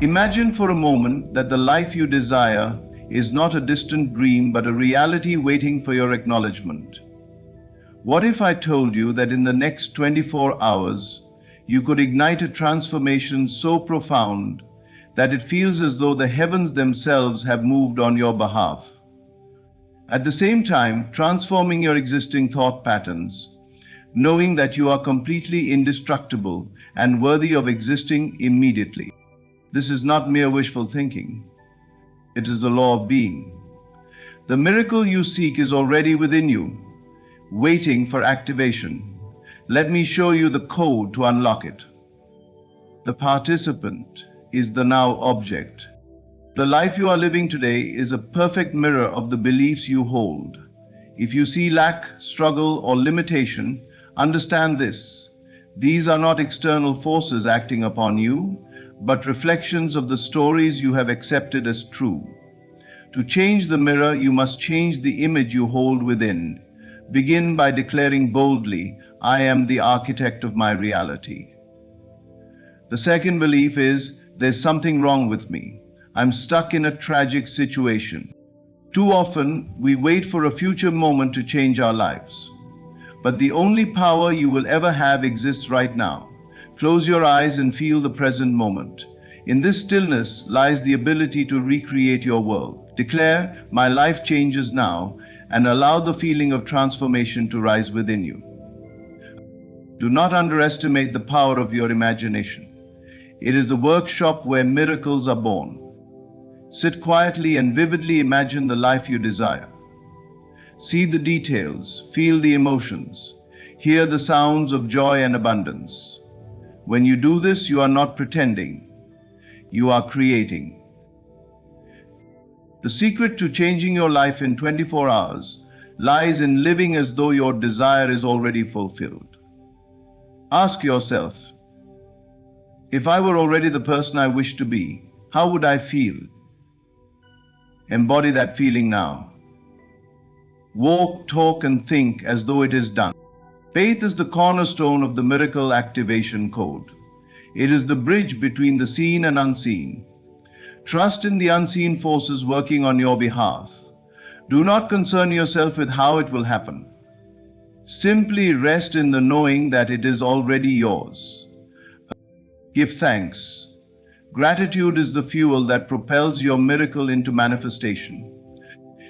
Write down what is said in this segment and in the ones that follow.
Imagine for a moment that the life you desire is not a distant dream but a reality waiting for your acknowledgement. What if I told you that in the next 24 hours you could ignite a transformation so profound that it feels as though the heavens themselves have moved on your behalf? At the same time, transforming your existing thought patterns, knowing that you are completely indestructible and worthy of existing immediately. This is not mere wishful thinking. It is the law of being. The miracle you seek is already within you, waiting for activation. Let me show you the code to unlock it. The participant is the now object. The life you are living today is a perfect mirror of the beliefs you hold. If you see lack, struggle, or limitation, understand this. These are not external forces acting upon you, but reflections of the stories you have accepted as true. To change the mirror, you must change the image you hold within. Begin by declaring boldly, I am the architect of my reality. The second belief is, there's something wrong with me. I'm stuck in a tragic situation. Too often, we wait for a future moment to change our lives. But the only power you will ever have exists right now. Close your eyes and feel the present moment. In this stillness lies the ability to recreate your world. Declare, my life changes now, and allow the feeling of transformation to rise within you. Do not underestimate the power of your imagination. It is the workshop where miracles are born. Sit quietly and vividly imagine the life you desire. See the details, feel the emotions, hear the sounds of joy and abundance. When you do this, you are not pretending. You are creating. The secret to changing your life in 24 hours lies in living as though your desire is already fulfilled. Ask yourself, if I were already the person I wish to be, how would I feel? Embody that feeling now. Walk, talk, and think as though it is done. Faith is the cornerstone of the miracle activation code. It is the bridge between the seen and unseen. Trust in the unseen forces working on your behalf. Do not concern yourself with how it will happen. Simply rest in the knowing that it is already yours. Give thanks. Gratitude is the fuel that propels your miracle into manifestation.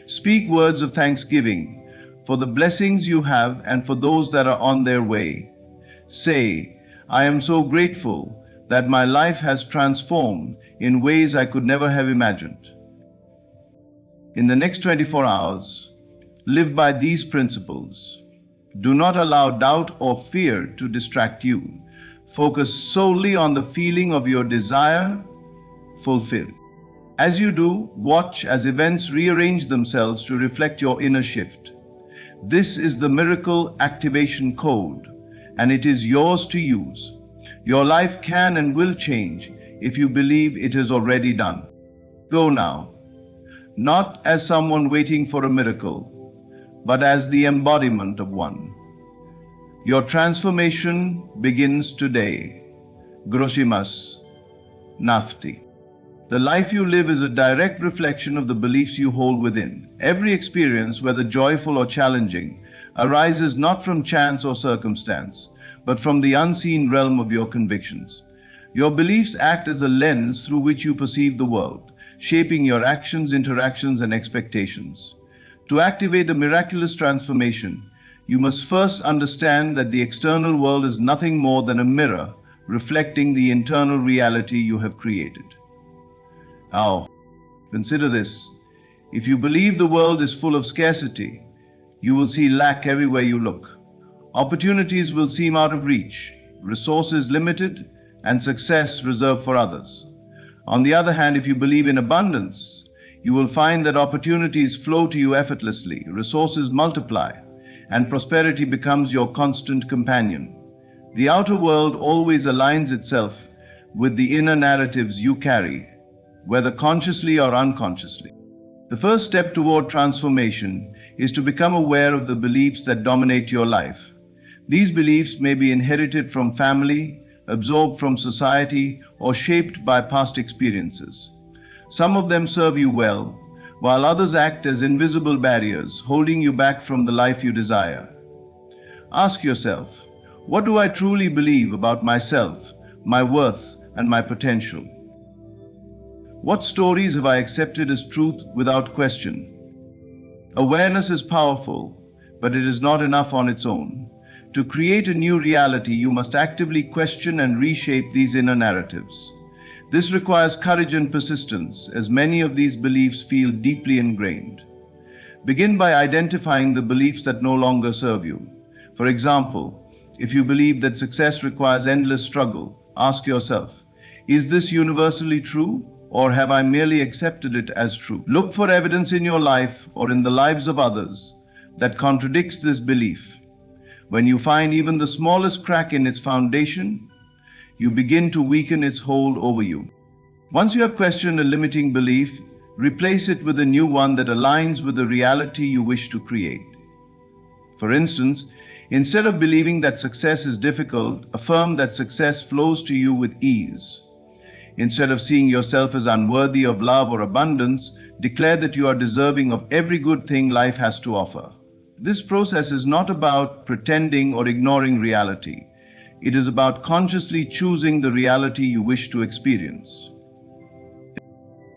Speak words of thanksgiving for the blessings you have and for those that are on their way. Say, I am so grateful that my life has transformed in ways I could never have imagined. In the next 24 hours, live by these principles. Do not allow doubt or fear to distract you. Focus solely on the feeling of your desire fulfilled. As you do, watch as events rearrange themselves to reflect your inner shift. This is the miracle activation code, and it is yours to use. Your life can and will change if you believe it is already done. Go now, not as someone waiting for a miracle, but as the embodiment of one. Your transformation begins today. Groshimas Nafti. The life you live is a direct reflection of the beliefs you hold within. Every experience, whether joyful or challenging, arises not from chance or circumstance, but from the unseen realm of your convictions. Your beliefs act as a lens through which you perceive the world, shaping your actions, interactions, and expectations. To activate a miraculous transformation, you must first understand that the external world is nothing more than a mirror reflecting the internal reality you have created. Now, consider this. If you believe the world is full of scarcity, you will see lack everywhere you look. Opportunities will seem out of reach, resources limited, and success reserved for others. On the other hand, if you believe in abundance, you will find that opportunities flow to you effortlessly, resources multiply, and prosperity becomes your constant companion. The outer world always aligns itself with the inner narratives you carry, whether consciously or unconsciously. The first step toward transformation is to become aware of the beliefs that dominate your life. These beliefs may be inherited from family, absorbed from society, or shaped by past experiences. Some of them serve you well, while others act as invisible barriers, holding you back from the life you desire. Ask yourself, what do I truly believe about myself, my worth, and my potential? What stories have I accepted as truth without question? Awareness is powerful, but it is not enough on its own. To create a new reality, you must actively question and reshape these inner narratives. This requires courage and persistence, as many of these beliefs feel deeply ingrained. Begin by identifying the beliefs that no longer serve you. For example, if you believe that success requires endless struggle, ask yourself, is this universally true, or have I merely accepted it as true? Look for evidence in your life or in the lives of others that contradicts this belief. When you find even the smallest crack in its foundation, you begin to weaken its hold over you. Once you have questioned a limiting belief, replace it with a new one that aligns with the reality you wish to create. For instance, instead of believing that success is difficult, affirm that success flows to you with ease. Instead of seeing yourself as unworthy of love or abundance, declare that you are deserving of every good thing life has to offer. This process is not about pretending or ignoring reality. It is about consciously choosing the reality you wish to experience.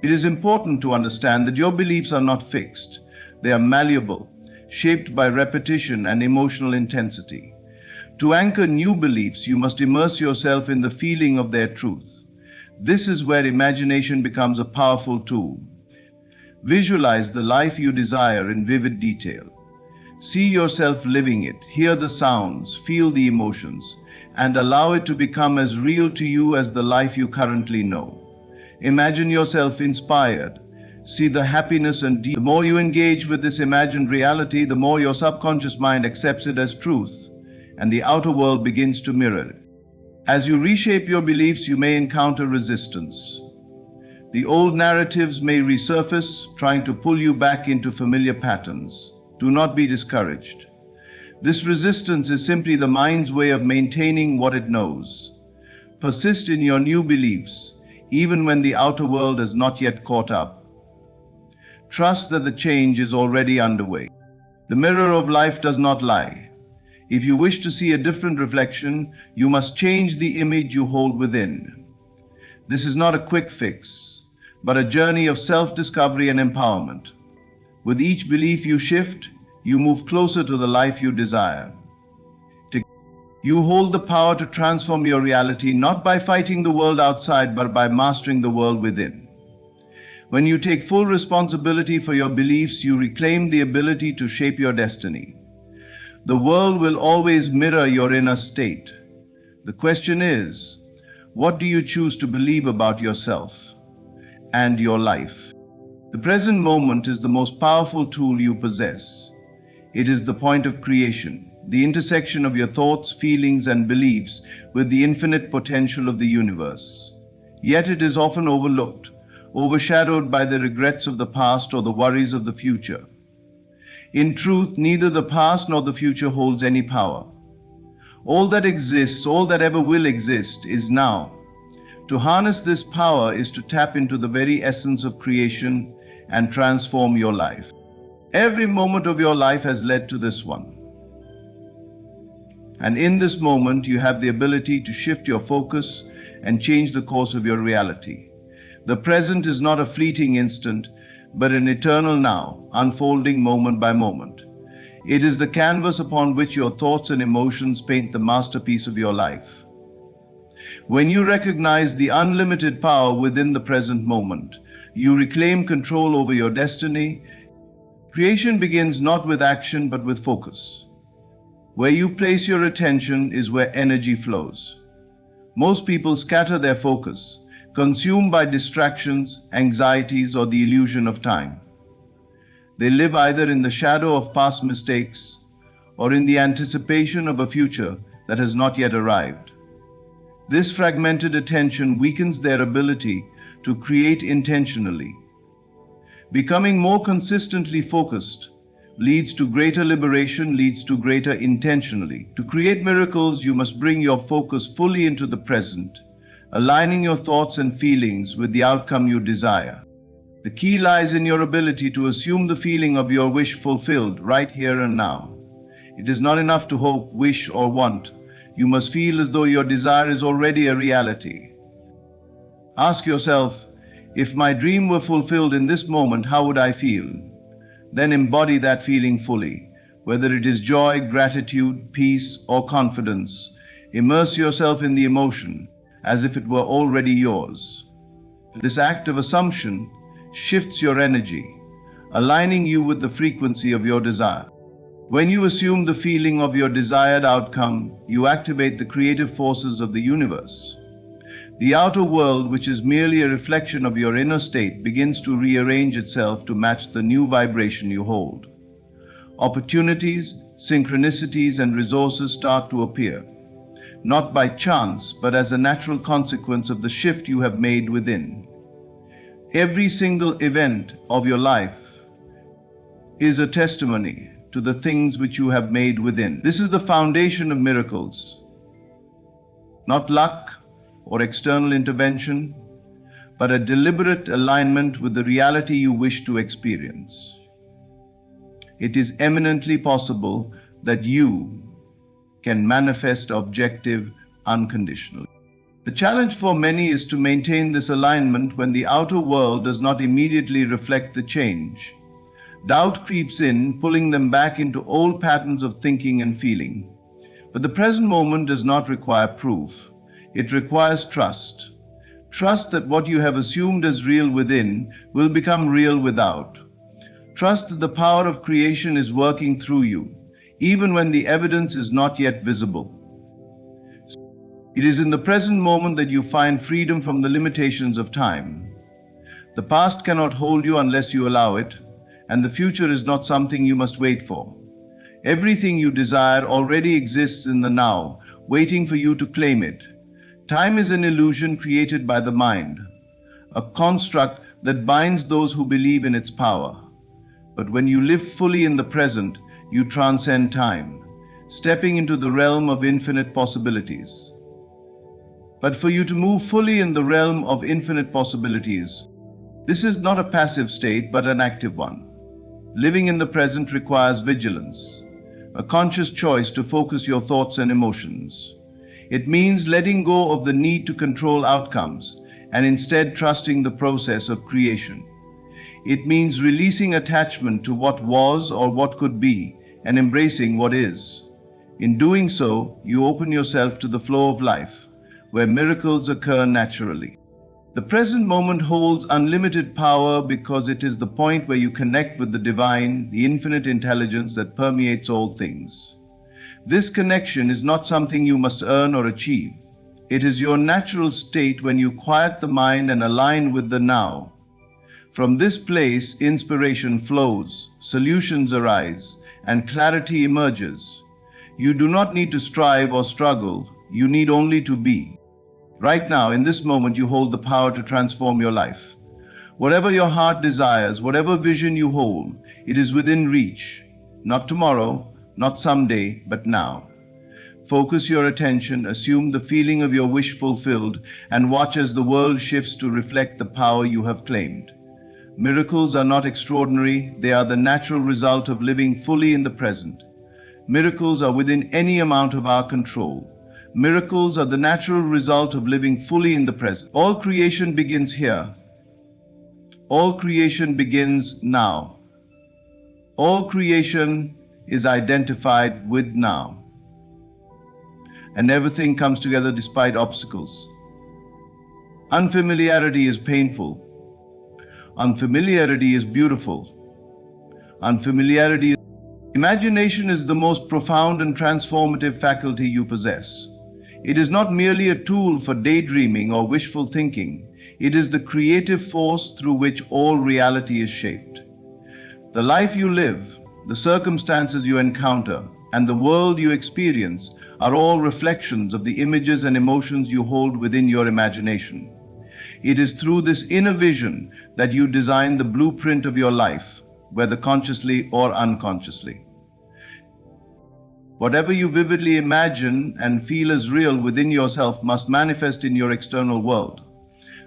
It is important to understand that your beliefs are not fixed. They are malleable, shaped by repetition and emotional intensity. To anchor new beliefs, you must immerse yourself in the feeling of their truth. This is where imagination becomes a powerful tool. Visualize the life you desire in vivid detail. See yourself living it, hear the sounds, feel the emotions, and allow it to become as real to you as the life you currently know. Imagine yourself inspired. See the happiness and the more you engage with this imagined reality, the more your subconscious mind accepts it as truth, and the outer world begins to mirror it. As you reshape your beliefs, you may encounter resistance. The old narratives may resurface, trying to pull you back into familiar patterns. Do not be discouraged. This resistance is simply the mind's way of maintaining what it knows. Persist in your new beliefs, even when the outer world has not yet caught up. Trust that the change is already underway. The mirror of life does not lie. If you wish to see a different reflection, you must change the image you hold within. This is not a quick fix, but a journey of self-discovery and empowerment. With each belief you shift, you move closer to the life you desire. You hold the power to transform your reality not by fighting the world outside, but by mastering the world within. When you take full responsibility for your beliefs, you reclaim the ability to shape your destiny. The world will always mirror your inner state. The question is, what do you choose to believe about yourself and your life? The present moment is the most powerful tool you possess. It is the point of creation, the intersection of your thoughts, feelings, and beliefs with the infinite potential of the universe. Yet it is often overlooked, overshadowed by the regrets of the past or the worries of the future. In truth, neither the past nor the future holds any power. All that exists, all that ever will exist, is now. To harness this power is to tap into the very essence of creation and transform your life. Every moment of your life has led to this one. And in this moment, you have the ability to shift your focus and change the course of your reality. The present is not a fleeting instant, but an eternal now, unfolding moment by moment. It is the canvas upon which your thoughts and emotions paint the masterpiece of your life. When you recognize the unlimited power within the present moment, you reclaim control over your destiny. Creation begins not with action, but with focus. Where you place your attention is where energy flows. Most people scatter their focus, consumed by distractions, anxieties, or the illusion of time. They live either in the shadow of past mistakes or in the anticipation of a future that has not yet arrived. This fragmented attention weakens their ability to create intentionally. Becoming more consistently focused leads to greater liberation, leads to greater intentionally. To create miracles, you must bring your focus fully into the present, aligning your thoughts and feelings with the outcome you desire. The key lies in your ability to assume the feeling of your wish fulfilled right here and now. It is not enough to hope, wish, or want. You must feel as though your desire is already a reality. Ask yourself, if my dream were fulfilled in this moment, how would I feel? Then embody that feeling fully, whether it is joy, gratitude, peace, or confidence. Immerse yourself in the emotion as if it were already yours. This act of assumption shifts your energy, aligning you with the frequency of your desire. When you assume the feeling of your desired outcome, you activate the creative forces of the universe. The outer world, which is merely a reflection of your inner state, begins to rearrange itself to match the new vibration you hold. Opportunities, synchronicities, and resources start to appear, not by chance, but as a natural consequence of the shift you have made within. Every single event of your life is a testimony to the things which you have made within. This is the foundation of miracles. Not luck or external intervention, but a deliberate alignment with the reality you wish to experience. It is eminently possible that you can manifest objective unconditionally. The challenge for many is to maintain this alignment when the outer world does not immediately reflect the change. Doubt creeps in, pulling them back into old patterns of thinking and feeling. But the present moment does not require proof. It requires trust. Trust that what you have assumed as real within will become real without. Trust that the power of creation is working through you, even when the evidence is not yet visible. It is in the present moment that you find freedom from the limitations of time. The past cannot hold you unless you allow it, and the future is not something you must wait for. Everything you desire already exists in the now, waiting for you to claim it. Time is an illusion created by the mind, a construct that binds those who believe in its power. But when you live fully in the present, you transcend time, stepping into the realm of infinite possibilities. But for you to move fully in the realm of infinite possibilities, this is not a passive state, but an active one. Living in the present requires vigilance, a conscious choice to focus your thoughts and emotions. It means letting go of the need to control outcomes and instead trusting the process of creation. It means releasing attachment to what was or what could be and embracing what is. In doing so, you open yourself to the flow of life, where miracles occur naturally. The present moment holds unlimited power because it is the point where you connect with the divine, the infinite intelligence that permeates all things. This connection is not something you must earn or achieve. It is your natural state when you quiet the mind and align with the now. From this place, inspiration flows, solutions arise, and clarity emerges. You do not need to strive or struggle. You need only to be. Right now, in this moment, you hold the power to transform your life. Whatever your heart desires, whatever vision you hold, it is within reach. Not tomorrow, not someday, but now. Focus your attention, assume the feeling of your wish fulfilled, and watch as the world shifts to reflect the power you have claimed. Miracles are not extraordinary, they are the natural result of living fully in the present. Miracles are within any amount of our control. Miracles are the natural result of living fully in the present. All creation begins here. All creation begins now. All creation is identified with now. And everything comes together despite obstacles. Unfamiliarity is painful. Unfamiliarity is beautiful. Imagination is the most profound and transformative faculty you possess. It is not merely a tool for daydreaming or wishful thinking. It is the creative force through which all reality is shaped. The life you live, the circumstances you encounter, and the world you experience are all reflections of the images and emotions you hold within your imagination. It is through this inner vision that you design the blueprint of your life, whether consciously or unconsciously. Whatever you vividly imagine and feel as real within yourself must manifest in your external world.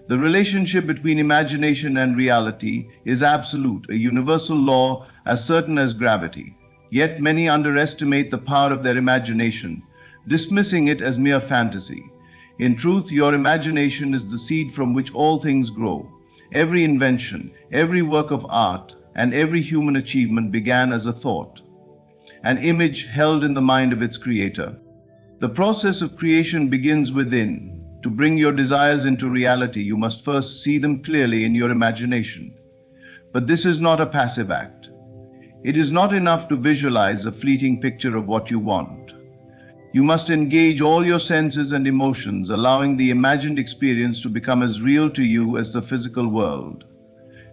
The relationship between imagination and reality is absolute, a universal law as certain as gravity. Yet many underestimate the power of their imagination, dismissing it as mere fantasy. In truth, your imagination is the seed from which all things grow. Every invention, every work of art, and every human achievement began as a thought, an image held in the mind of its creator. The process of creation begins within. To bring your desires into reality, you must first see them clearly in your imagination. But this is not a passive act. It is not enough to visualize a fleeting picture of what you want. You must engage all your senses and emotions, allowing the imagined experience to become as real to you as the physical world.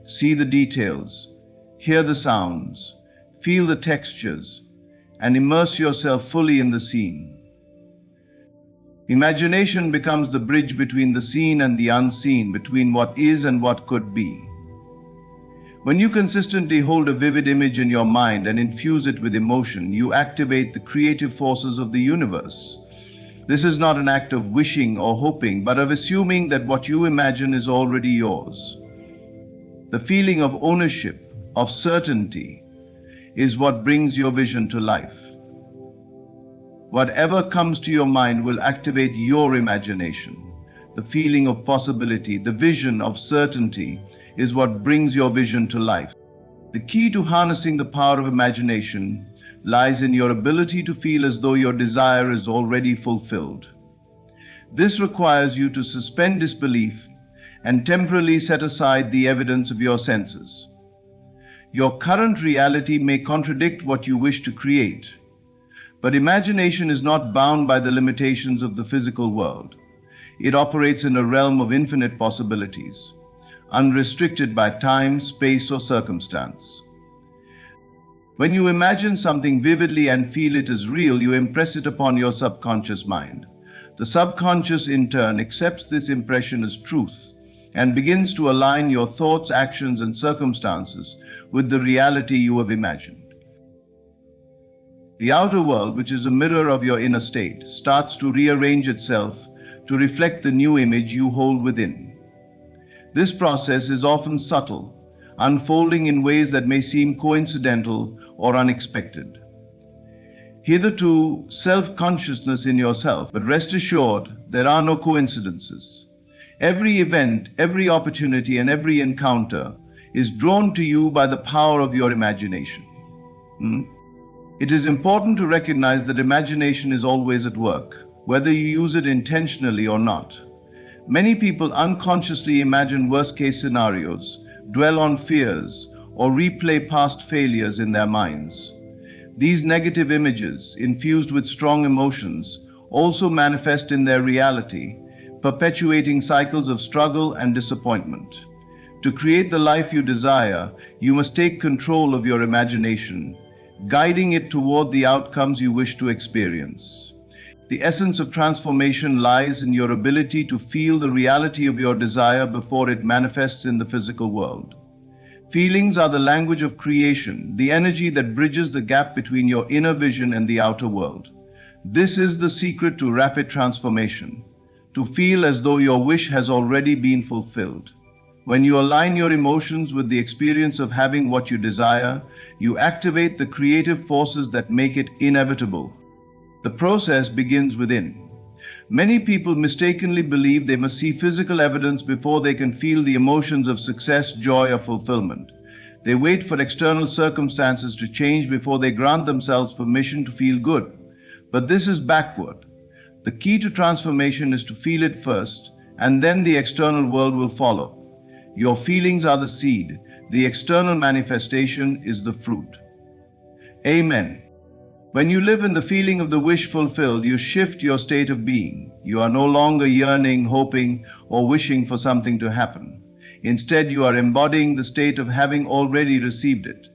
See the details, hear the sounds, feel the textures, and immerse yourself fully in the scene. Imagination becomes the bridge between the seen and the unseen, between what is and what could be. When you consistently hold a vivid image in your mind and infuse it with emotion, you activate the creative forces of the universe. This is not an act of wishing or hoping, but of assuming that what you imagine is already yours. The feeling of ownership, of certainty, is what brings your vision to life. Whatever comes to your mind will activate your imagination. The feeling of possibility, the vision of certainty, is what brings your vision to life. The key to harnessing the power of imagination lies in your ability to feel as though your desire is already fulfilled. This requires you to suspend disbelief and temporarily set aside the evidence of your senses. Your current reality may contradict what you wish to create, but imagination is not bound by the limitations of the physical world. It operates in a realm of infinite possibilities, unrestricted by time, space, or circumstance. When you imagine something vividly and feel it as real, you impress it upon your subconscious mind. The subconscious, in turn, accepts this impression as truth and begins to align your thoughts, actions, and circumstances with the reality you have imagined. The outer world, which is a mirror of your inner state, starts to rearrange itself to reflect the new image you hold within. This process is often subtle, unfolding in ways that may seem coincidental or unexpected. Hitherto, self-consciousness in yourself, but rest assured, there are no coincidences. Every event, every opportunity, and every encounter is drawn to you by the power of your imagination. It is important to recognize that imagination is always at work, whether you use it intentionally or not. Many people unconsciously imagine worst-case scenarios, dwell on fears, or replay past failures in their minds. These negative images, infused with strong emotions, also manifest in their reality, perpetuating cycles of struggle and disappointment. To create the life you desire, you must take control of your imagination, guiding it toward the outcomes you wish to experience. The essence of transformation lies in your ability to feel the reality of your desire before it manifests in the physical world. Feelings are the language of creation, the energy that bridges the gap between your inner vision and the outer world. This is the secret to rapid transformation, to feel as though your wish has already been fulfilled. When you align your emotions with the experience of having what you desire, you activate the creative forces that make it inevitable. The process begins within. Many people mistakenly believe they must see physical evidence before they can feel the emotions of success, joy, or fulfillment. They wait for external circumstances to change before they grant themselves permission to feel good. But this is backward. The key to transformation is to feel it first, and then the external world will follow. Your feelings are the seed. The external manifestation is the fruit. Amen. When you live in the feeling of the wish fulfilled, you shift your state of being. You are no longer yearning, hoping, or wishing for something to happen. Instead, you are embodying the state of having already received it.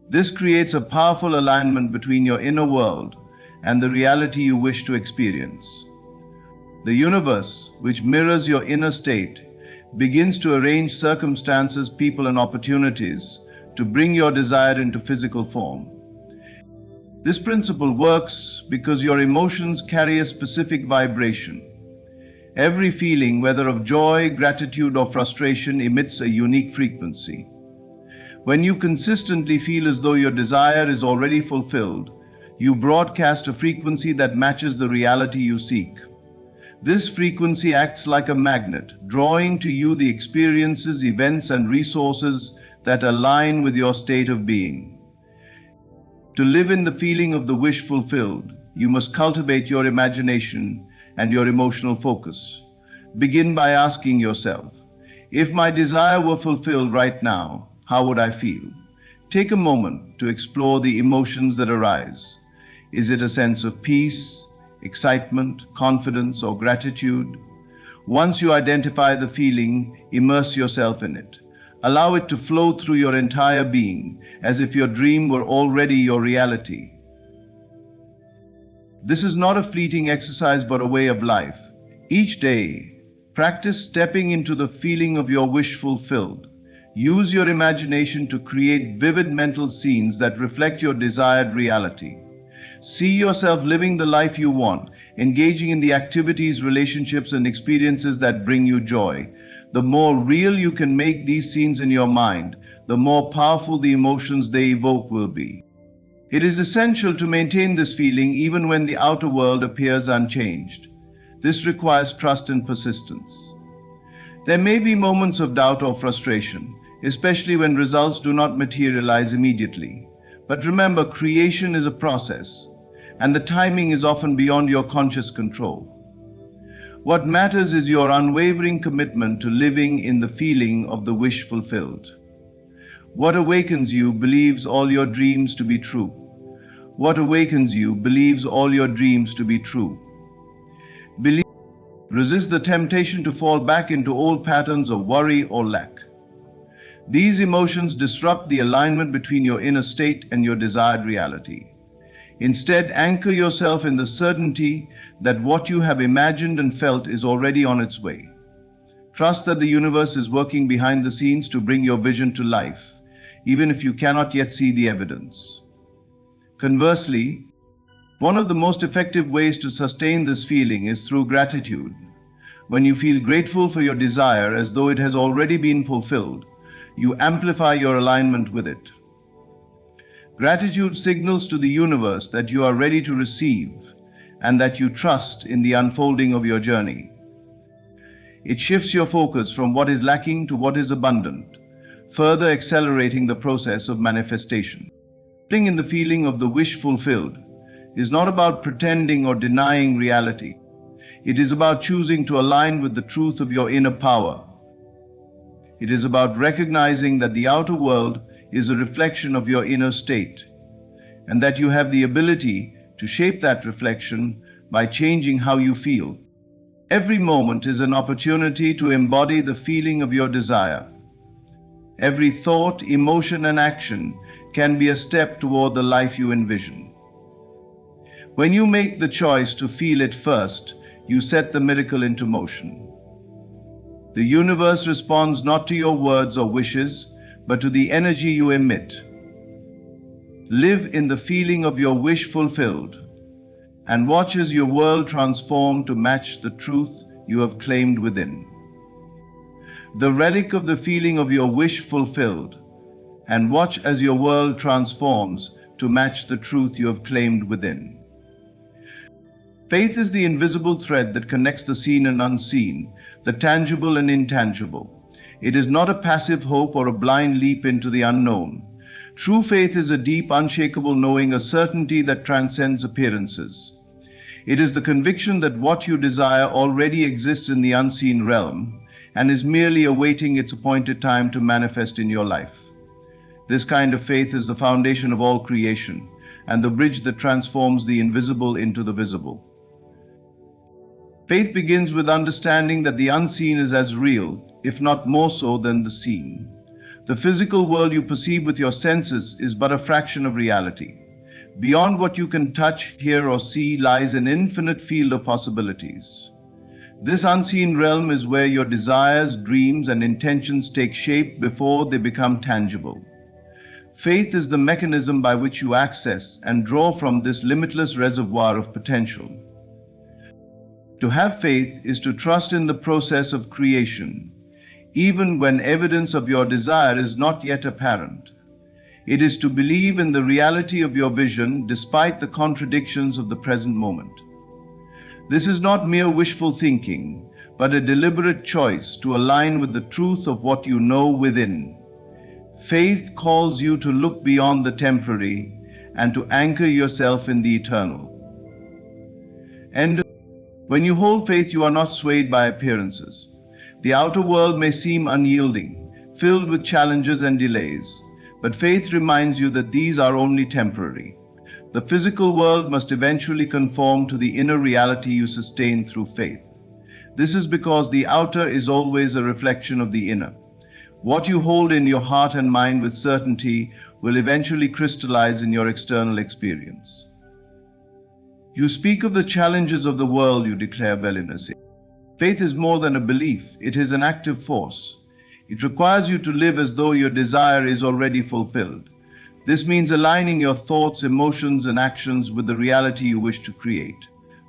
This creates a powerful alignment between your inner world and the reality you wish to experience. The universe, which mirrors your inner state, begins to arrange circumstances, people, and opportunities to bring your desire into physical form. This principle works because your emotions carry a specific vibration. Every feeling, whether of joy, gratitude, or frustration, emits a unique frequency. When you consistently feel as though your desire is already fulfilled, you broadcast a frequency that matches the reality you seek. This frequency acts like a magnet, drawing to you the experiences, events, and resources that align with your state of being. To live in the feeling of the wish fulfilled, you must cultivate your imagination and your emotional focus. Begin by asking yourself, if my desire were fulfilled right now, how would I feel? Take a moment to explore the emotions that arise. Is it a sense of peace, excitement, confidence, or gratitude? Once you identify the feeling, immerse yourself in it. Allow it to flow through your entire being, as if your dream were already your reality. This is not a fleeting exercise but a way of life. Each day, practice stepping into the feeling of your wish fulfilled. Use your imagination to create vivid mental scenes that reflect your desired reality. See yourself living the life you want, engaging in the activities, relationships, and experiences that bring you joy. The more real you can make these scenes in your mind, the more powerful the emotions they evoke will be. It is essential to maintain this feeling even when the outer world appears unchanged. This requires trust and persistence. There may be moments of doubt or frustration, especially when results do not materialize immediately. But remember, creation is a process, and the timing is often beyond your conscious control. What matters is your unwavering commitment to living in the feeling of the wish fulfilled. What awakens you believes all your dreams to be true. What awakens you believes all your dreams to be true. Resist the temptation to fall back into old patterns of worry or lack. These emotions disrupt the alignment between your inner state and your desired reality. Instead, anchor yourself in the certainty that what you have imagined and felt is already on its way. Trust that the universe is working behind the scenes to bring your vision to life, even if you cannot yet see the evidence. Conversely, one of the most effective ways to sustain this feeling is through gratitude. When you feel grateful for your desire as though it has already been fulfilled, you amplify your alignment with it. Gratitude signals to the universe that you are ready to receive and that you trust in the unfolding of your journey. It shifts your focus from what is lacking to what is abundant, further accelerating the process of manifestation. Living in the feeling of the wish fulfilled is not about pretending or denying reality. It is about choosing to align with the truth of your inner power. It is about recognizing that the outer world is a reflection of your inner state, and that you have the ability to shape that reflection by changing how you feel. Every moment is an opportunity to embody the feeling of your desire. Every thought, emotion, and action can be a step toward the life you envision. When you make the choice to feel it first, you set the miracle into motion. The universe responds not to your words or wishes, but to the energy you emit. Live in the feeling of your wish fulfilled, and watch as your world transforms to match the truth you have claimed within. The relic of the feeling of your wish fulfilled, and watch as your world transforms to match the truth you have claimed within. Faith is the invisible thread that connects the seen and unseen, the tangible and intangible. It is not a passive hope or a blind leap into the unknown. True faith is a deep, unshakable knowing, a certainty that transcends appearances. It is the conviction that what you desire already exists in the unseen realm and is merely awaiting its appointed time to manifest in your life. This kind of faith is the foundation of all creation and the bridge that transforms the invisible into the visible. Faith begins with understanding that the unseen is as real, if not more so, than the seen. The physical world you perceive with your senses is but a fraction of reality. Beyond what you can touch, hear, or see lies an infinite field of possibilities. This unseen realm is where your desires, dreams, and intentions take shape before they become tangible. Faith is the mechanism by which you access and draw from this limitless reservoir of potential. To have faith is to trust in the process of creation, even when evidence of your desire is not yet apparent. It is to believe in the reality of your vision despite the contradictions of the present moment. This is not mere wishful thinking, but a deliberate choice to align with the truth of what you know within. Faith calls you to look beyond the temporary and to anchor yourself in the eternal. And when you hold faith, you are not swayed by appearances. The outer world may seem unyielding, filled with challenges and delays, but faith reminds you that these are only temporary. The physical world must eventually conform to the inner reality you sustain through faith. This is because the outer is always a reflection of the inner. What you hold in your heart and mind with certainty will eventually crystallize in your external experience. You speak of the challenges of the world, you declare Velinus. Faith is more than a belief, it is an active force. It requires you to live as though your desire is already fulfilled. This means aligning your thoughts, emotions, and actions with the reality you wish to create.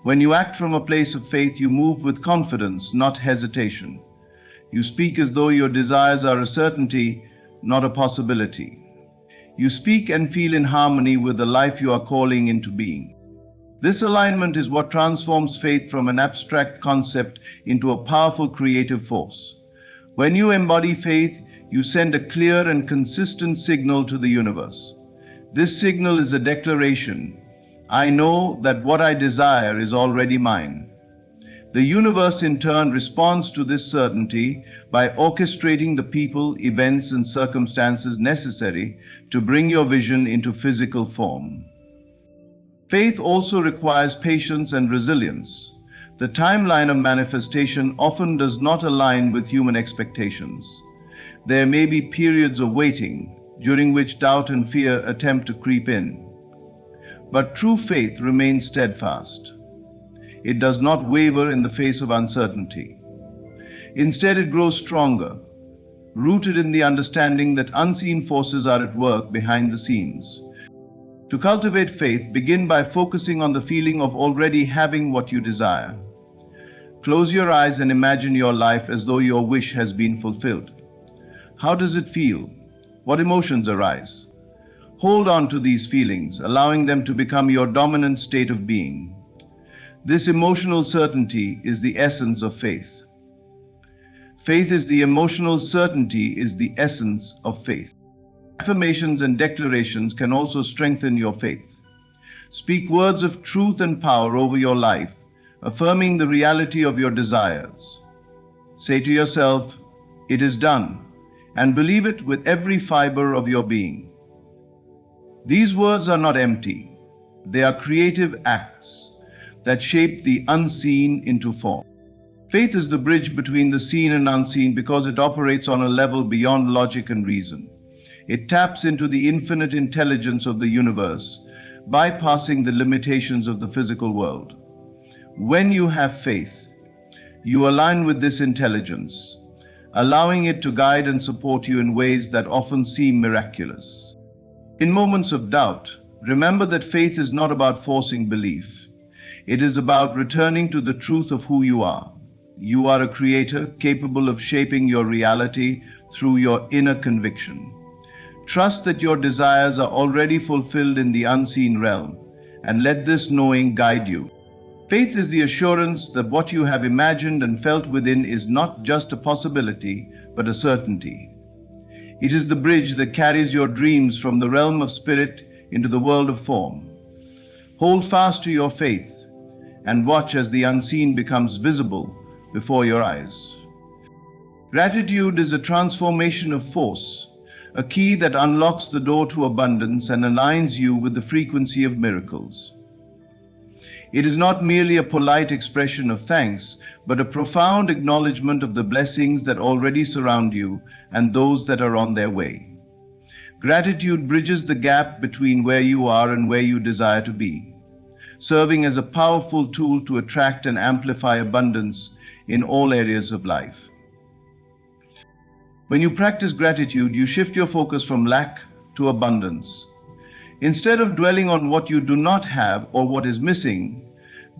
When you act from a place of faith, you move with confidence, not hesitation. You speak as though your desires are a certainty, not a possibility. You speak and feel in harmony with the life you are calling into being. This alignment is what transforms faith from an abstract concept into a powerful creative force. When you embody faith, you send a clear and consistent signal to the universe. This signal is a declaration. I know that what I desire is already mine. The universe in turn responds to this certainty by orchestrating the people, events, and circumstances necessary to bring your vision into physical form. Faith also requires patience and resilience. The timeline of manifestation often does not align with human expectations. There may be periods of waiting, during which doubt and fear attempt to creep in. But true faith remains steadfast. It does not waver in the face of uncertainty. Instead, it grows stronger, rooted in the understanding that unseen forces are at work behind the scenes. To cultivate faith, begin by focusing on the feeling of already having what you desire. Close your eyes and imagine your life as though your wish has been fulfilled. How does it feel? What emotions arise? Hold on to these feelings, allowing them to become your dominant state of being. This emotional certainty is the essence of faith. Faith is the emotional certainty, is the essence of faith. Affirmations and declarations can also strengthen your faith. Speak words of truth and power over your life, affirming the reality of your desires. Say to yourself, "It is done," and believe it with every fiber of your being. These words are not empty. They are creative acts that shape the unseen into form. Faith is the bridge between the seen and unseen because it operates on a level beyond logic and reason. It taps into the infinite intelligence of the universe, bypassing the limitations of the physical world. When you have faith, you align with this intelligence, allowing it to guide and support you in ways that often seem miraculous. In moments of doubt, remember that faith is not about forcing belief. It is about returning to the truth of who you are. You are a creator capable of shaping your reality through your inner conviction. Trust that your desires are already fulfilled in the unseen realm, and let this knowing guide you. Faith is the assurance that what you have imagined and felt within is not just a possibility, but a certainty. It is the bridge that carries your dreams from the realm of spirit into the world of form. Hold fast to your faith and watch as the unseen becomes visible before your eyes. Gratitude is a transformation of force, a key that unlocks the door to abundance and aligns you with the frequency of miracles. It is not merely a polite expression of thanks, but a profound acknowledgement of the blessings that already surround you and those that are on their way. Gratitude bridges the gap between where you are and where you desire to be, serving as a powerful tool to attract and amplify abundance in all areas of life. When you practice gratitude, you shift your focus from lack to abundance. Instead of dwelling on what you do not have or what is missing,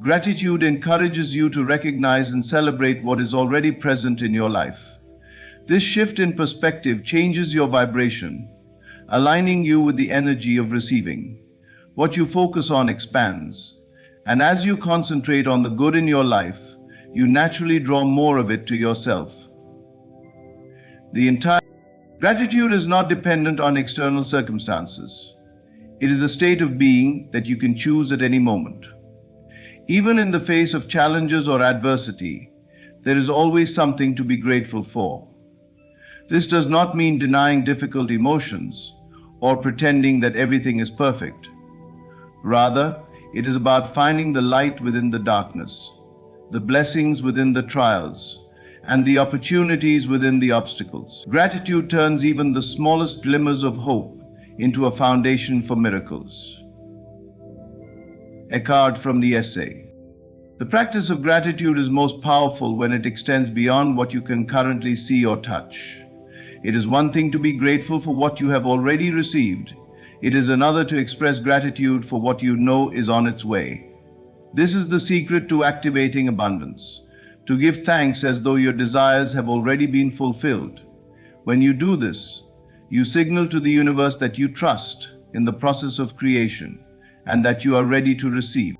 gratitude encourages you to recognize and celebrate what is already present in your life. This shift in perspective changes your vibration, aligning you with the energy of receiving. What you focus on expands, and as you concentrate on the good in your life, you naturally draw more of it to yourself. The entire gratitude is not dependent on external circumstances. It is a state of being that you can choose at any moment. Even in the face of challenges or adversity, there is always something to be grateful for. This does not mean denying difficult emotions or pretending that everything is perfect. Rather, it is about finding the light within the darkness, the blessings within the trials, and the opportunities within the obstacles. Gratitude turns even the smallest glimmers of hope into a foundation for miracles. A card from the essay. The practice of gratitude is most powerful when it extends beyond what you can currently see or touch. It is one thing to be grateful for what you have already received. It is another to express gratitude for what you know is on its way. This is the secret to activating abundance, to give thanks as though your desires have already been fulfilled. When you do this, you signal to the universe that you trust in the process of creation and that you are ready to receive.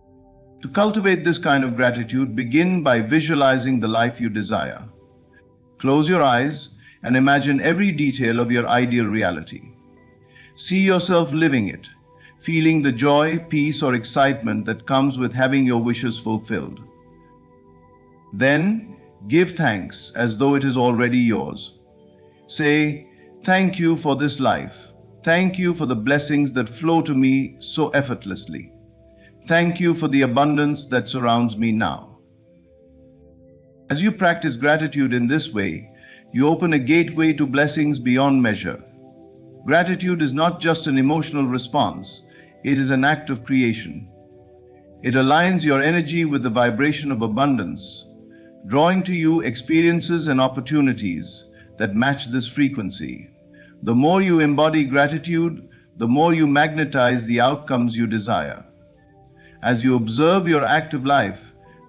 To cultivate this kind of gratitude, begin by visualizing the life you desire. Close your eyes and imagine every detail of your ideal reality. See yourself living it, feeling the joy, peace, or excitement that comes with having your wishes fulfilled. Then, give thanks as though it is already yours. Say, "Thank you for this life. Thank you for the blessings that flow to me so effortlessly. Thank you for the abundance that surrounds me now." As you practice gratitude in this way, you open a gateway to blessings beyond measure. Gratitude is not just an emotional response, it is an act of creation. It aligns your energy with the vibration of abundance, drawing to you experiences and opportunities that match this frequency. The more you embody gratitude, the more you magnetize the outcomes you desire. As you observe your active life,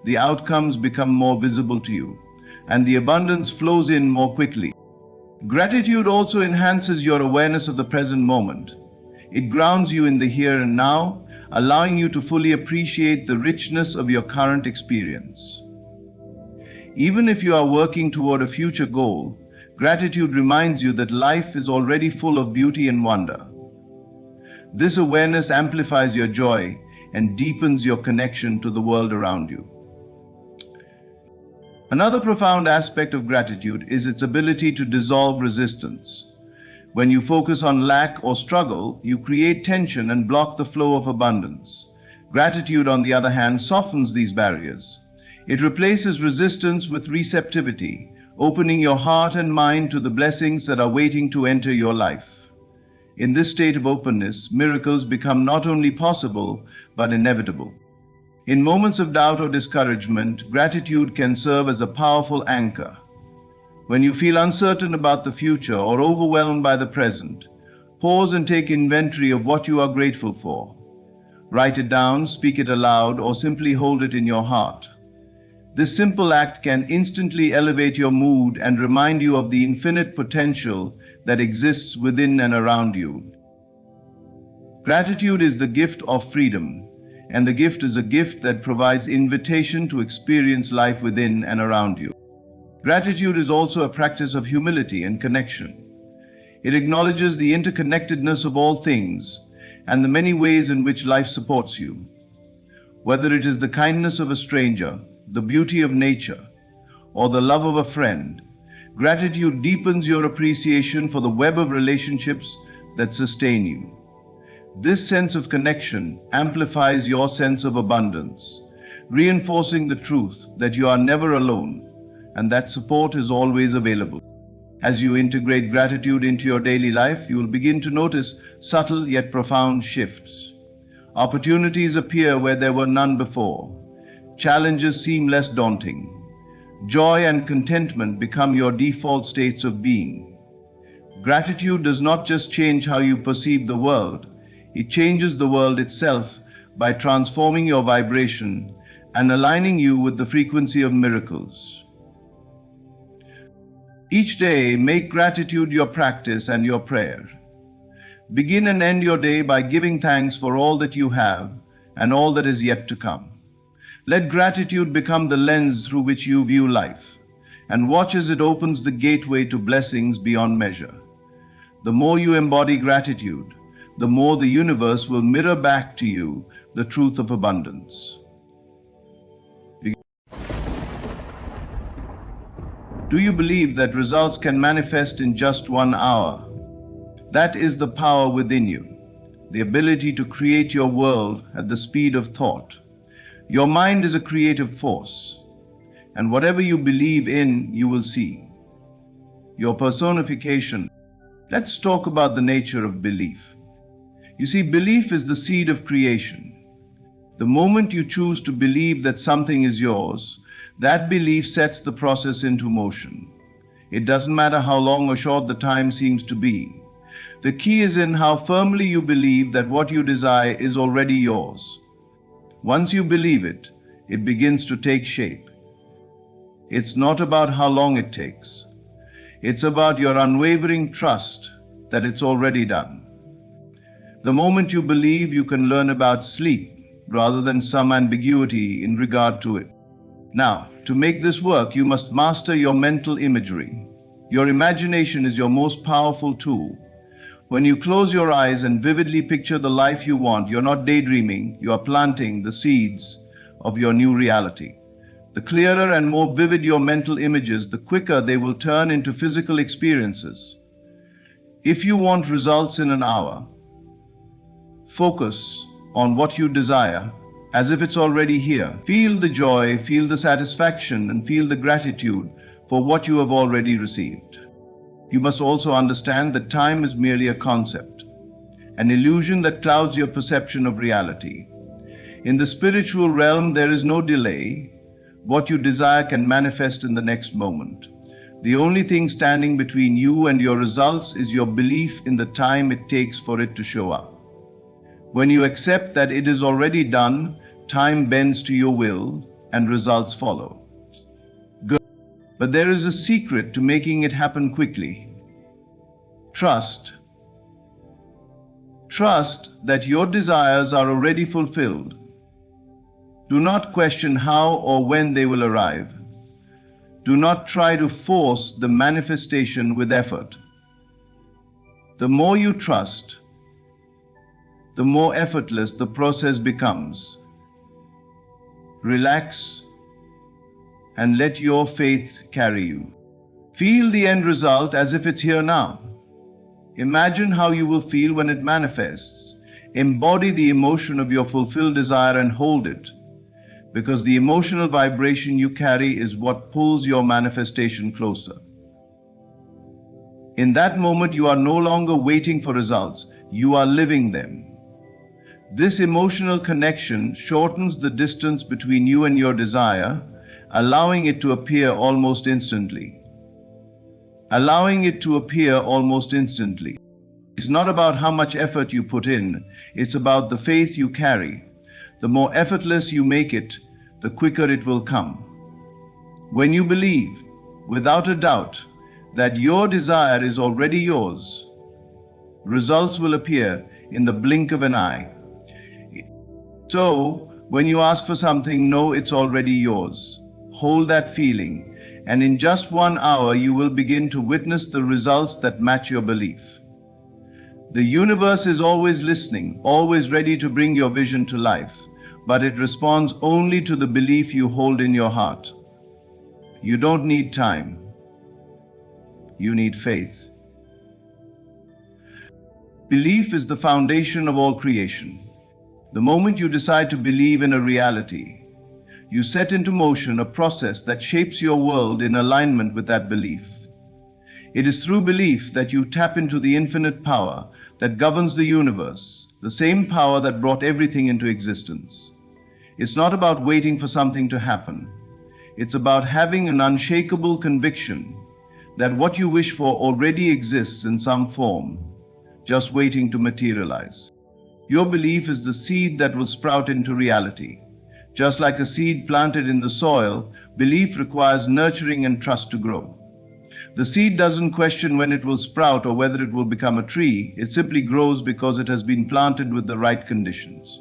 the outcomes become more visible to you, and the abundance flows in more quickly. Gratitude also enhances your awareness of the present moment. It grounds you in the here and now, allowing you to fully appreciate the richness of your current experience. Even if you are working toward a future goal, gratitude reminds you that life is already full of beauty and wonder. This awareness amplifies your joy and deepens your connection to the world around you. Another profound aspect of gratitude is its ability to dissolve resistance. When you focus on lack or struggle, you create tension and block the flow of abundance. Gratitude, on the other hand, softens these barriers. It replaces resistance with receptivity, opening your heart and mind to the blessings that are waiting to enter your life. In this state of openness, miracles become not only possible, but inevitable. In moments of doubt or discouragement, gratitude can serve as a powerful anchor. When you feel uncertain about the future or overwhelmed by the present, pause and take inventory of what you are grateful for. Write it down, speak it aloud, or simply hold it in your heart. This simple act can instantly elevate your mood and remind you of the infinite potential that exists within and around you. Gratitude is the gift of freedom, and the gift is a gift that provides invitation to experience life within and around you. Gratitude is also a practice of humility and connection. It acknowledges the interconnectedness of all things and the many ways in which life supports you. Whether it is the kindness of a stranger, the beauty of nature, or the love of a friend, gratitude deepens your appreciation for the web of relationships that sustain you. This sense of connection amplifies your sense of abundance, reinforcing the truth that you are never alone and that support is always available. As you integrate gratitude into your daily life, you will begin to notice subtle yet profound shifts. Opportunities appear where there were none before. Challenges seem less daunting. Joy and contentment become your default states of being. Gratitude does not just change how you perceive the world, it changes the world itself by transforming your vibration and aligning you with the frequency of miracles. Each day, make gratitude your practice and your prayer. Begin and end your day by giving thanks for all that you have and all that is yet to come. Let gratitude become the lens through which you view life, and watch as it opens the gateway to blessings beyond measure. The more you embody gratitude, the more the universe will mirror back to you the truth of abundance. Do you believe that results can manifest in just 1 hour? That is the power within you, the ability to create your world at the speed of thought. Your mind is a creative force, and whatever you believe in, you will see. Your personification. Let's talk about the nature of belief. You see, belief is the seed of creation. The moment you choose to believe that something is yours, that belief sets the process into motion. It doesn't matter how long or short the time seems to be. The key is in how firmly you believe that what you desire is already yours. Once you believe it, it begins to take shape. It's not about how long it takes. It's about your unwavering trust that it's already done. The moment you believe, you can learn about sleep rather than some ambiguity in regard to it. Now, to make this work, you must master your mental imagery. Your imagination is your most powerful tool. When you close your eyes and vividly picture the life you want, you're not daydreaming, you are planting the seeds of your new reality. The clearer and more vivid your mental images, the quicker they will turn into physical experiences. If you want results in an hour, focus on what you desire as if it's already here. Feel the joy, feel the satisfaction, and feel the gratitude for what you have already received. You must also understand that time is merely a concept, an illusion that clouds your perception of reality. In the spiritual realm, there is no delay. What you desire can manifest in the next moment. The only thing standing between you and your results is your belief in the time it takes for it to show up. When you accept that it is already done, time bends to your will and results follow. Good. But there is a secret to making it happen quickly. Trust. Trust that your desires are already fulfilled. Do not question how or when they will arrive. Do not try to force the manifestation with effort. The more you trust, the more effortless the process becomes. Relax and let your faith carry you. Feel the end result as if it's here now. Imagine how you will feel when it manifests. Embody the emotion of your fulfilled desire and hold it, because the emotional vibration you carry is what pulls your manifestation closer. In that moment, you are no longer waiting for results, you are living them. This emotional connection shortens the distance between you and your desire, allowing it to appear almost instantly. Allowing it to appear almost instantly. It's not about how much effort you put in, it's about the faith you carry. The more effortless you make it, the quicker it will come. When you believe, without a doubt, that your desire is already yours, results will appear in the blink of an eye. So, when you ask for something, know it's already yours. Hold that feeling, and in just 1 hour you will begin to witness the results that match your belief. The universe is always listening, always ready to bring your vision to life, but it responds only to the belief you hold in your heart. You don't need time. You need faith. Belief is the foundation of all creation. The moment you decide to believe in a reality, you set into motion a process that shapes your world in alignment with that belief. It is through belief that you tap into the infinite power that governs the universe, the same power that brought everything into existence. It's not about waiting for something to happen. It's about having an unshakable conviction that what you wish for already exists in some form, just waiting to materialize. Your belief is the seed that will sprout into reality. Just like a seed planted in the soil, belief requires nurturing and trust to grow. The seed doesn't question when it will sprout or whether it will become a tree. It simply grows because it has been planted with the right conditions.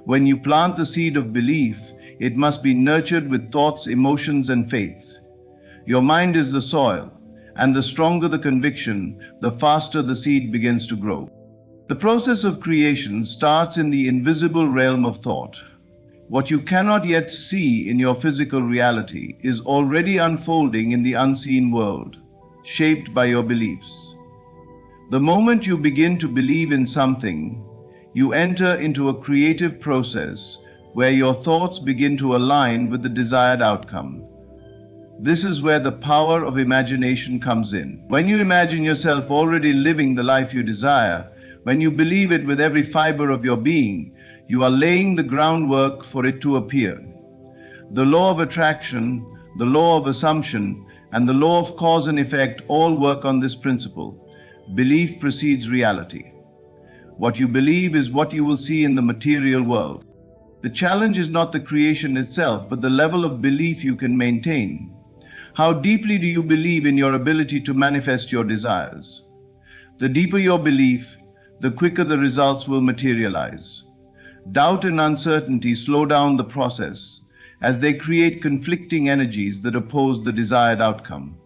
When you plant the seed of belief, it must be nurtured with thoughts, emotions, and faith. Your mind is the soil, and the stronger the conviction, the faster the seed begins to grow. The process of creation starts in the invisible realm of thought. What you cannot yet see in your physical reality is already unfolding in the unseen world, shaped by your beliefs. The moment you begin to believe in something, you enter into a creative process where your thoughts begin to align with the desired outcome. This is where the power of imagination comes in. When you imagine yourself already living the life you desire, when you believe it with every fiber of your being, you are laying the groundwork for it to appear. The law of attraction, the law of assumption, and the law of cause and effect all work on this principle. Belief precedes reality. What you believe is what you will see in the material world. The challenge is not the creation itself, but the level of belief you can maintain. How deeply do you believe in your ability to manifest your desires? The deeper your belief, the quicker the results will materialize. Doubt and uncertainty slow down the process as they create conflicting energies that oppose the desired outcome.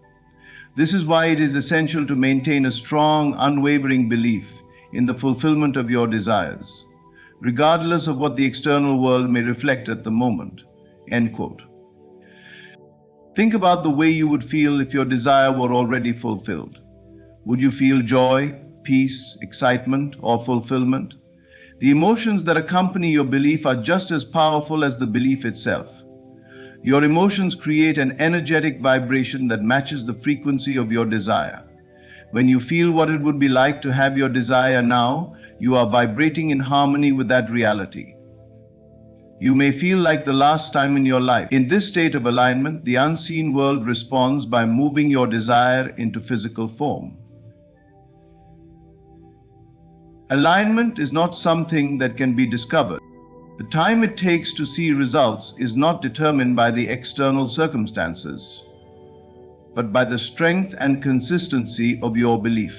This is why it is essential to maintain a strong, unwavering belief in the fulfillment of your desires, regardless of what the external world may reflect at the moment." End quote. Think about the way you would feel if your desire were already fulfilled. Would you feel joy, peace, excitement, or fulfillment? The emotions that accompany your belief are just as powerful as the belief itself. Your emotions create an energetic vibration that matches the frequency of your desire. When you feel what it would be like to have your desire now, you are vibrating in harmony with that reality. You may feel like the last time in your life. In this state of alignment, the unseen world responds by moving your desire into physical form. Alignment is not something that can be discovered. The time it takes to see results is not determined by the external circumstances, but by the strength and consistency of your belief.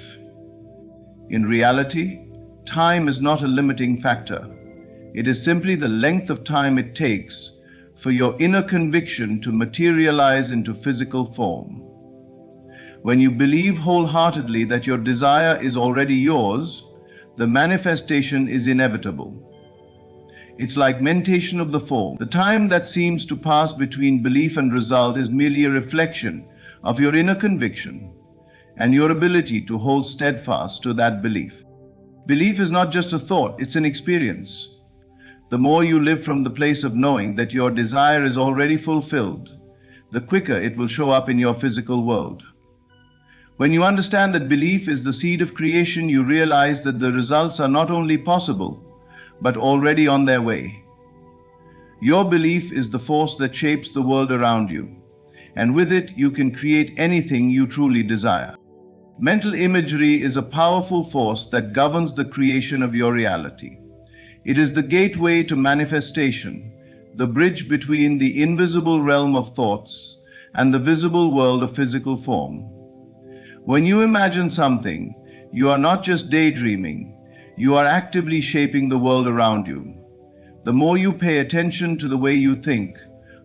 In reality, time is not a limiting factor. It is simply the length of time it takes for your inner conviction to materialize into physical form. When you believe wholeheartedly that your desire is already yours, the manifestation is inevitable. It's like mentation of the form. The time that seems to pass between belief and result is merely a reflection of your inner conviction and your ability to hold steadfast to that belief. Belief is not just a thought, it's an experience. The more you live from the place of knowing that your desire is already fulfilled, the quicker it will show up in your physical world. When you understand that belief is the seed of creation, you realize that the results are not only possible, but already on their way. Your belief is the force that shapes the world around you, and with it you can create anything you truly desire. Mental imagery is a powerful force that governs the creation of your reality. It is the gateway to manifestation, the bridge between the invisible realm of thoughts and the visible world of physical form. When you imagine something, you are not just daydreaming, you are actively shaping the world around you. The more you pay attention to the way you think,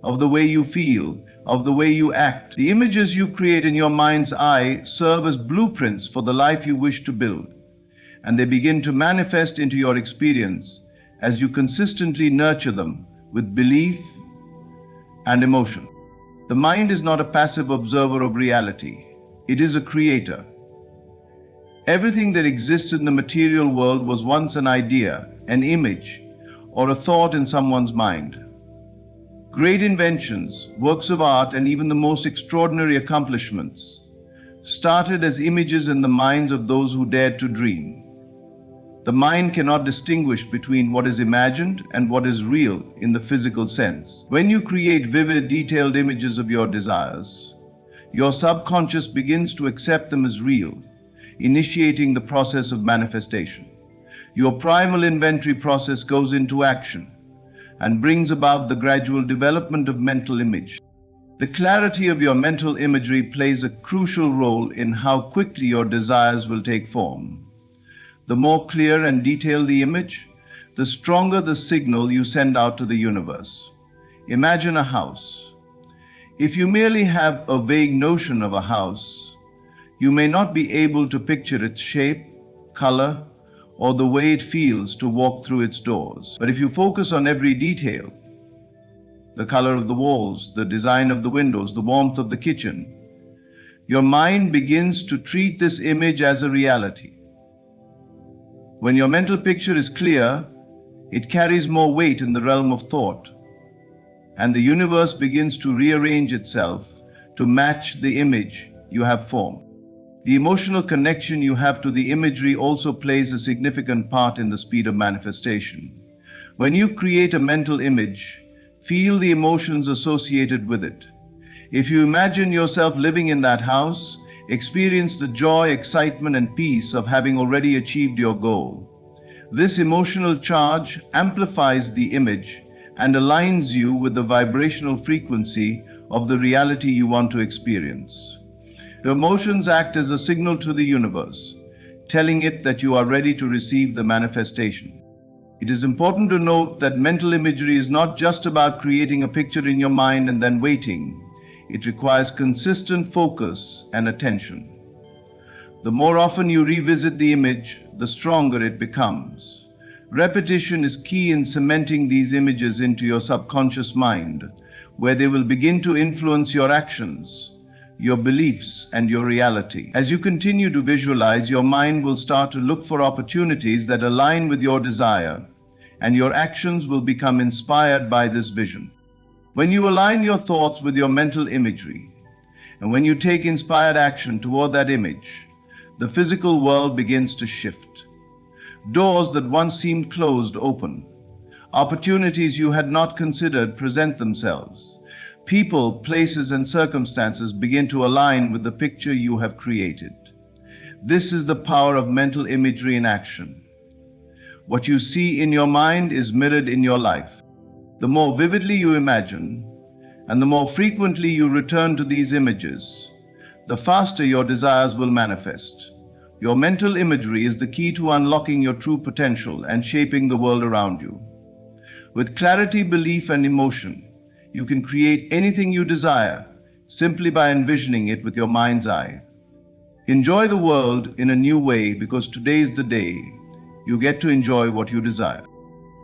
of the way you feel, of the way you act, the images you create in your mind's eye serve as blueprints for the life you wish to build, and they begin to manifest into your experience as you consistently nurture them with belief and emotion. The mind is not a passive observer of reality. It is a creator. Everything that exists in the material world was once an idea, an image, or a thought in someone's mind. Great inventions, works of art, and even the most extraordinary accomplishments started as images in the minds of those who dared to dream. The mind cannot distinguish between what is imagined and what is real in the physical sense. When you create vivid, detailed images of your desires, Your subconscious begins to accept them as real, initiating the process of manifestation. Your primal inventory process goes into action and brings about the gradual development of mental image. The clarity of your mental imagery plays a crucial role in how quickly your desires will take form. The more clear and detailed the image, the stronger the signal you send out to the universe. Imagine a house. If you merely have a vague notion of a house, you may not be able to picture its shape, color, or the way it feels to walk through its doors. But if you focus on every detail, the color of the walls, the design of the windows, the warmth of the kitchen, your mind begins to treat this image as a reality. When your mental picture is clear, it carries more weight in the realm of thought, and the universe begins to rearrange itself to match the image you have formed. The emotional connection you have to the imagery also plays a significant part in the speed of manifestation. When you create a mental image, feel the emotions associated with it. If you imagine yourself living in that house, experience the joy, excitement, and peace of having already achieved your goal. This emotional charge amplifies the image and aligns you with the vibrational frequency of the reality you want to experience. Your emotions act as a signal to the universe, telling it that you are ready to receive the manifestation. It is important to note that mental imagery is not just about creating a picture in your mind and then waiting. It requires consistent focus and attention. The more often you revisit the image, the stronger it becomes. Repetition is key in cementing these images into your subconscious mind, where they will begin to influence your actions, your beliefs, and your reality. As you continue to visualize, your mind will start to look for opportunities that align with your desire, and your actions will become inspired by this vision. When you align your thoughts with your mental imagery, and when you take inspired action toward that image, the physical world begins to shift. Doors that once seemed closed open. Opportunities you had not considered present themselves. People, places, and circumstances begin to align with the picture you have created. This is the power of mental imagery in action. What you see in your mind is mirrored in your life. The more vividly you imagine, and the more frequently you return to these images, the faster your desires will manifest. Your mental imagery is the key to unlocking your true potential and shaping the world around you. With clarity, belief, and emotion, you can create anything you desire simply by envisioning it with your mind's eye. Enjoy the world in a new way, because today is the day you get to enjoy what you desire.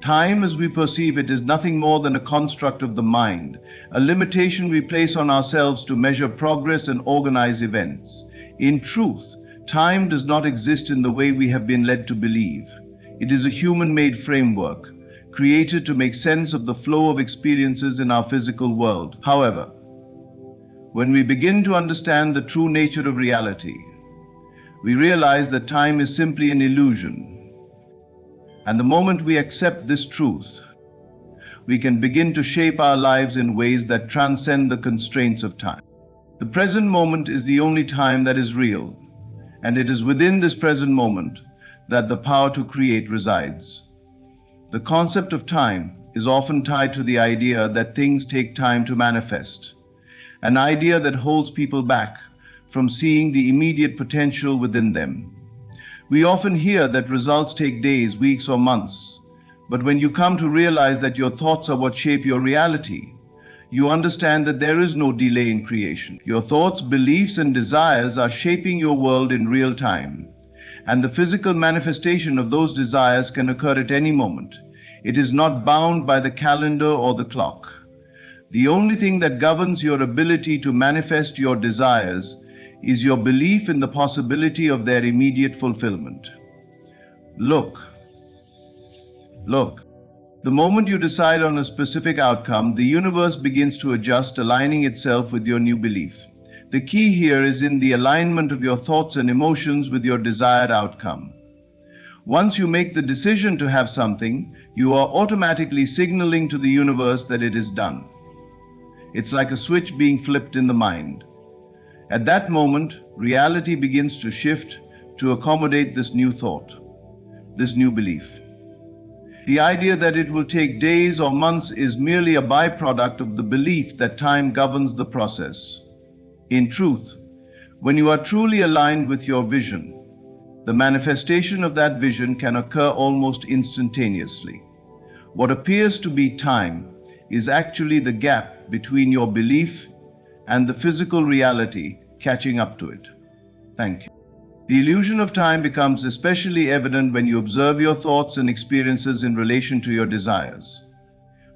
Time as we perceive it is nothing more than a construct of the mind, a limitation we place on ourselves to measure progress and organize events. In truth, time does not exist in the way we have been led to believe. It is a human-made framework, created to make sense of the flow of experiences in our physical world. However, when we begin to understand the true nature of reality, we realize that time is simply an illusion. And the moment we accept this truth, we can begin to shape our lives in ways that transcend the constraints of time. The present moment is the only time that is real, and it is within this present moment that the power to create resides. The concept of time is often tied to the idea that things take time to manifest, an idea that holds people back from seeing the immediate potential within them. We often hear that results take days, weeks, or months, but when you come to realize that your thoughts are what shape your reality, you understand that there is no delay in creation. Your thoughts, beliefs, and desires are shaping your world in real time, and the physical manifestation of those desires can occur at any moment. It is not bound by the calendar or the clock. The only thing that governs your ability to manifest your desires is your belief in the possibility of their immediate fulfillment. Look. The moment you decide on a specific outcome, the universe begins to adjust, aligning itself with your new belief. The key here is in the alignment of your thoughts and emotions with your desired outcome. Once you make the decision to have something, you are automatically signaling to the universe that it is done. It's like a switch being flipped in the mind. At that moment, reality begins to shift to accommodate this new thought, this new belief. The idea that it will take days or months is merely a byproduct of the belief that time governs the process. In truth, when you are truly aligned with your vision, the manifestation of that vision can occur almost instantaneously. What appears to be time is actually the gap between your belief and the physical reality catching up to it. Thank you. The illusion of time becomes especially evident when you observe your thoughts and experiences in relation to your desires.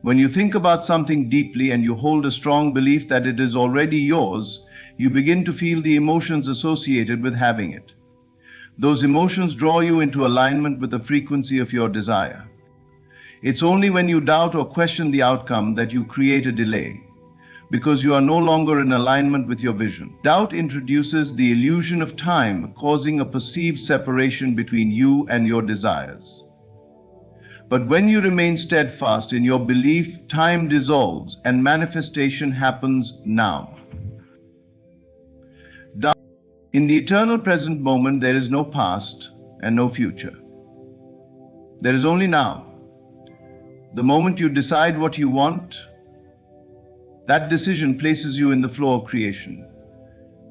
When you think about something deeply and you hold a strong belief that it is already yours, you begin to feel the emotions associated with having it. Those emotions draw you into alignment with the frequency of your desire. It's only when you doubt or question the outcome that you create a delay, because you are no longer in alignment with your vision. Doubt introduces the illusion of time, causing a perceived separation between you and your desires. But when you remain steadfast in your belief, time dissolves and manifestation happens now. In the eternal present moment, there is no past and no future. There is only now. The moment you decide what you want, that decision places you in the flow of creation.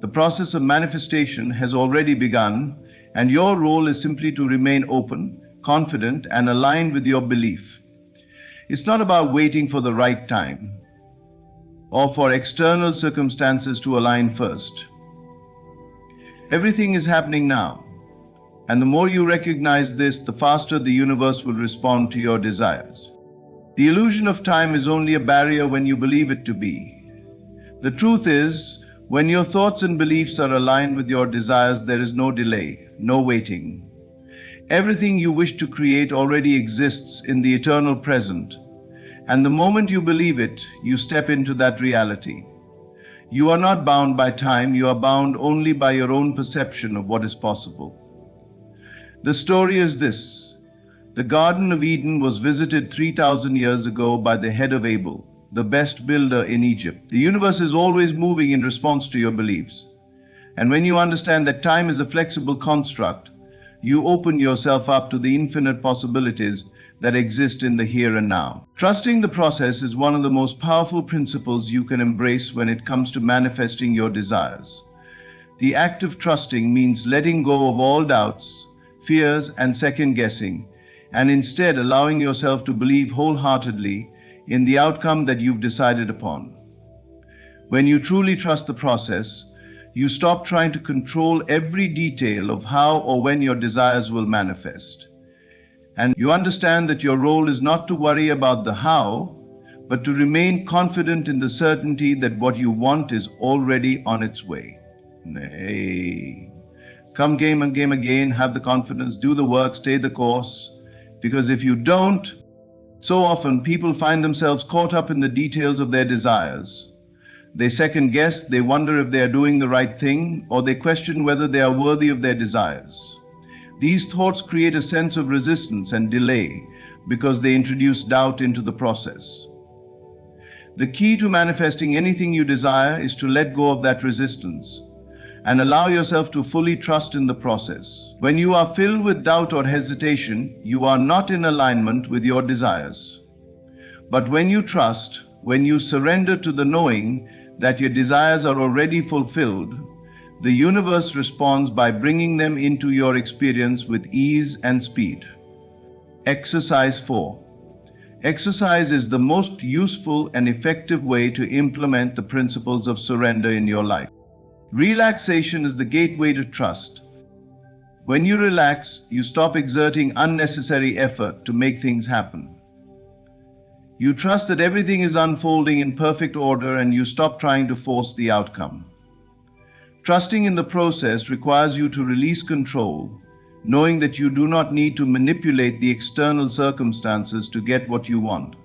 The process of manifestation has already begun, and your role is simply to remain open, confident, and aligned with your belief. It's not about waiting for the right time or for external circumstances to align first. Everything is happening now, and the more you recognize this, the faster the universe will respond to your desires. The illusion of time is only a barrier when you believe it to be. The truth is, when your thoughts and beliefs are aligned with your desires, there is no delay, no waiting. Everything you wish to create already exists in the eternal present, and the moment you believe it, you step into that reality. You are not bound by time, you are bound only by your own perception of what is possible. The story is this. The Garden of Eden was visited 3,000 years ago by the head of Abel, the best builder in Egypt. The universe is always moving in response to your beliefs. And when you understand that time is a flexible construct, you open yourself up to the infinite possibilities that exist in the here and now. Trusting the process is one of the most powerful principles you can embrace when it comes to manifesting your desires. The act of trusting means letting go of all doubts, fears, and second guessing, and instead allowing yourself to believe wholeheartedly in the outcome that you've decided upon. When you truly trust the process, you stop trying to control every detail of how or when your desires will manifest. And you understand that your role is not to worry about the how, but to remain confident in the certainty that what you want is already on its way. Nay. Come game and game again, have the confidence, do the work, stay the course. Because if you don't, so often people find themselves caught up in the details of their desires. They second guess, they wonder if they are doing the right thing, or they question whether they are worthy of their desires. These thoughts create a sense of resistance and delay because they introduce doubt into the process. The key to manifesting anything you desire is to let go of that resistance and allow yourself to fully trust in the process. When you are filled with doubt or hesitation, you are not in alignment with your desires. But when you trust, when you surrender to the knowing that your desires are already fulfilled, the universe responds by bringing them into your experience with ease and speed. Exercise 4. Exercise is the most useful and effective way to implement the principles of surrender in your life. Relaxation is the gateway to trust. When you relax, you stop exerting unnecessary effort to make things happen. You trust that everything is unfolding in perfect order and you stop trying to force the outcome. Trusting in the process requires you to release control, knowing that you do not need to manipulate the external circumstances to get what you want.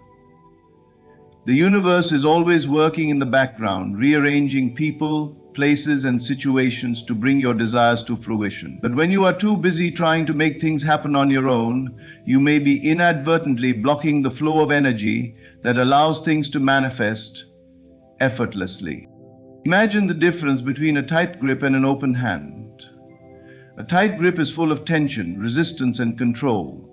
The universe is always working in the background, rearranging people, places, and situations to bring your desires to fruition. But when you are too busy trying to make things happen on your own, you may be inadvertently blocking the flow of energy that allows things to manifest effortlessly. Imagine the difference between a tight grip and an open hand. A tight grip is full of tension, resistance, and control.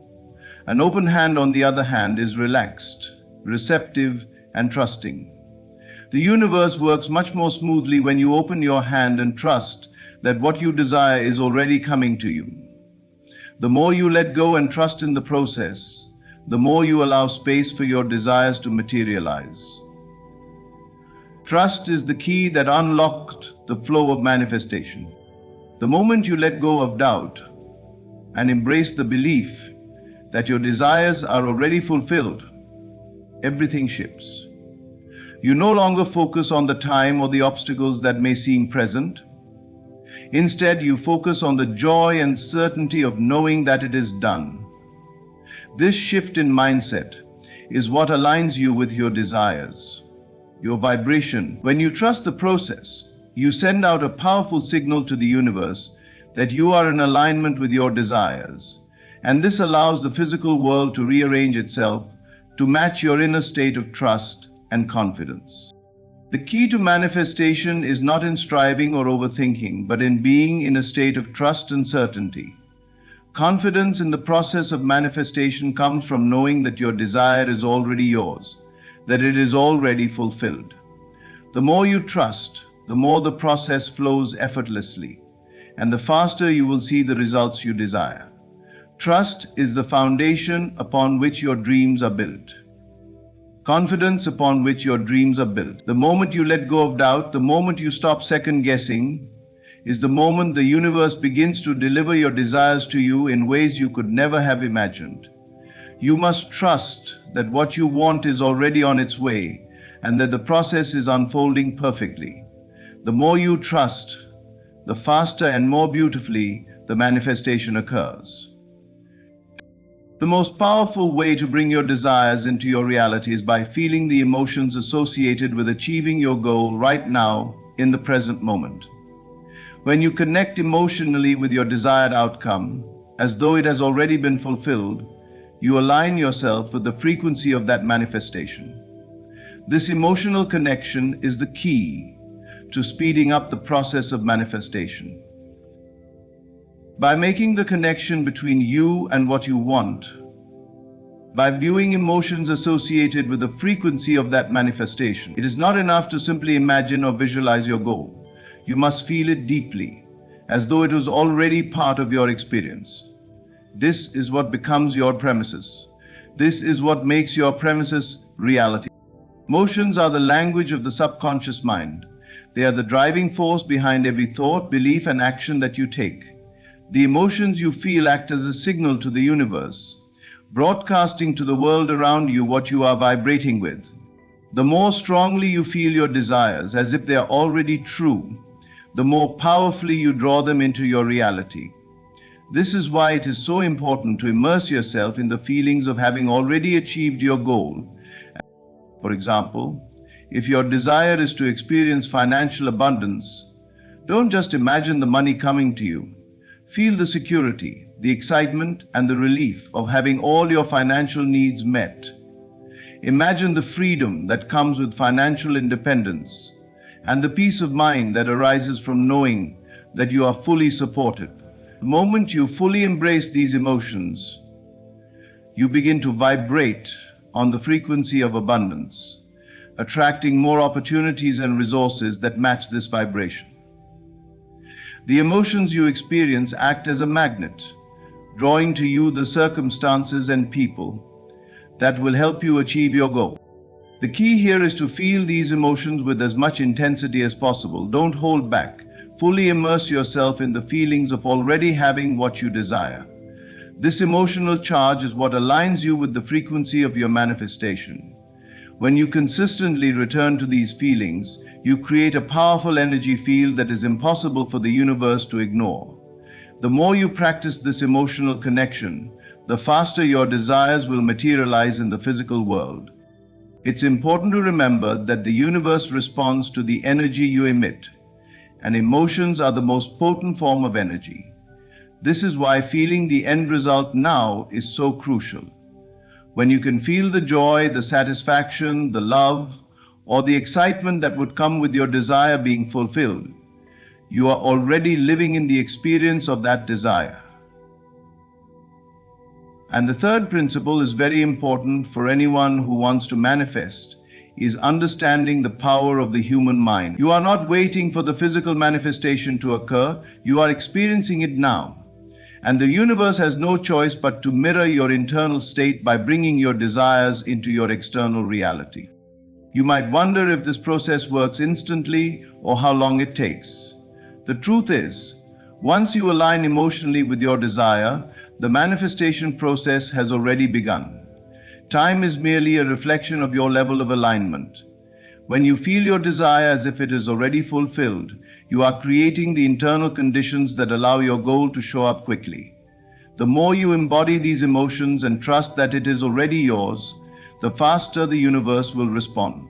An open hand, on the other hand, is relaxed, receptive, and trusting. The universe works much more smoothly when you open your hand and trust that what you desire is already coming to you. The more you let go and trust in the process, the more you allow space for your desires to materialize. Trust is the key that unlocked the flow of manifestation. The moment you let go of doubt and embrace the belief that your desires are already fulfilled, everything shifts. You no longer focus on the time or the obstacles that may seem present. Instead, you focus on the joy and certainty of knowing that it is done. This shift in mindset is what aligns you with your desires, your vibration. When you trust the process, you send out a powerful signal to the universe that you are in alignment with your desires, and this allows the physical world to rearrange itself to match your inner state of trust and confidence. The key to manifestation is not in striving or overthinking, but in being in a state of trust and certainty. Confidence in the process of manifestation comes from knowing that your desire is already yours, that it is already fulfilled. The more you trust, the more the process flows effortlessly, and the faster you will see the results you desire. Trust is the foundation upon which your dreams are built. Confidence upon which your dreams are built. The moment you let go of doubt, the moment you stop second guessing, is the moment the universe begins to deliver your desires to you in ways you could never have imagined. You must trust that what you want is already on its way and that the process is unfolding perfectly. The more you trust, the faster and more beautifully the manifestation occurs. The most powerful way to bring your desires into your reality is by feeling the emotions associated with achieving your goal right now in the present moment. When you connect emotionally with your desired outcome, as though it has already been fulfilled, you align yourself with the frequency of that manifestation. This emotional connection is the key to speeding up the process of manifestation. By making the connection between you and what you want, by viewing emotions associated with the frequency of that manifestation, it is not enough to simply imagine or visualize your goal. You must feel it deeply, as though it was already part of your experience. This is what becomes your premises. This is what makes your premises reality. Emotions are the language of the subconscious mind. They are the driving force behind every thought, belief, and action that you take. The emotions you feel act as a signal to the universe, broadcasting to the world around you what you are vibrating with. The more strongly you feel your desires as if they are already true, the more powerfully you draw them into your reality. This is why it is so important to immerse yourself in the feelings of having already achieved your goal. For example, if your desire is to experience financial abundance, don't just imagine the money coming to you. Feel the security, the excitement, and the relief of having all your financial needs met. Imagine the freedom that comes with financial independence and the peace of mind that arises from knowing that you are fully supported. The moment you fully embrace these emotions, you begin to vibrate on the frequency of abundance, attracting more opportunities and resources that match this vibration. The emotions you experience act as a magnet, drawing to you the circumstances and people that will help you achieve your goal. The key here is to feel these emotions with as much intensity as possible. Don't hold back. Fully immerse yourself in the feelings of already having what you desire. This emotional charge is what aligns you with the frequency of your manifestation. When you consistently return to these feelings, you create a powerful energy field that is impossible for the universe to ignore. The more you practice this emotional connection, the faster your desires will materialize in the physical world. It's important to remember that the universe responds to the energy you emit, and emotions are the most potent form of energy. This is why feeling the end result now is so crucial. When you can feel the joy, the satisfaction, the love, or the excitement that would come with your desire being fulfilled. You are already living in the experience of that desire. And the third principle is very important for anyone who wants to manifest, is understanding the power of the human mind. You are not waiting for the physical manifestation to occur, you are experiencing it now. And the universe has no choice but to mirror your internal state by bringing your desires into your external reality. You might wonder if this process works instantly or how long it takes. The truth is, once you align emotionally with your desire, the manifestation process has already begun. Time is merely a reflection of your level of alignment. When you feel your desire as if it is already fulfilled, you are creating the internal conditions that allow your goal to show up quickly. The more you embody these emotions and trust that it is already yours, the faster the universe will respond.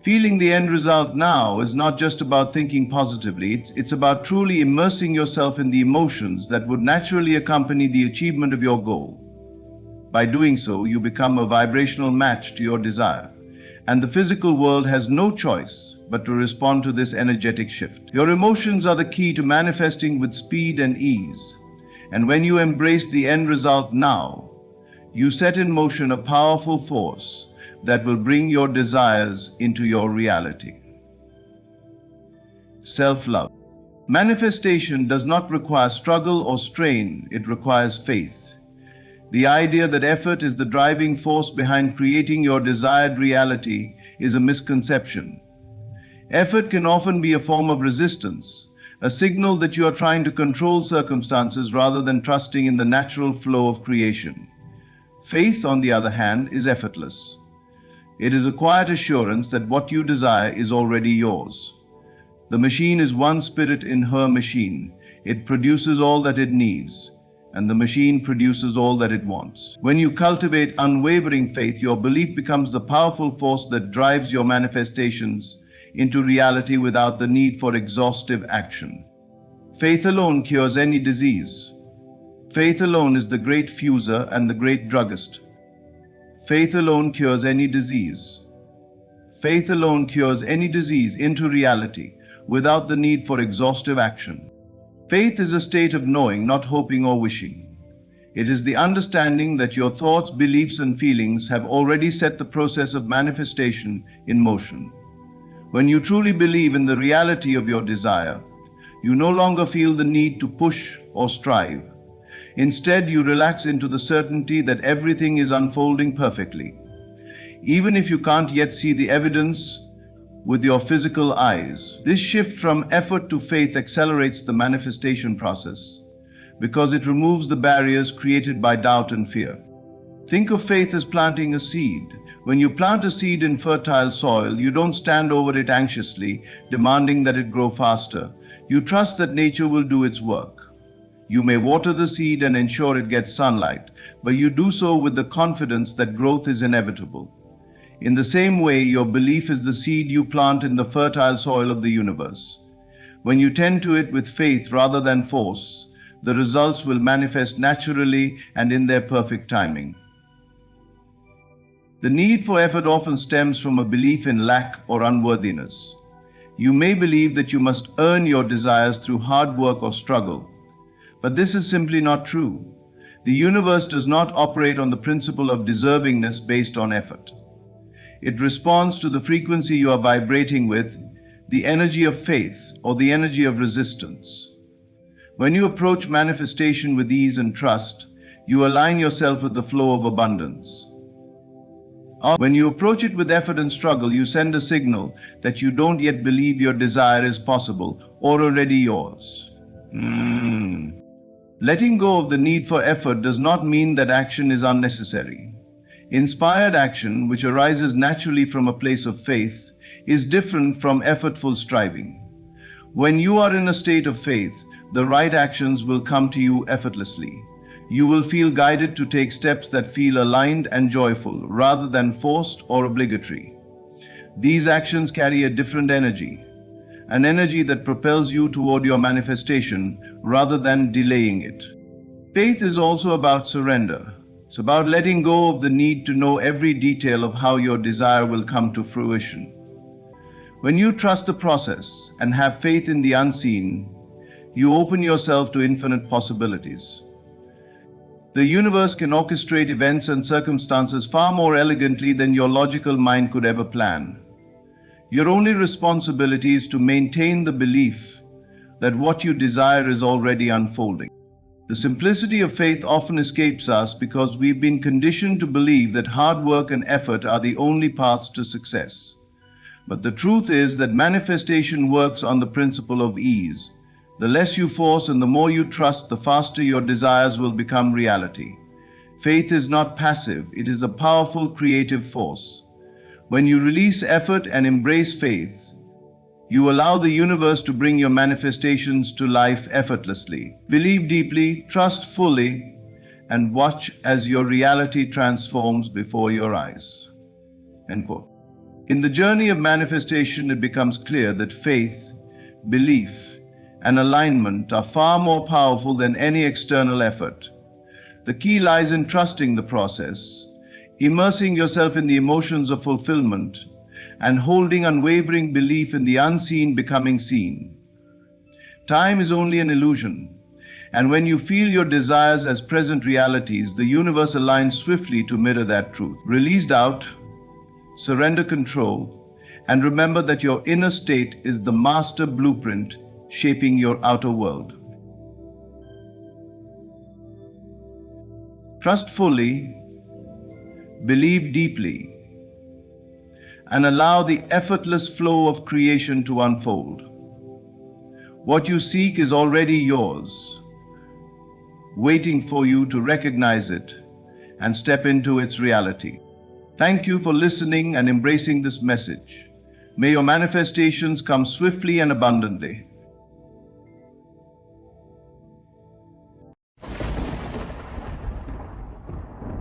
Feeling the end result now is not just about thinking positively, it's about truly immersing yourself in the emotions that would naturally accompany the achievement of your goal. By doing so, you become a vibrational match to your desire, and the physical world has no choice but to respond to this energetic shift. Your emotions are the key to manifesting with speed and ease, and when you embrace the end result now, you set in motion a powerful force that will bring your desires into your reality. Self-love. Manifestation does not require struggle or strain, it requires faith. The idea that effort is the driving force behind creating your desired reality is a misconception. Effort can often be a form of resistance, a signal that you are trying to control circumstances rather than trusting in the natural flow of creation. Faith, on the other hand, is effortless. It is a quiet assurance that what you desire is already yours. The machine is one spirit in her machine. It produces all that it needs, and the machine produces all that it wants. When you cultivate unwavering faith, your belief becomes the powerful force that drives your manifestations into reality without the need for exhaustive action. Faith alone cures any disease. Faith alone is the great fuser and the great druggist. Faith alone cures any disease. Faith alone cures any disease into reality without the need for exhaustive action. Faith is a state of knowing, not hoping or wishing. It is the understanding that your thoughts, beliefs, and feelings have already set the process of manifestation in motion. When you truly believe in the reality of your desire, you no longer feel the need to push or strive. Instead, you relax into the certainty that everything is unfolding perfectly. Even if you can't yet see the evidence with your physical eyes, this shift from effort to faith accelerates the manifestation process because it removes the barriers created by doubt and fear. Think of faith as planting a seed. When you plant a seed in fertile soil, you don't stand over it anxiously, demanding that it grow faster. You trust that nature will do its work. You may water the seed and ensure it gets sunlight, but you do so with the confidence that growth is inevitable. In the same way, your belief is the seed you plant in the fertile soil of the universe. When you tend to it with faith rather than force, the results will manifest naturally and in their perfect timing. The need for effort often stems from a belief in lack or unworthiness. You may believe that you must earn your desires through hard work or struggle. But this is simply not true. The universe does not operate on the principle of deservingness based on effort. It responds to the frequency you are vibrating with, the energy of faith or the energy of resistance. When you approach manifestation with ease and trust, you align yourself with the flow of abundance. When you approach it with effort and struggle, you send a signal that you don't yet believe your desire is possible or already yours. Letting go of the need for effort does not mean that action is unnecessary. Inspired action, which arises naturally from a place of faith, is different from effortful striving. When you are in a state of faith, the right actions will come to you effortlessly. You will feel guided to take steps that feel aligned and joyful, rather than forced or obligatory. These actions carry a different energy, an energy that propels you toward your manifestation rather than delaying it. Faith is also about surrender. It's about letting go of the need to know every detail of how your desire will come to fruition. When you trust the process and have faith in the unseen, you open yourself to infinite possibilities. The universe can orchestrate events and circumstances far more elegantly than your logical mind could ever plan. Your only responsibility is to maintain the belief that what you desire is already unfolding. The simplicity of faith often escapes us because we've been conditioned to believe that hard work and effort are the only paths to success. But the truth is that manifestation works on the principle of ease. The less you force and the more you trust, the faster your desires will become reality. Faith is not passive, it is a powerful creative force. When you release effort and embrace faith, you allow the universe to bring your manifestations to life effortlessly. Believe deeply, trust fully, and watch as your reality transforms before your eyes. End quote. In the journey of manifestation, it becomes clear that faith, belief, and alignment are far more powerful than any external effort. The key lies in trusting the process, immersing yourself in the emotions of fulfillment, and holding unwavering belief in the unseen becoming seen. Time is only an illusion, and when you feel your desires as present realities, the universe aligns swiftly to mirror that truth. Release doubt, surrender control, and remember that your inner state is the master blueprint shaping your outer world. Trust fully, believe deeply, and allow the effortless flow of creation to unfold. What you seek is already yours, waiting for you to recognize it and step into its reality. Thank you for listening and embracing this message. May your manifestations come swiftly and abundantly.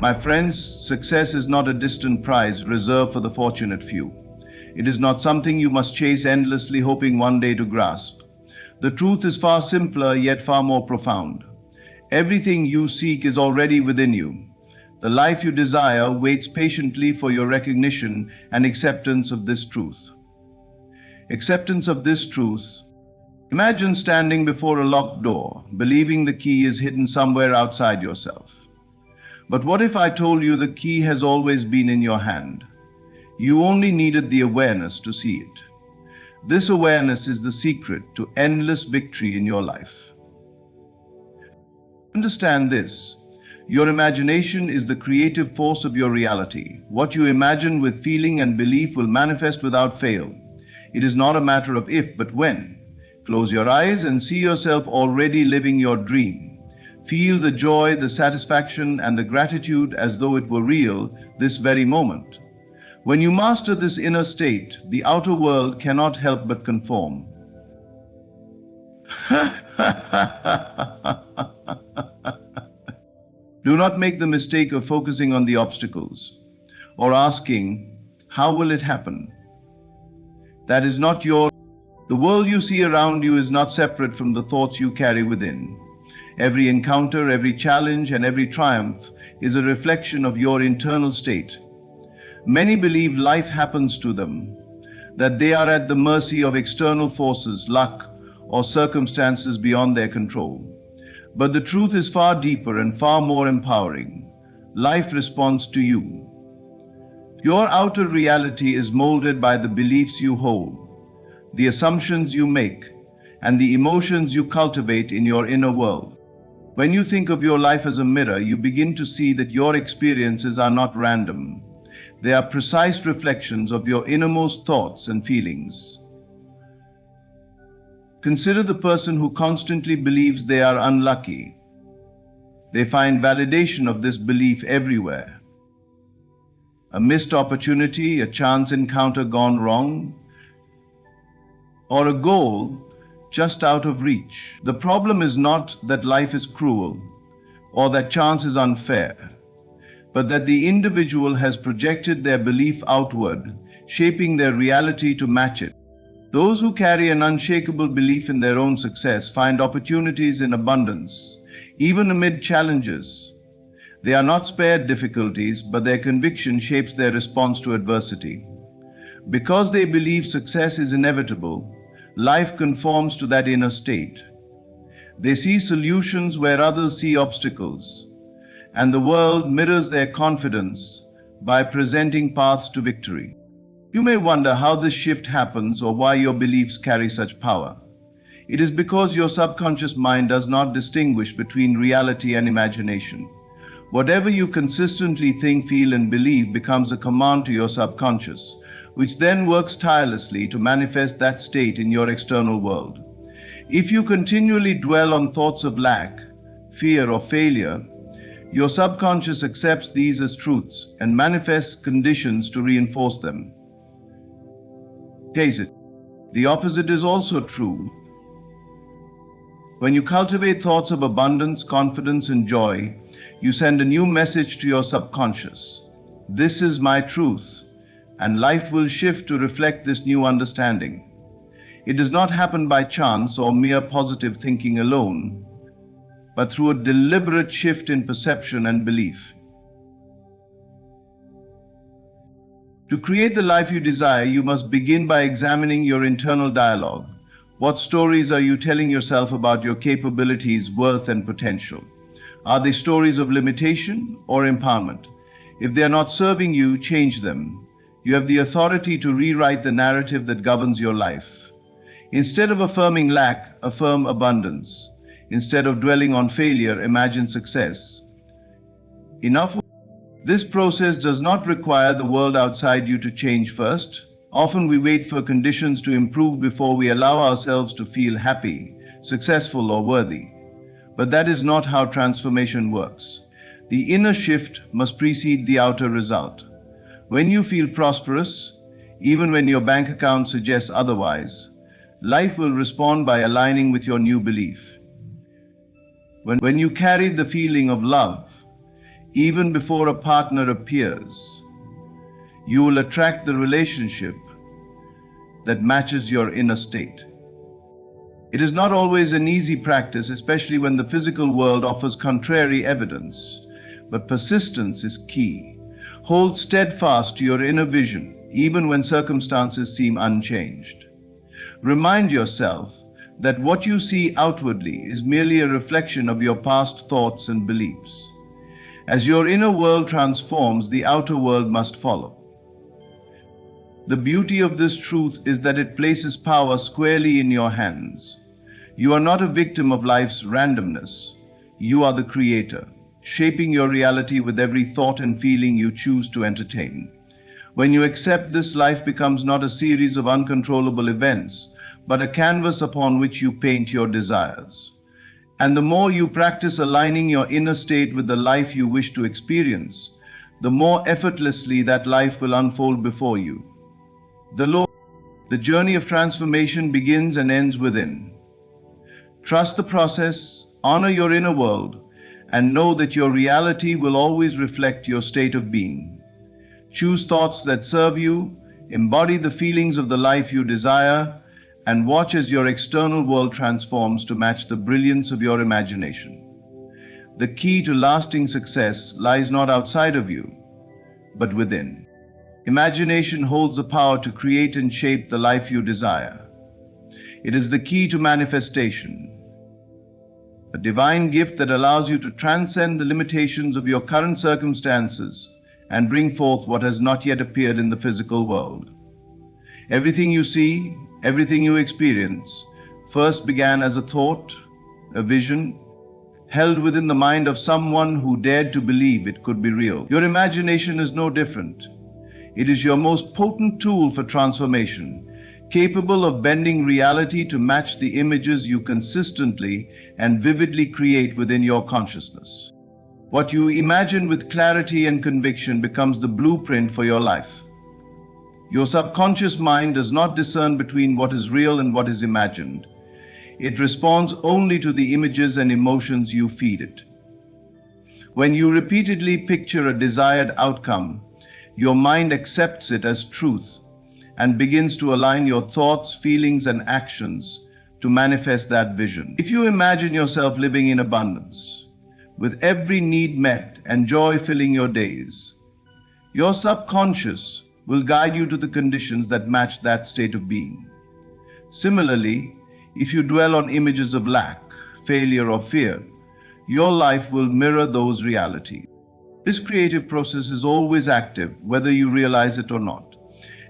My friends, success is not a distant prize reserved for the fortunate few. It is not something you must chase endlessly, hoping one day to grasp. The truth is far simpler, yet far more profound. Everything you seek is already within you. The life you desire waits patiently for your recognition and acceptance of this truth. Acceptance of this truth. Imagine standing before a locked door, believing the key is hidden somewhere outside yourself. But what if I told you the key has always been in your hand? You only needed the awareness to see it. This awareness is the secret to endless victory in your life. Understand this. Your imagination is the creative force of your reality. What you imagine with feeling and belief will manifest without fail. It is not a matter of if, but when. Close your eyes and see yourself already living your dream. Feel the joy, the satisfaction, and the gratitude as though it were real this very moment. When you master this inner state, the outer world cannot help but conform. Do not make the mistake of focusing on the obstacles or asking, how will it happen? That is not your. The world you see around you is not separate from the thoughts you carry within. Every encounter, every challenge, and every triumph is a reflection of your internal state. Many believe life happens to them, that they are at the mercy of external forces, luck, or circumstances beyond their control. But the truth is far deeper and far more empowering. Life responds to you. Your outer reality is molded by the beliefs you hold, the assumptions you make, and the emotions you cultivate in your inner world. When you think of your life as a mirror, you begin to see that your experiences are not random. They are precise reflections of your innermost thoughts and feelings. Consider the person who constantly believes they are unlucky. They find validation of this belief everywhere. A missed opportunity, a chance encounter gone wrong, or a goal just out of reach. The problem is not that life is cruel or that chance is unfair, but that the individual has projected their belief outward, shaping their reality to match it. Those who carry an unshakable belief in their own success find opportunities in abundance, even amid challenges. They are not spared difficulties, but their conviction shapes their response to adversity. Because they believe success is inevitable, life conforms to that inner state. They see solutions where others see obstacles, and the world mirrors their confidence by presenting paths to victory. You may wonder how this shift happens or why your beliefs carry such power. It is because your subconscious mind does not distinguish between reality and imagination. Whatever you consistently think, feel, and believe becomes a command to your subconscious, which then works tirelessly to manifest that state in your external world. If you continually dwell on thoughts of lack, fear, or failure, your subconscious accepts these as truths and manifests conditions to reinforce them. Taste it. The opposite is also true. When you cultivate thoughts of abundance, confidence, and joy, you send a new message to your subconscious. This is my truth, and life will shift to reflect this new understanding. It does not happen by chance or mere positive thinking alone, but through a deliberate shift in perception and belief. To create the life you desire, you must begin by examining your internal dialogue. What stories are you telling yourself about your capabilities, worth, and potential? Are they stories of limitation or empowerment? If they are not serving you, change them. You have the authority to rewrite the narrative that governs your life. Instead of affirming lack, affirm abundance. Instead of dwelling on failure, imagine success. Enough. This process does not require the world outside you to change first. Often we wait for conditions to improve before we allow ourselves to feel happy, successful, or worthy. But that is not how transformation works. The inner shift must precede the outer result. When you feel prosperous, even when your bank account suggests otherwise, life will respond by aligning with your new belief. When you carry the feeling of love, even before a partner appears, you will attract the relationship that matches your inner state. It is not always an easy practice, especially when the physical world offers contrary evidence, but persistence is key. Hold steadfast to your inner vision, even when circumstances seem unchanged. Remind yourself that what you see outwardly is merely a reflection of your past thoughts and beliefs. As your inner world transforms, the outer world must follow. The beauty of this truth is that it places power squarely in your hands. You are not a victim of life's randomness. You are the creator, shaping your reality with every thought and feeling you choose to entertain. When you accept this, life becomes not a series of uncontrollable events, but a canvas upon which you paint your desires. And the more you practice aligning your inner state with the life you wish to experience, the more effortlessly that life will unfold before you. The journey of transformation begins and ends within. Trust the process, honor your inner world, and know that your reality will always reflect your state of being. Choose thoughts that serve you, embody the feelings of the life you desire, and watch as your external world transforms to match the brilliance of your imagination. The key to lasting success lies not outside of you, but within. Imagination holds the power to create and shape the life you desire. It is the key to manifestation, a divine gift that allows you to transcend the limitations of your current circumstances and bring forth what has not yet appeared in the physical world. Everything you see, everything you experience, first began as a thought, a vision, held within the mind of someone who dared to believe it could be real. Your imagination is no different. It is your most potent tool for transformation, capable of bending reality to match the images you consistently and vividly create within your consciousness. What you imagine with clarity and conviction becomes the blueprint for your life. Your subconscious mind does not discern between what is real and what is imagined. It responds only to the images and emotions you feed it. When you repeatedly picture a desired outcome, your mind accepts it as truth and begins to align your thoughts, feelings, and actions to manifest that vision. If you imagine yourself living in abundance, with every need met and joy filling your days, your subconscious will guide you to the conditions that match that state of being. Similarly, if you dwell on images of lack, failure, or fear, your life will mirror those realities. This creative process is always active, whether you realize it or not.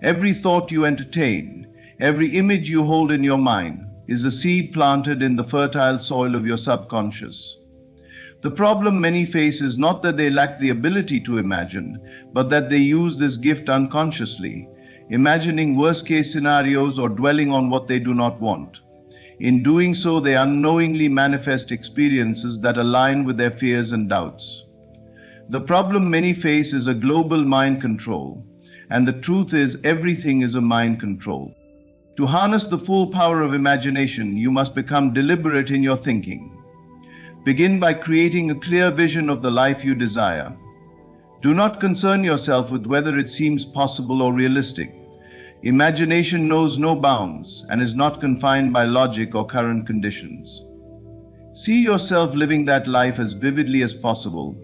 Every thought you entertain, every image you hold in your mind, is a seed planted in the fertile soil of your subconscious. The problem many face is not that they lack the ability to imagine, but that they use this gift unconsciously, imagining worst-case scenarios or dwelling on what they do not want. In doing so, they unknowingly manifest experiences that align with their fears and doubts. The problem many face is a global mind control, and the truth is everything is a mind control. To harness the full power of imagination, you must become deliberate in your thinking. Begin by creating a clear vision of the life you desire. Do not concern yourself with whether it seems possible or realistic. Imagination knows no bounds and is not confined by logic or current conditions. See yourself living that life as vividly as possible.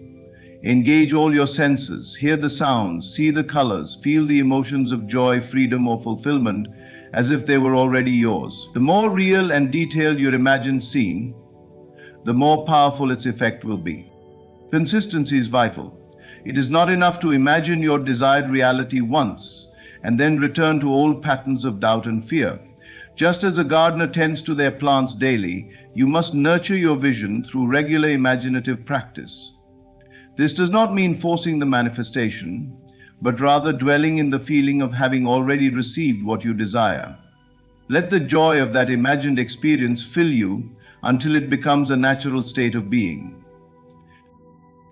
Engage all your senses, hear the sounds, see the colors, feel the emotions of joy, freedom, or fulfillment as if they were already yours. The more real and detailed your imagined scene, the more powerful its effect will be. Consistency is vital. It is not enough to imagine your desired reality once and then return to old patterns of doubt and fear. Just as a gardener tends to their plants daily, you must nurture your vision through regular imaginative practice. This does not mean forcing the manifestation, but rather dwelling in the feeling of having already received what you desire. Let the joy of that imagined experience fill you until it becomes a natural state of being.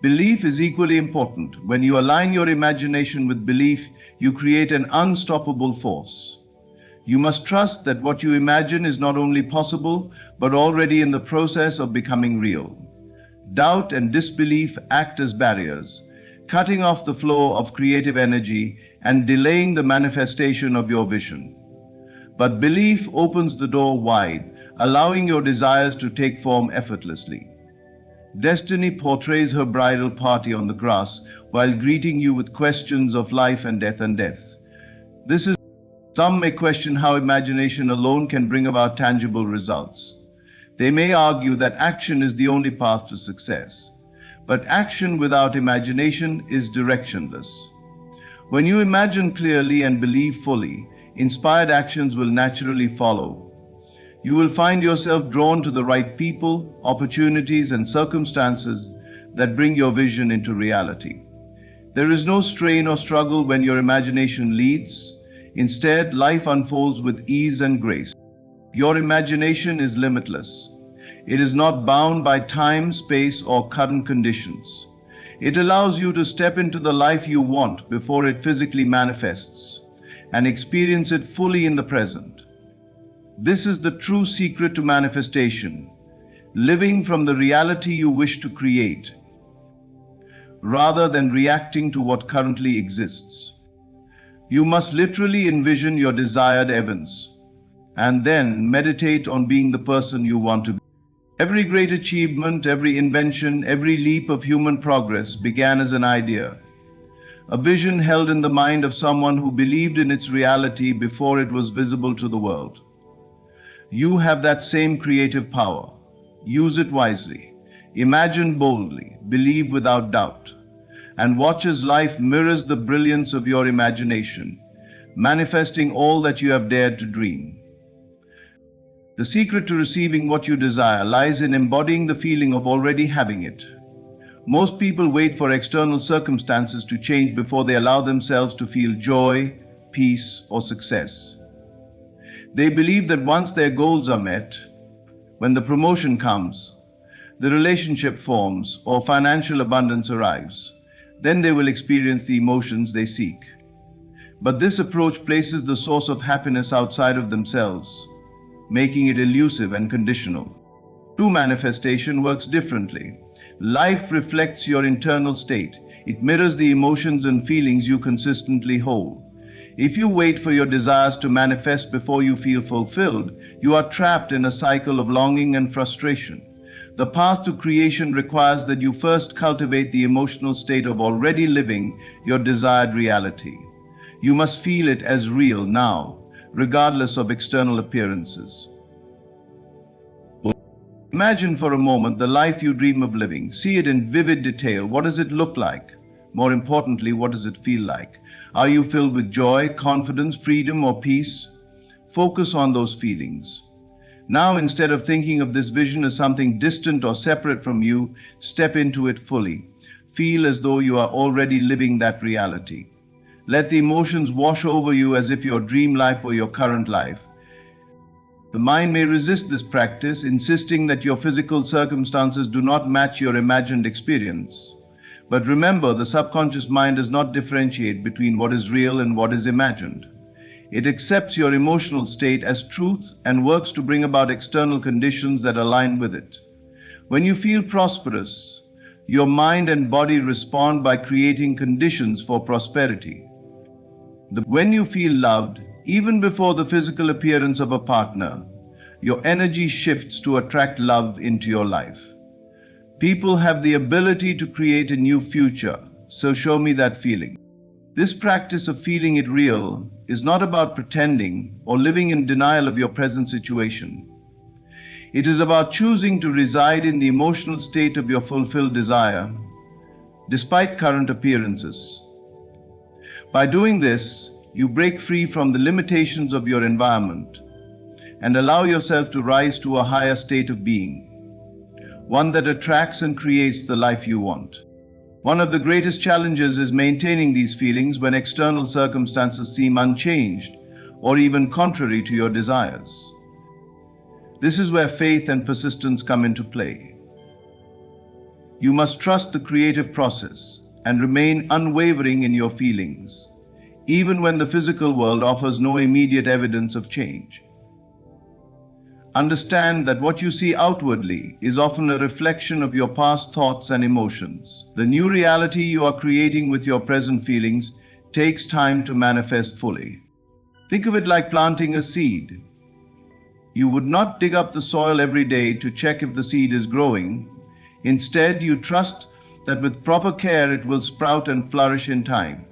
Belief is equally important. When you align your imagination with belief, you create an unstoppable force. You must trust that what you imagine is not only possible, but already in the process of becoming real. Doubt and disbelief act as barriers, cutting off the flow of creative energy and delaying the manifestation of your vision. But belief opens the door wide, allowing your desires to take form effortlessly. Destiny portrays her bridal party on the grass while greeting you with questions of life and death. Some may question how imagination alone can bring about tangible results. They may argue that action is the only path to success. But action without imagination is directionless. When you imagine clearly and believe fully, inspired actions will naturally follow. You will find yourself drawn to the right people, opportunities, and circumstances that bring your vision into reality. There is no strain or struggle when your imagination leads. Instead, life unfolds with ease and grace. Your imagination is limitless. It is not bound by time, space, or current conditions. It allows you to step into the life you want before it physically manifests and experience it fully in the present. This is the true secret to manifestation, living from the reality you wish to create, rather than reacting to what currently exists. You must literally envision your desired events, and then meditate on being the person you want to be. Every great achievement, every invention, every leap of human progress began as an idea, a vision held in the mind of someone who believed in its reality before it was visible to the world. You have that same creative power. Use it wisely. Imagine boldly, believe without doubt, and watch as life mirrors the brilliance of your imagination, manifesting all that you have dared to dream. The secret to receiving what you desire lies in embodying the feeling of already having it. Most people wait for external circumstances to change before they allow themselves to feel joy, peace, or success. They believe that once their goals are met, when the promotion comes, the relationship forms, or financial abundance arrives, then they will experience the emotions they seek. But this approach places the source of happiness outside of themselves, making it elusive and conditional. True manifestation works differently. Life reflects your internal state. It mirrors the emotions and feelings you consistently hold. If you wait for your desires to manifest before you feel fulfilled, you are trapped in a cycle of longing and frustration. The path to creation requires that you first cultivate the emotional state of already living your desired reality. You must feel it as real now, regardless of external appearances. Imagine for a moment the life you dream of living. See it in vivid detail. What does it look like? More importantly, what does it feel like? Are you filled with joy, confidence, freedom, or peace? Focus on those feelings. Now, instead of thinking of this vision as something distant or separate from you, step into it fully. Feel as though you are already living that reality. Let the emotions wash over you as if your dream life were your current life. The mind may resist this practice, insisting that your physical circumstances do not match your imagined experience. But remember, the subconscious mind does not differentiate between what is real and what is imagined. It accepts your emotional state as truth and works to bring about external conditions that align with it. When you feel prosperous, your mind and body respond by creating conditions for prosperity. When you feel loved, even before the physical appearance of a partner, your energy shifts to attract love into your life. People have the ability to create a new future, so show me that feeling. This practice of feeling it real is not about pretending or living in denial of your present situation. It is about choosing to reside in the emotional state of your fulfilled desire, despite current appearances. By doing this, you break free from the limitations of your environment and allow yourself to rise to a higher state of being, one that attracts and creates the life you want. One of the greatest challenges is maintaining these feelings when external circumstances seem unchanged or even contrary to your desires. This is where faith and persistence come into play. You must trust the creative process and remain unwavering in your feelings, even when the physical world offers no immediate evidence of change. Understand that what you see outwardly is often a reflection of your past thoughts and emotions. The new reality you are creating with your present feelings takes time to manifest fully. Think of it like planting a seed. You would not dig up the soil every day to check if the seed is growing. Instead, you trust that with proper care it will sprout and flourish in time.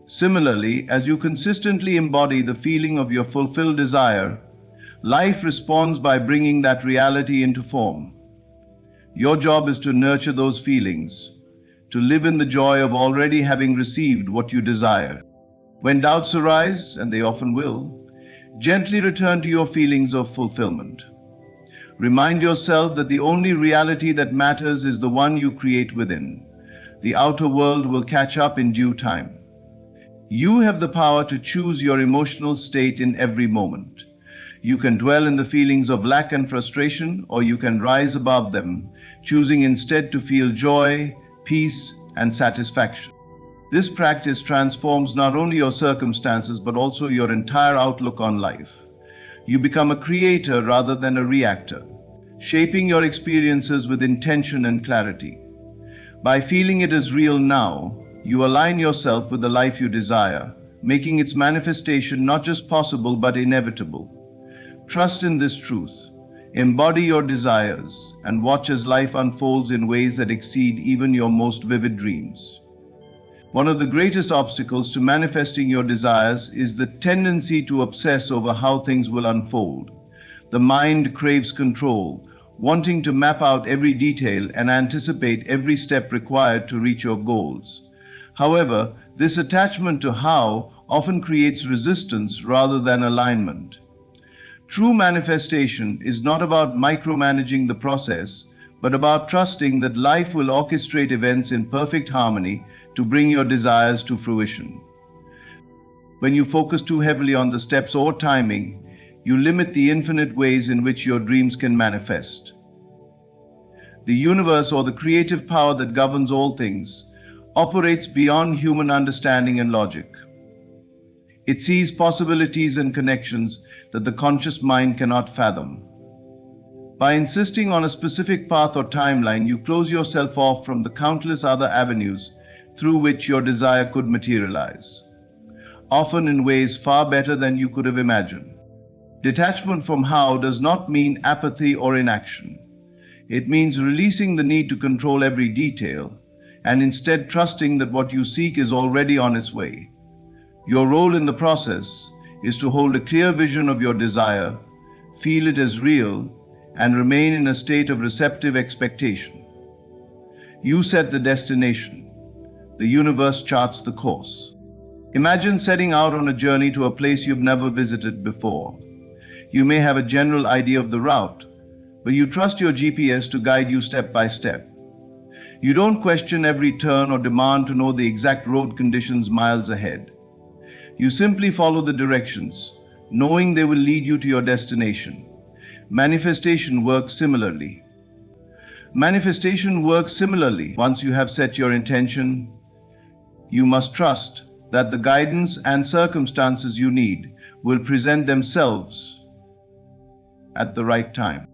Similarly, as you consistently embody the feeling of your fulfilled desire, life responds by bringing that reality into form. Your job is to nurture those feelings, to live in the joy of already having received what you desire. When doubts arise, and they often will, gently return to your feelings of fulfillment. Remind yourself that the only reality that matters is the one you create within. The outer world will catch up in due time. You have the power to choose your emotional state in every moment. You can dwell in the feelings of lack and frustration, or you can rise above them, choosing instead to feel joy, peace, and satisfaction. This practice transforms not only your circumstances, but also your entire outlook on life. You become a creator rather than a reactor, shaping your experiences with intention and clarity. By feeling it as real now, you align yourself with the life you desire, making its manifestation not just possible but inevitable. Trust in this truth, embody your desires, and watch as life unfolds in ways that exceed even your most vivid dreams. One of the greatest obstacles to manifesting your desires is the tendency to obsess over how things will unfold. The mind craves control, wanting to map out every detail and anticipate every step required to reach your goals. However, this attachment to how often creates resistance rather than alignment. True manifestation is not about micromanaging the process, but about trusting that life will orchestrate events in perfect harmony to bring your desires to fruition. When you focus too heavily on the steps or timing, you limit the infinite ways in which your dreams can manifest. The universe, or the creative power that governs all things, operates beyond human understanding and logic. It sees possibilities and connections that the conscious mind cannot fathom. By insisting on a specific path or timeline, you close yourself off from the countless other avenues through which your desire could materialize, often in ways far better than you could have imagined. Detachment from how does not mean apathy or inaction. It means releasing the need to control every detail and instead trusting that what you seek is already on its way. Your role in the process is to hold a clear vision of your desire, feel it as real, and remain in a state of receptive expectation. You set the destination. The universe charts the course. Imagine setting out on a journey to a place you've never visited before. You may have a general idea of the route, but you trust your GPS to guide you step by step. You don't question every turn or demand to know the exact road conditions miles ahead. You simply follow the directions, knowing they will lead you to your destination. Manifestation works similarly. Once you have set your intention, you must trust that the guidance and circumstances you need will present themselves at the right time.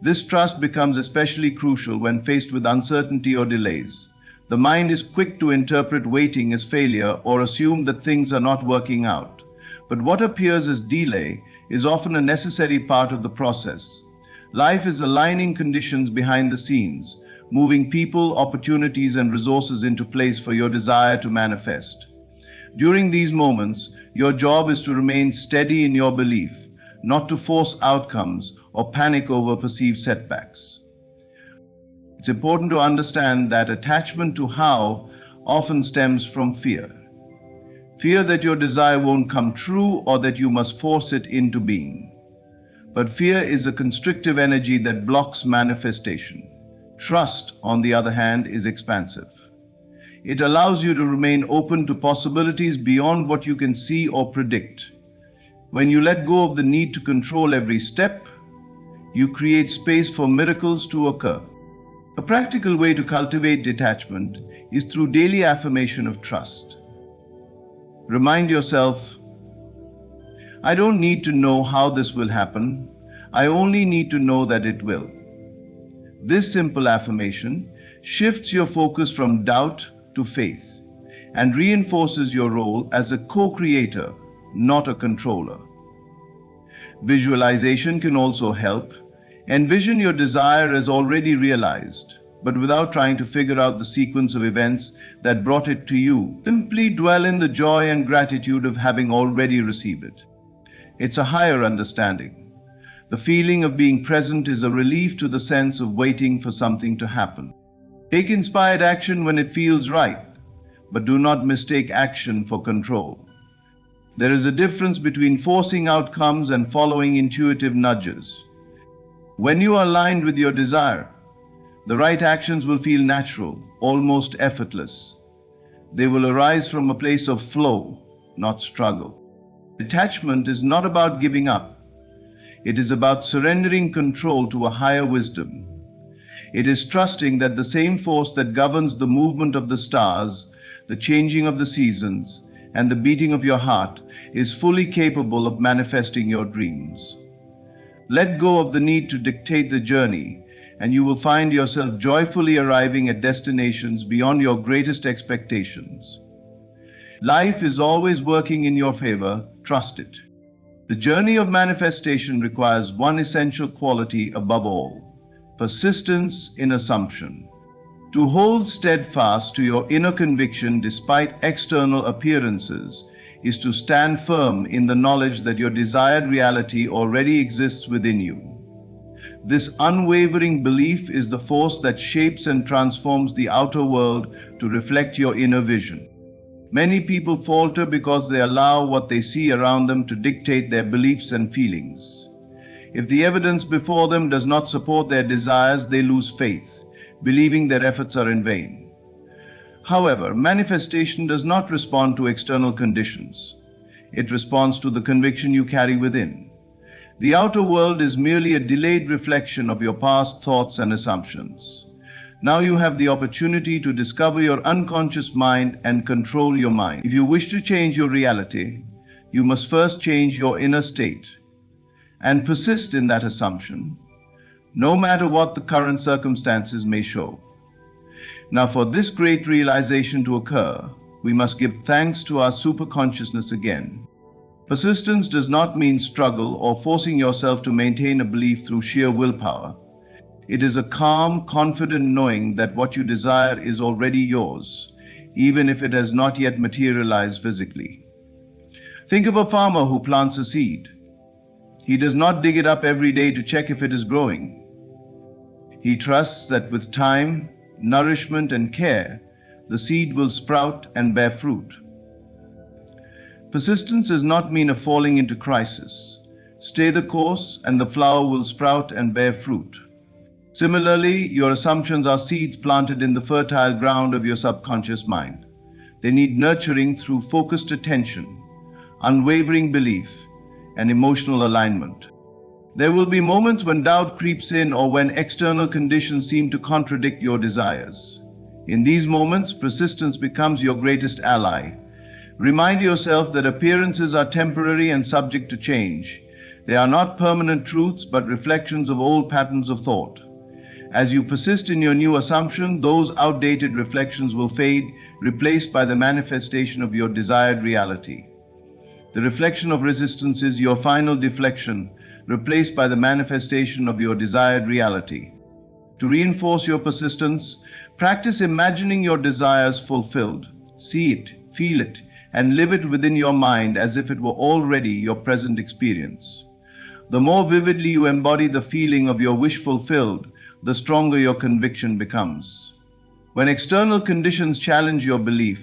This trust becomes especially crucial when faced with uncertainty or delays. The mind is quick to interpret waiting as failure or assume that things are not working out. But what appears as delay is often a necessary part of the process. Life is aligning conditions behind the scenes, moving people, opportunities, and resources into place for your desire to manifest. During these moments, your job is to remain steady in your belief, not to force outcomes or panic over perceived setbacks. It's important to understand that attachment to how often stems from fear. Fear that your desire won't come true or that you must force it into being. But fear is a constrictive energy that blocks manifestation. Trust, on the other hand, is expansive. It allows you to remain open to possibilities beyond what you can see or predict. When you let go of the need to control every step, you create space for miracles to occur. A practical way to cultivate detachment is through daily affirmation of trust. Remind yourself, I don't need to know how this will happen. I only need to know that it will. This simple affirmation shifts your focus from doubt to faith and reinforces your role as a co-creator, not a controller. Visualization can also help. Envision your desire as already realized, but without trying to figure out the sequence of events that brought it to you. Simply dwell in the joy and gratitude of having already received it. It's a higher understanding. The feeling of being present is a relief to the sense of waiting for something to happen. Take inspired action when it feels right, but do not mistake action for control. There is a difference between forcing outcomes and following intuitive nudges. When you are aligned with your desire, the right actions will feel natural, almost effortless. They will arise from a place of flow, not struggle. Detachment is not about giving up. It is about surrendering control to a higher wisdom. It is trusting that the same force that governs the movement of the stars, the changing of the seasons, and the beating of your heart is fully capable of manifesting your dreams. Let go of the need to dictate the journey, and you will find yourself joyfully arriving at destinations beyond your greatest expectations. Life is always working in your favor. Trust it. The journey of manifestation requires one essential quality above all: persistence in assumption. To hold steadfast to your inner conviction despite external appearances is to stand firm in the knowledge that your desired reality already exists within you. This unwavering belief is the force that shapes and transforms the outer world to reflect your inner vision. Many people falter because they allow what they see around them to dictate their beliefs and feelings. If the evidence before them does not support their desires, they lose faith, believing their efforts are in vain. However, manifestation does not respond to external conditions. It responds to the conviction you carry within. The outer world is merely a delayed reflection of your past thoughts and assumptions. Now you have the opportunity to discover your unconscious mind and control your mind. If you wish to change your reality, you must first change your inner state and persist in that assumption, no matter what the current circumstances may show. Now, for this great realization to occur, we must give thanks to our superconsciousness again. Persistence does not mean struggle or forcing yourself to maintain a belief through sheer willpower. It is a calm, confident knowing that what you desire is already yours, even if it has not yet materialized physically. Think of a farmer who plants a seed. He does not dig it up every day to check if it is growing. He trusts that with time, nourishment, and care, the seed will sprout and bear fruit. Persistence does not mean a falling into crisis. Stay the course, and the flower will sprout and bear fruit. Similarly, your assumptions are seeds planted in the fertile ground of your subconscious mind. They need nurturing through focused attention, unwavering belief, and emotional alignment. There will be moments when doubt creeps in or when external conditions seem to contradict your desires. In these moments, persistence becomes your greatest ally. Remind yourself that appearances are temporary and subject to change. They are not permanent truths, but reflections of old patterns of thought. As you persist in your new assumption, those outdated reflections will fade, replaced by the manifestation of your desired reality. The reflection of resistance is your final deflection, replaced by the manifestation of your desired reality. To reinforce your persistence, practice imagining your desires fulfilled. See it, feel it, and live it within your mind as if it were already your present experience. The more vividly you embody the feeling of your wish fulfilled, the stronger your conviction becomes. When external conditions challenge your belief,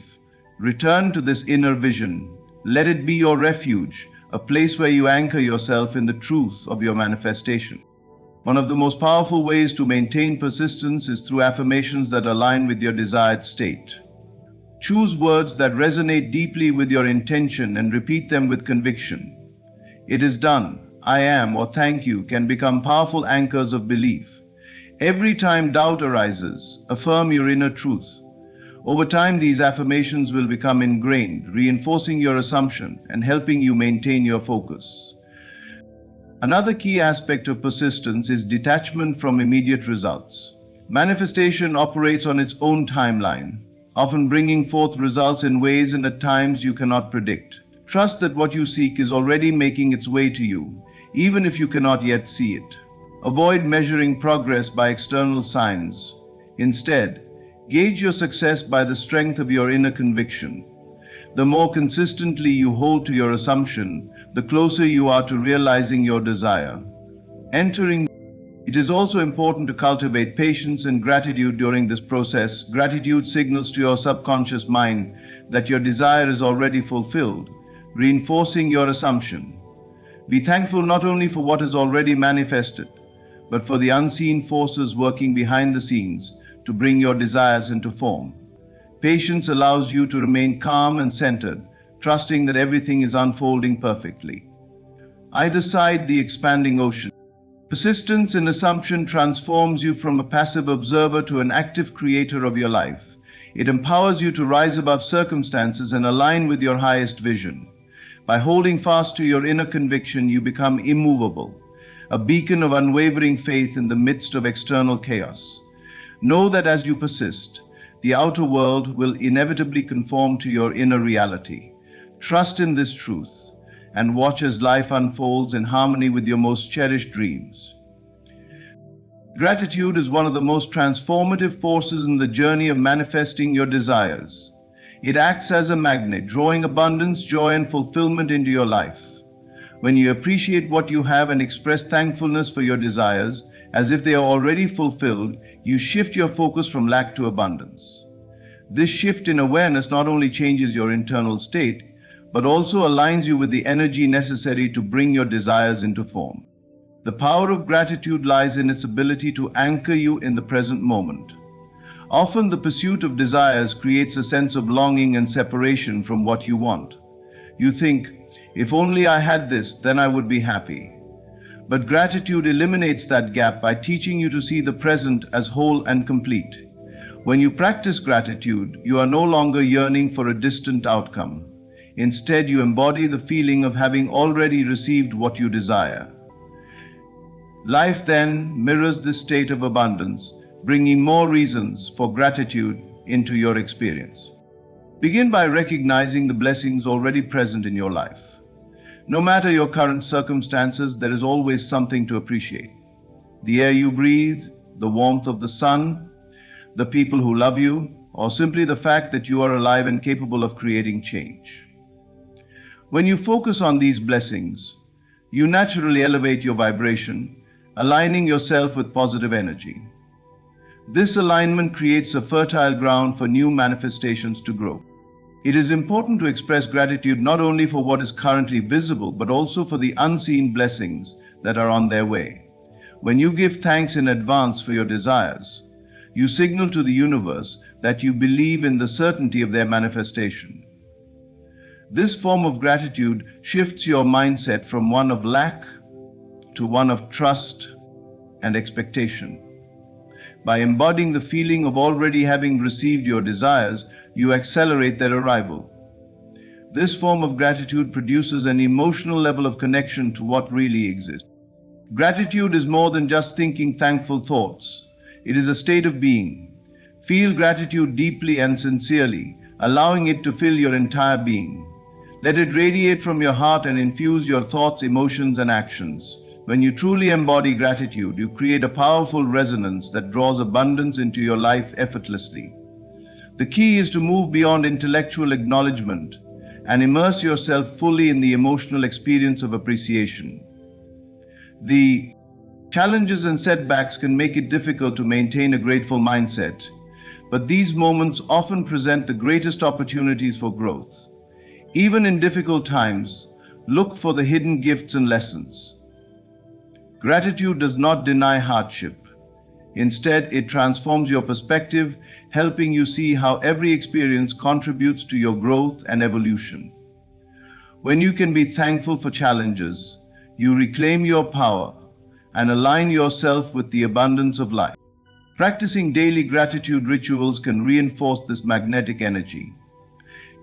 return to this inner vision. Let it be your refuge, a place where you anchor yourself in the truth of your manifestation. One of the most powerful ways to maintain persistence is through affirmations that align with your desired state. Choose words that resonate deeply with your intention and repeat them with conviction. It is done, I am, or thank you can become powerful anchors of belief. Every time doubt arises, affirm your inner truth. Over time, these affirmations will become ingrained, reinforcing your assumption and helping you maintain your focus. Another key aspect of persistence is detachment from immediate results. Manifestation operates on its own timeline, often bringing forth results in ways and at times you cannot predict. Trust that what you seek is already making its way to you, even if you cannot yet see it. Avoid measuring progress by external signs. Instead, gauge your success by the strength of your inner conviction. The more consistently you hold to your assumption, the closer you are to realizing your desire. It is also important to cultivate patience and gratitude during this process. Gratitude signals to your subconscious mind that your desire is already fulfilled, reinforcing your assumption. Be thankful not only for what is already manifested, but for the unseen forces working behind the scenes to bring your desires into form. Patience allows you to remain calm and centered, trusting that everything is unfolding perfectly. Either side the expanding ocean. Persistence in assumption transforms you from a passive observer to an active creator of your life. It empowers you to rise above circumstances and align with your highest vision. By holding fast to your inner conviction, you become immovable, a beacon of unwavering faith in the midst of external chaos. Know that as you persist, the outer world will inevitably conform to your inner reality. Trust in this truth and watch as life unfolds in harmony with your most cherished dreams. Gratitude is one of the most transformative forces in the journey of manifesting your desires. It acts as a magnet, drawing abundance, joy, and fulfillment into your life. When you appreciate what you have and express thankfulness for your desires, as if they are already fulfilled, you shift your focus from lack to abundance. This shift in awareness not only changes your internal state, but also aligns you with the energy necessary to bring your desires into form. The power of gratitude lies in its ability to anchor you in the present moment. Often the pursuit of desires creates a sense of longing and separation from what you want. You think, if only I had this, then I would be happy. But gratitude eliminates that gap by teaching you to see the present as whole and complete. When you practice gratitude, you are no longer yearning for a distant outcome. Instead, you embody the feeling of having already received what you desire. Life then mirrors this state of abundance, bringing more reasons for gratitude into your experience. Begin by recognizing the blessings already present in your life. No matter your current circumstances, there is always something to appreciate. The air you breathe, the warmth of the sun, the people who love you, or simply the fact that you are alive and capable of creating change. When you focus on these blessings, you naturally elevate your vibration, aligning yourself with positive energy. This alignment creates a fertile ground for new manifestations to grow. It is important to express gratitude not only for what is currently visible, but also for the unseen blessings that are on their way. When you give thanks in advance for your desires, you signal to the universe that you believe in the certainty of their manifestation. This form of gratitude shifts your mindset from one of lack to one of trust and expectation. By embodying the feeling of already having received your desires, you accelerate their arrival. This form of gratitude produces an emotional level of connection to what really exists. Gratitude is more than just thinking thankful thoughts. It is a state of being. Feel gratitude deeply and sincerely, allowing it to fill your entire being. Let it radiate from your heart and infuse your thoughts, emotions, and actions. When you truly embody gratitude, you create a powerful resonance that draws abundance into your life effortlessly. The key is to move beyond intellectual acknowledgement and immerse yourself fully in the emotional experience of appreciation. The challenges and setbacks can make it difficult to maintain a grateful mindset, but these moments often present the greatest opportunities for growth. Even in difficult times, look for the hidden gifts and lessons. Gratitude does not deny hardship. Instead, it transforms your perspective, helping you see how every experience contributes to your growth and evolution. When you can be thankful for challenges, you reclaim your power and align yourself with the abundance of life. Practicing daily gratitude rituals can reinforce this magnetic energy.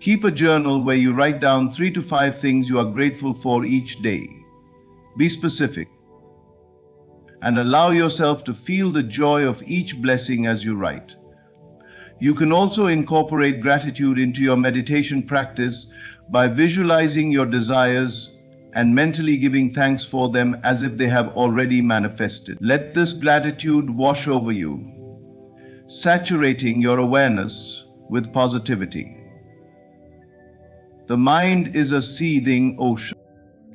Keep a journal where you write down 3 to 5 things you are grateful for each day. Be specific and allow yourself to feel the joy of each blessing as you write. You can also incorporate gratitude into your meditation practice by visualizing your desires and mentally giving thanks for them as if they have already manifested. Let this gratitude wash over you, saturating your awareness with positivity. The mind is a seething ocean.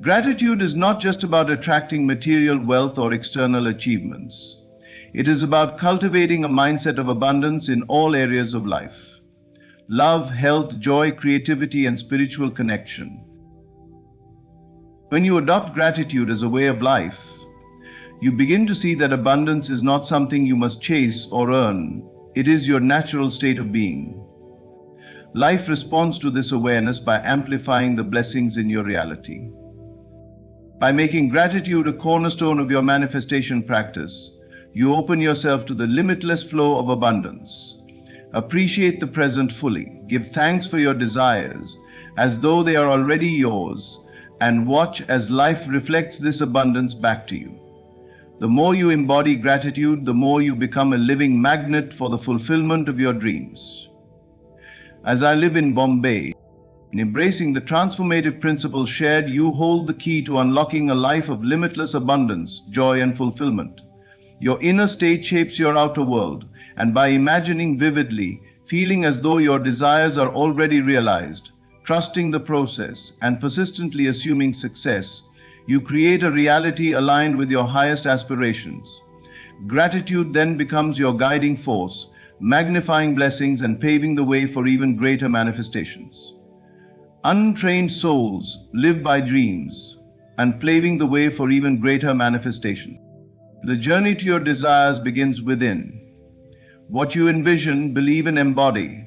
Gratitude is not just about attracting material wealth or external achievements. It is about cultivating a mindset of abundance in all areas of life: love, health, joy, creativity, and spiritual connection. When you adopt gratitude as a way of life, you begin to see that abundance is not something you must chase or earn. It is your natural state of being. Life responds to this awareness by amplifying the blessings in your reality. By making gratitude a cornerstone of your manifestation practice, you open yourself to the limitless flow of abundance. Appreciate the present fully. Give thanks for your desires as though they are already yours, and watch as life reflects this abundance back to you. The more you embody gratitude, the more you become a living magnet for the fulfillment of your dreams. As I live in Bombay, in embracing the transformative principles shared, you hold the key to unlocking a life of limitless abundance, joy, and fulfillment. Your inner state shapes your outer world, and by imagining vividly, feeling as though your desires are already realized, trusting the process, and persistently assuming success, you create a reality aligned with your highest aspirations. Gratitude then becomes your guiding force, magnifying blessings and paving the way for even greater manifestations. Untrained souls live by dreams and paving the way for even greater manifestation. The journey to your desires begins within. What you envision, believe, and embody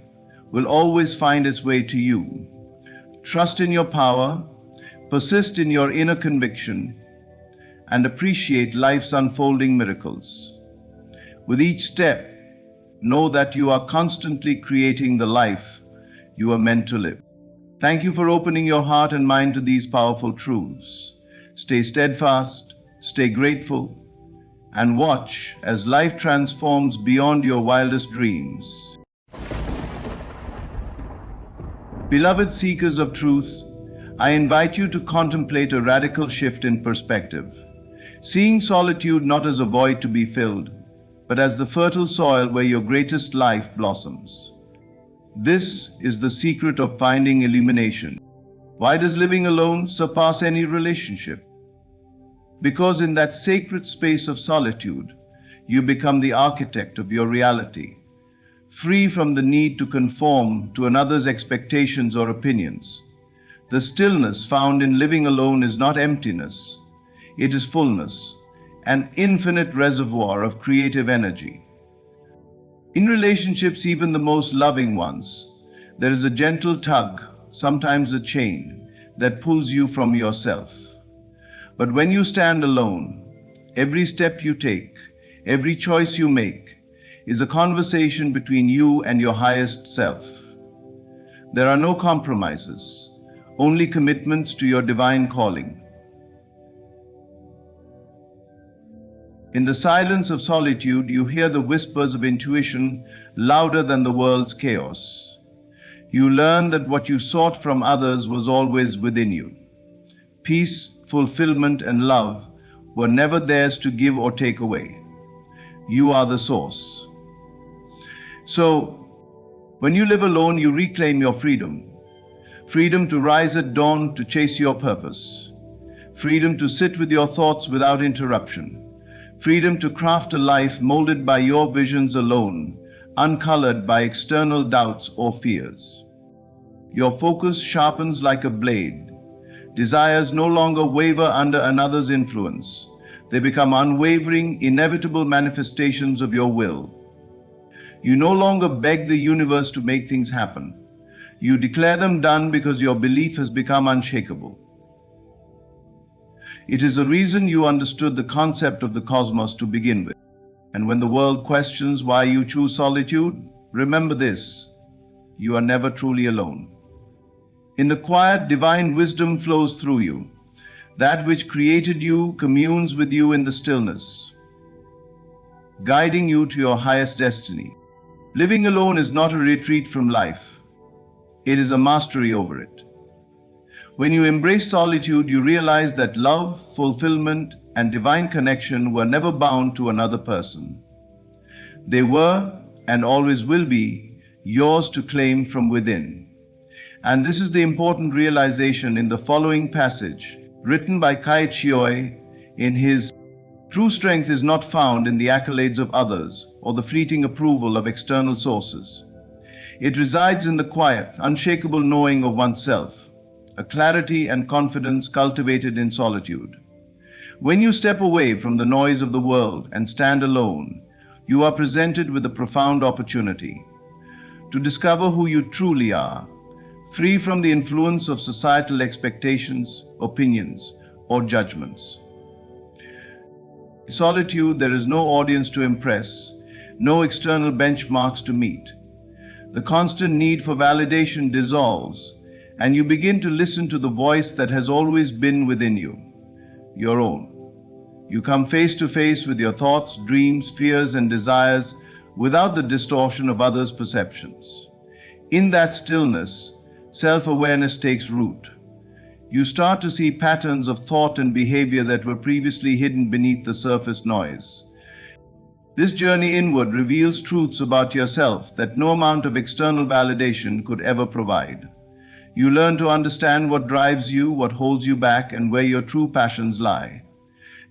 will always find its way to you. Trust in your power, persist in your inner conviction, and appreciate life's unfolding miracles. With each step, know that you are constantly creating the life you are meant to live. Thank you for opening your heart and mind to these powerful truths. Stay steadfast, stay grateful, and watch as life transforms beyond your wildest dreams. Beloved seekers of truth, I invite you to contemplate a radical shift in perspective, seeing solitude not as a void to be filled, but as the fertile soil where your greatest life blossoms. This is the secret of finding illumination. Why does living alone surpass any relationship? Because in that sacred space of solitude, you become the architect of your reality, free from the need to conform to another's expectations or opinions. The stillness found in living alone is not emptiness, it is fullness, an infinite reservoir of creative energy. In relationships, even the most loving ones, there is a gentle tug, sometimes a chain, that pulls you from yourself. But when you stand alone, every step you take, every choice you make, is a conversation between you and your highest self. There are no compromises, only commitments to your divine calling. In the silence of solitude, you hear the whispers of intuition louder than the world's chaos. You learn that what you sought from others was always within you. Peace, fulfillment, and love were never theirs to give or take away. You are the source. So, when you live alone, you reclaim your freedom. Freedom to rise at dawn to chase your purpose. Freedom to sit with your thoughts without interruption. Freedom to craft a life molded by your visions alone, uncolored by external doubts or fears. Your focus sharpens like a blade. Desires no longer waver under another's influence. They become unwavering, inevitable manifestations of your will. You no longer beg the universe to make things happen. You declare them done because your belief has become unshakable. It is the reason you understood the concept of the cosmos to begin with. And when the world questions why you choose solitude, remember this: you are never truly alone. In the quiet, divine wisdom flows through you. That which created you communes with you in the stillness, guiding you to your highest destiny. Living alone is not a retreat from life. It is a mastery over it. When you embrace solitude, you realize that love, fulfillment, and divine connection were never bound to another person. They were, and always will be, yours to claim from within. And this is the important realization in the following passage, written by Kai Chioi in his True Strength is not found in the accolades of others or the fleeting approval of external sources. It resides in the quiet, unshakable knowing of oneself, a clarity and confidence cultivated in solitude. When you step away from the noise of the world and stand alone, you are presented with a profound opportunity to discover who you truly are, free from the influence of societal expectations, opinions, or judgments. In solitude, there is no audience to impress, no external benchmarks to meet. The constant need for validation dissolves, and you begin to listen to the voice that has always been within you, your own. You come face to face with your thoughts, dreams, fears, and desires without the distortion of others' perceptions. In that stillness, self-awareness takes root. You start to see patterns of thought and behavior that were previously hidden beneath the surface noise. This journey inward reveals truths about yourself that no amount of external validation could ever provide. You learn to understand what drives you, what holds you back, and where your true passions lie.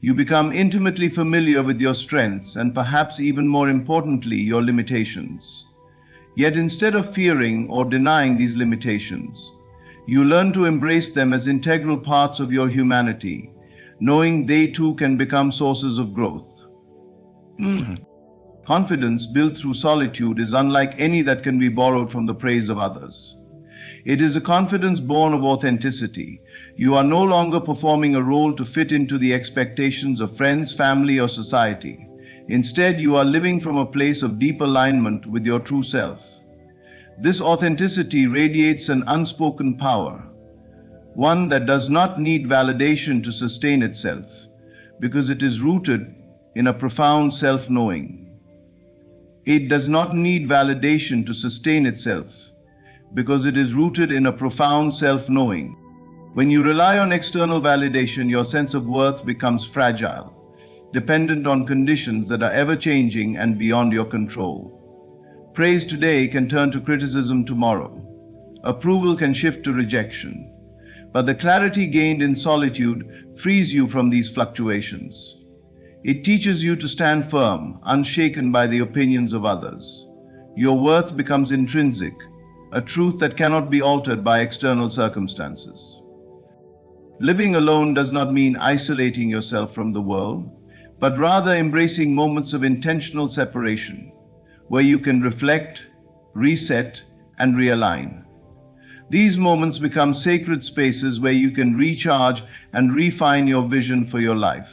You become intimately familiar with your strengths and, perhaps even more importantly, your limitations. Yet instead of fearing or denying these limitations, you learn to embrace them as integral parts of your humanity, knowing they too can become sources of growth. Confidence built through solitude is unlike any that can be borrowed from the praise of others. It is a confidence born of authenticity. You are no longer performing a role to fit into the expectations of friends, family, or society. Instead, you are living from a place of deep alignment with your true self. This authenticity radiates an unspoken power, one that does not need validation to sustain itself, because it is rooted in a profound self-knowing. It does not need validation to sustain itself, because it is rooted in a profound self-knowing. When you rely on external validation, your sense of worth becomes fragile, dependent on conditions that are ever-changing and beyond your control. Praise today can turn to criticism tomorrow. Approval can shift to rejection. But the clarity gained in solitude frees you from these fluctuations. It teaches you to stand firm, unshaken by the opinions of others. Your worth becomes intrinsic, a truth that cannot be altered by external circumstances. Living alone does not mean isolating yourself from the world, but rather embracing moments of intentional separation, where you can reflect, reset, and realign. These moments become sacred spaces where you can recharge and refine your vision for your life.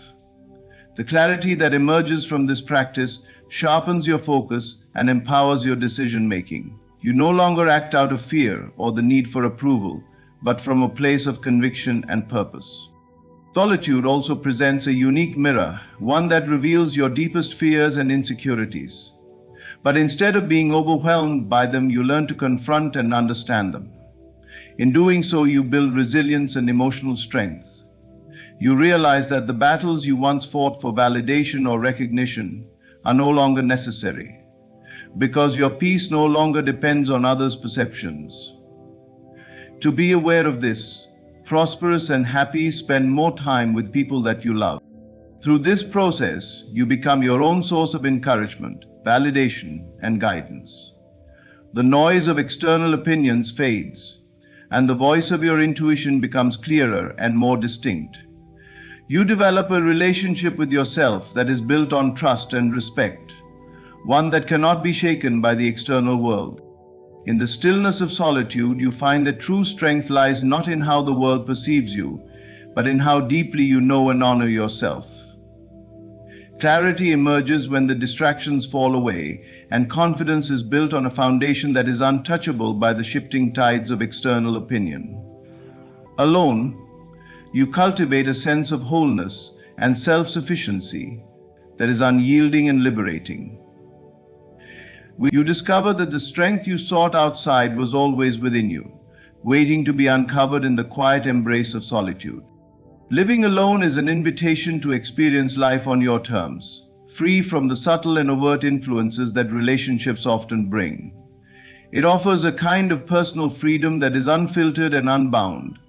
The clarity that emerges from this practice sharpens your focus and empowers your decision-making. You no longer act out of fear or the need for approval, but from a place of conviction and purpose. Solitude also presents a unique mirror, one that reveals your deepest fears and insecurities. But instead of being overwhelmed by them, you learn to confront and understand them. In doing so, you build resilience and emotional strength. You realize that the battles you once fought for validation or recognition are no longer necessary, because your peace no longer depends on others' perceptions. To be aware of this, prosperous and happy, spend more time with people that you love. Through this process, you become your own source of encouragement, validation, and guidance. The noise of external opinions fades, and the voice of your intuition becomes clearer and more distinct. You develop a relationship with yourself that is built on trust and respect, one that cannot be shaken by the external world. In the stillness of solitude, you find that true strength lies not in how the world perceives you, but in how deeply you know and honor yourself. Clarity emerges when the distractions fall away, and confidence is built on a foundation that is untouchable by the shifting tides of external opinion. Alone, you cultivate a sense of wholeness and self-sufficiency that is unyielding and liberating. You discover that the strength you sought outside was always within you, waiting to be uncovered in the quiet embrace of solitude. Living alone is an invitation to experience life on your terms, free from the subtle and overt influences that relationships often bring. It offers a kind of personal freedom that is unfiltered and unbound,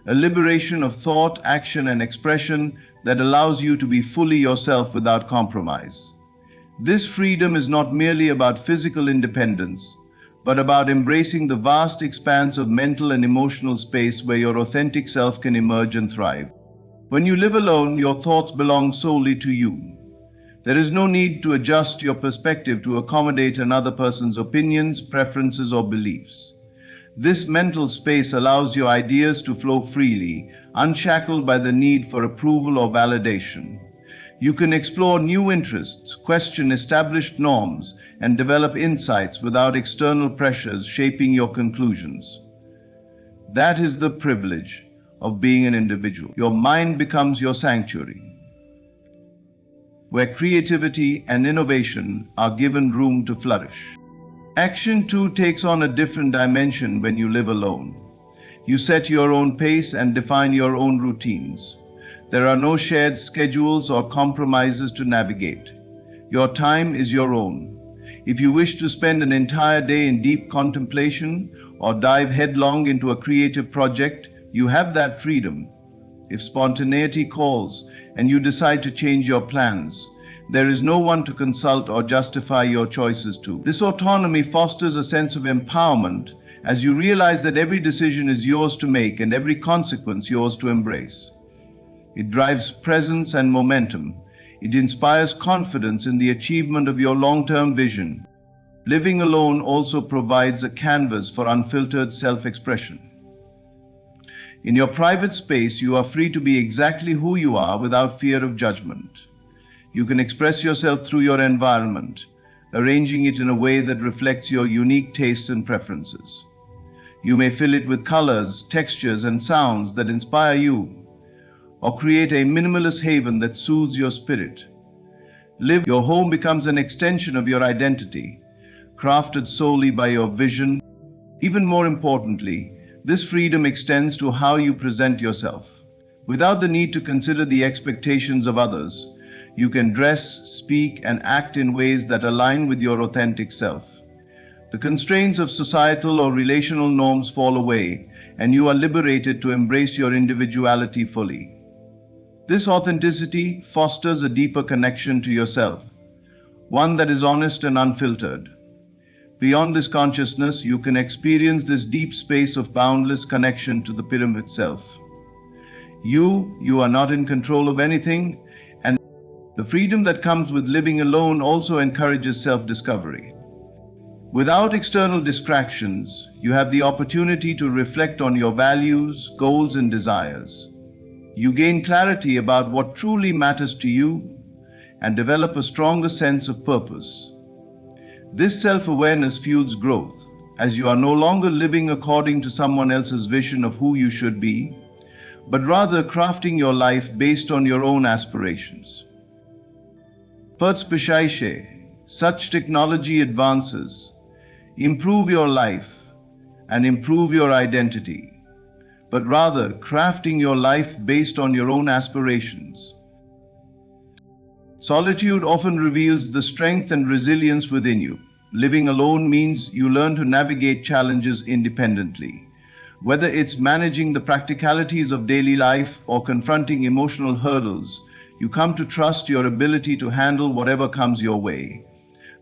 a liberation of thought, action, and expression that allows you to be fully yourself without compromise. This freedom is not merely about physical independence, but about embracing the vast expanse of mental and emotional space where your authentic self can emerge and thrive. When you live alone, your thoughts belong solely to you. There is no need to adjust your perspective to accommodate another person's opinions, preferences, or beliefs. This mental space allows your ideas to flow freely, unshackled by the need for approval or validation. You can explore new interests, question established norms, and develop insights without external pressures shaping your conclusions. That is the privilege of being an individual. Your mind becomes your sanctuary, where creativity and innovation are given room to flourish. Action too takes on a different dimension when you live alone. You set your own pace and define your own routines. There are no shared schedules or compromises to navigate. Your time is your own. If you wish to spend an entire day in deep contemplation or dive headlong into a creative project, you have that freedom. If spontaneity calls and you decide to change your plans, there is no one to consult or justify your choices to. This autonomy fosters a sense of empowerment as you realize that every decision is yours to make and every consequence yours to embrace. It drives presence and momentum. It inspires confidence in the achievement of your long-term vision. Living alone also provides a canvas for unfiltered self-expression. In your private space, you are free to be exactly who you are without fear of judgment. You can express yourself through your environment, arranging it in a way that reflects your unique tastes and preferences. You may fill it with colors, textures, and sounds that inspire you, or create a minimalist haven that soothes your spirit. Your home becomes an extension of your identity, crafted solely by your vision. Even more importantly, this freedom extends to how you present yourself. Without the need to consider the expectations of others, you can dress, speak, and act in ways that align with your authentic self. The constraints of societal or relational norms fall away, and you are liberated to embrace your individuality fully. This authenticity fosters a deeper connection to yourself, one that is honest and unfiltered. Beyond this consciousness, you can experience this deep space of boundless connection to the pyramid itself. You are not in control of anything, and the freedom that comes with living alone also encourages self-discovery. Without external distractions, you have the opportunity to reflect on your values, goals, and desires. You gain clarity about what truly matters to you and develop a stronger sense of purpose. This self-awareness fuels growth, as you are no longer living according to someone else's vision of who you should be, but rather crafting your life based on your own aspirations. Perspiciae, such technology advances improve your life and improve your identity, but rather crafting your life based on your own aspirations. Solitude often reveals the strength and resilience within you. Living alone means you learn to navigate challenges independently. Whether it's managing the practicalities of daily life or confronting emotional hurdles, you come to trust your ability to handle whatever comes your way.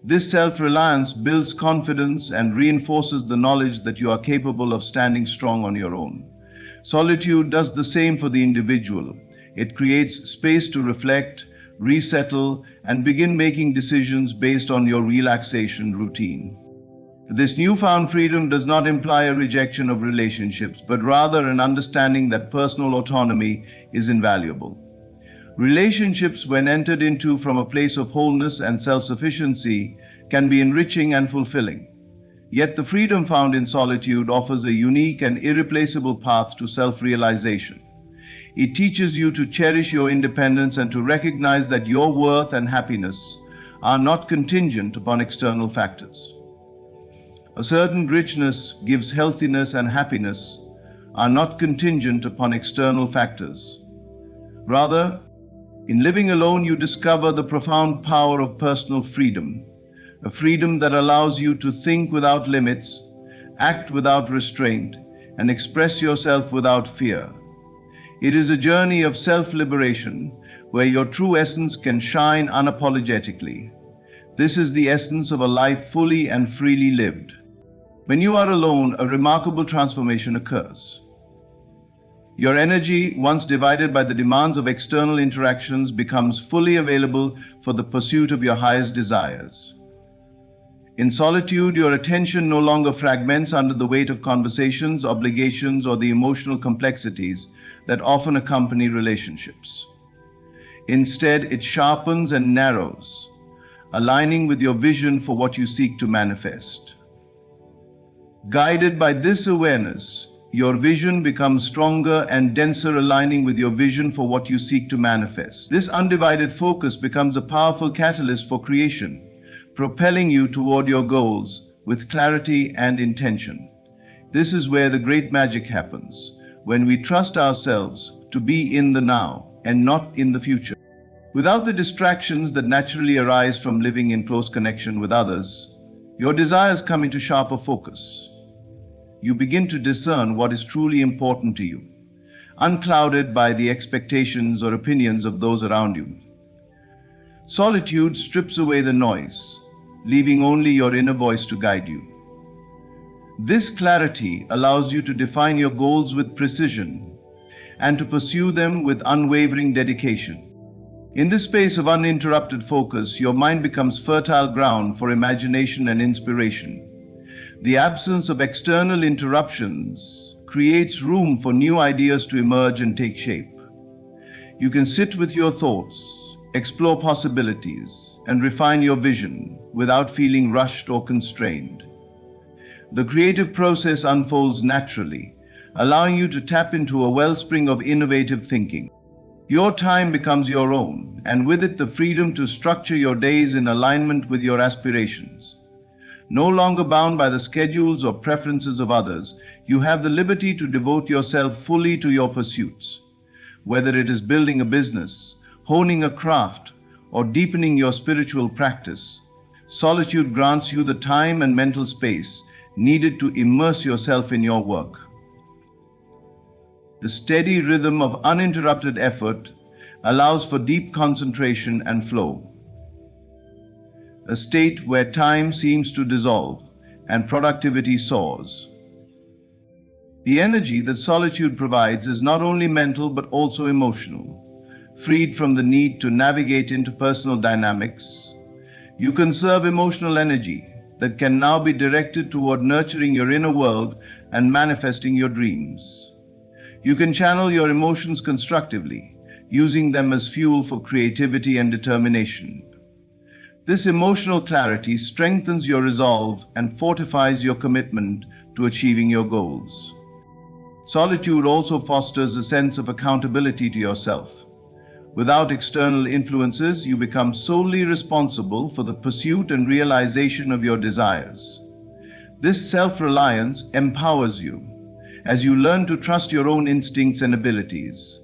This self-reliance builds confidence and reinforces the knowledge that you are capable of standing strong on your own. Solitude does the same for the individual. It creates space to reflect, resettle, and begin making decisions based on your relaxation routine. This newfound freedom does not imply a rejection of relationships, but rather an understanding that personal autonomy is invaluable. Relationships, when entered into from a place of wholeness and self-sufficiency, can be enriching and fulfilling. Yet the freedom found in solitude offers a unique and irreplaceable path to self-realization. It teaches you to cherish your independence and to recognize that your worth and happiness are not contingent upon external factors. A certain richness gives healthiness and happiness are not contingent upon external factors. Rather, in living alone, you discover the profound power of personal freedom, a freedom that allows you to think without limits, act without restraint, and express yourself without fear. It is a journey of self-liberation where your true essence can shine unapologetically. This is the essence of a life fully and freely lived. When you are alone, a remarkable transformation occurs. Your energy, once divided by the demands of external interactions, becomes fully available for the pursuit of your highest desires. In solitude, your attention no longer fragments under the weight of conversations, obligations, or the emotional complexities that often accompany relationships. Instead, it sharpens and narrows, aligning with your vision for what you seek to manifest. Guided by this awareness, your vision becomes stronger and denser, aligning with your vision for what you seek to manifest. This undivided focus becomes a powerful catalyst for creation, propelling you toward your goals with clarity and intention. This is where the great magic happens, when we trust ourselves to be in the now and not in the future. Without the distractions that naturally arise from living in close connection with others, your desires come into sharper focus. You begin to discern what is truly important to you, unclouded by the expectations or opinions of those around you. Solitude strips away the noise, leaving only your inner voice to guide you. This clarity allows you to define your goals with precision and to pursue them with unwavering dedication. In this space of uninterrupted focus, your mind becomes fertile ground for imagination and inspiration. The absence of external interruptions creates room for new ideas to emerge and take shape. You can sit with your thoughts, explore possibilities, and refine your vision without feeling rushed or constrained. The creative process unfolds naturally, allowing you to tap into a wellspring of innovative thinking. Your time becomes your own, and with it the freedom to structure your days in alignment with your aspirations. No longer bound by the schedules or preferences of others, you have the liberty to devote yourself fully to your pursuits. Whether it is building a business, honing a craft, or deepening your spiritual practice, Solitude grants you the time and mental space needed to immerse yourself in your work. The steady rhythm of uninterrupted effort allows for deep concentration and flow, a state where time seems to dissolve and productivity soars. The energy that solitude provides is not only mental but also emotional. Freed from the need to navigate interpersonal dynamics, you conserve emotional energy that can now be directed toward nurturing your inner world and manifesting your dreams. You can channel your emotions constructively, using them as fuel for creativity and determination. This emotional clarity strengthens your resolve and fortifies your commitment to achieving your goals. Solitude also fosters a sense of accountability to yourself. Without external influences, you become solely responsible for the pursuit and realization of your desires. This self-reliance empowers you. As you learn to trust your own instincts and abilities,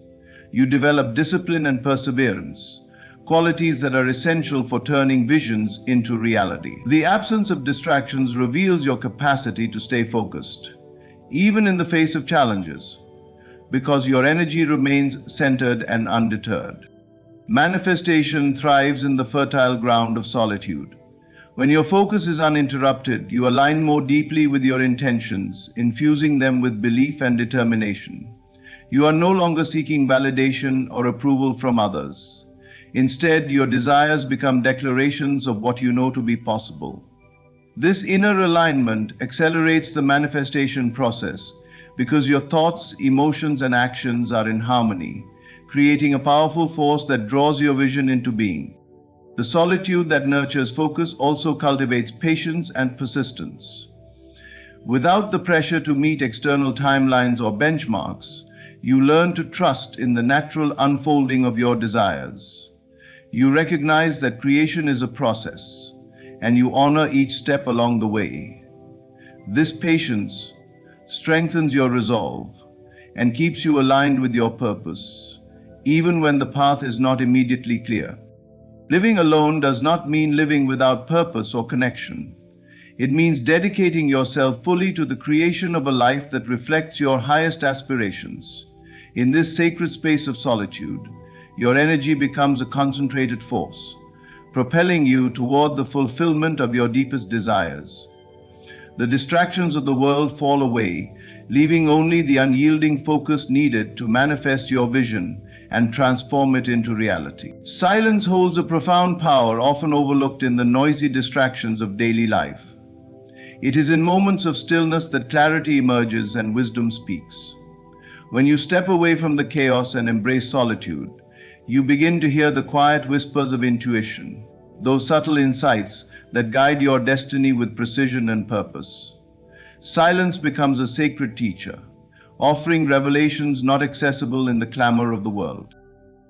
you develop discipline and perseverance, qualities that are essential for turning visions into reality. The absence of distractions reveals your capacity to stay focused, even in the face of challenges, because your energy remains centered and undeterred. Manifestation thrives in the fertile ground of solitude. When your focus is uninterrupted, you align more deeply with your intentions, infusing them with belief and determination. You are no longer seeking validation or approval from others. Instead, your desires become declarations of what you know to be possible. This inner alignment accelerates the manifestation process because your thoughts, emotions, and actions are in harmony, creating a powerful force that draws your vision into being. The solitude that nurtures focus also cultivates patience and persistence. Without the pressure to meet external timelines or benchmarks, you learn to trust in the natural unfolding of your desires. You recognize that creation is a process, and you honor each step along the way. This patience strengthens your resolve and keeps you aligned with your purpose, even when the path is not immediately clear. Living alone does not mean living without purpose or connection. It means dedicating yourself fully to the creation of a life that reflects your highest aspirations. In this sacred space of solitude, your energy becomes a concentrated force, propelling you toward the fulfillment of your deepest desires. The distractions of the world fall away, leaving only the unyielding focus needed to manifest your vision and transform it into reality. Silence holds a profound power often overlooked in the noisy distractions of daily life. It is in moments of stillness that clarity emerges and wisdom speaks. When you step away from the chaos and embrace solitude, you begin to hear the quiet whispers of intuition, those subtle insights that guide your destiny with precision and purpose. Silence becomes a sacred teacher, offering revelations not accessible in the clamor of the world.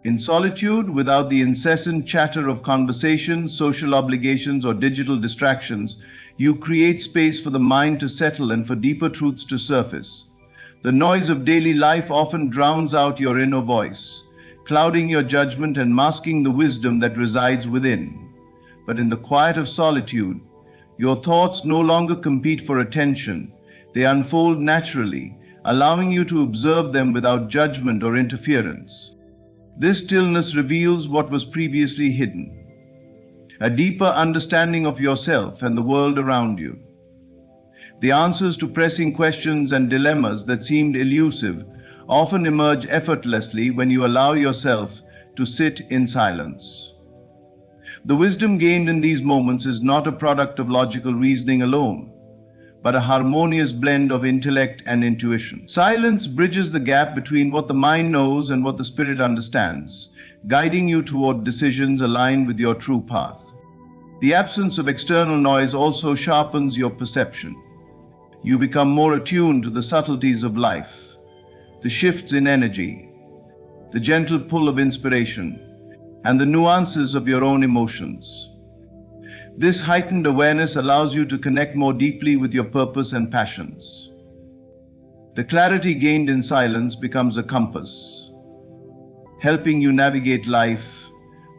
In solitude, without the incessant chatter of conversations, social obligations, or digital distractions, you create space for the mind to settle and for deeper truths to surface. The noise of daily life often drowns out your inner voice, clouding your judgment and masking the wisdom that resides within. But in the quiet of solitude, your thoughts no longer compete for attention. They unfold naturally, allowing you to observe them without judgment or interference. This stillness reveals what was previously hidden, a deeper understanding of yourself and the world around you. The answers to pressing questions and dilemmas that seemed elusive often emerge effortlessly when you allow yourself to sit in silence. The wisdom gained in these moments is not a product of logical reasoning alone, but a harmonious blend of intellect and intuition. Silence bridges the gap between what the mind knows and what the spirit understands, guiding you toward decisions aligned with your true path. The absence of external noise also sharpens your perception. You become more attuned to the subtleties of life, the shifts in energy, the gentle pull of inspiration, and the nuances of your own emotions. This heightened awareness allows you to connect more deeply with your purpose and passions. The clarity gained in silence becomes a compass, helping you navigate life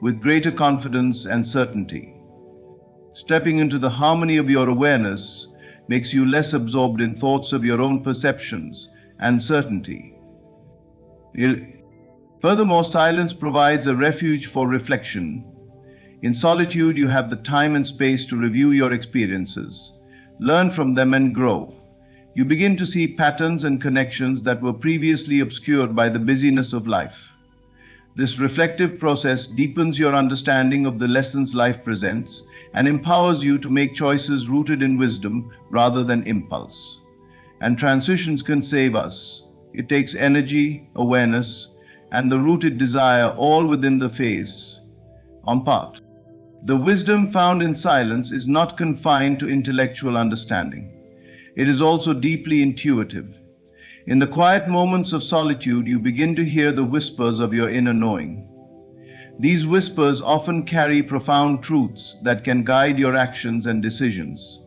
with greater confidence and certainty. Stepping into the harmony of your awareness makes you less absorbed in thoughts of your own perceptions and certainty. Furthermore, silence provides a refuge for reflection. In solitude, you have the time and space to review your experiences, learn from them, and grow. You begin to see patterns and connections that were previously obscured by the busyness of life. This reflective process deepens your understanding of the lessons life presents and empowers you to make choices rooted in wisdom rather than impulse. And transitions can save us. It takes energy, awareness, and the rooted desire all within the phase on path. The wisdom found in silence is not confined to intellectual understanding. It is also deeply intuitive. In the quiet moments of solitude, you begin to hear the whispers of your inner knowing. These whispers often carry profound truths that can guide your actions and decisions.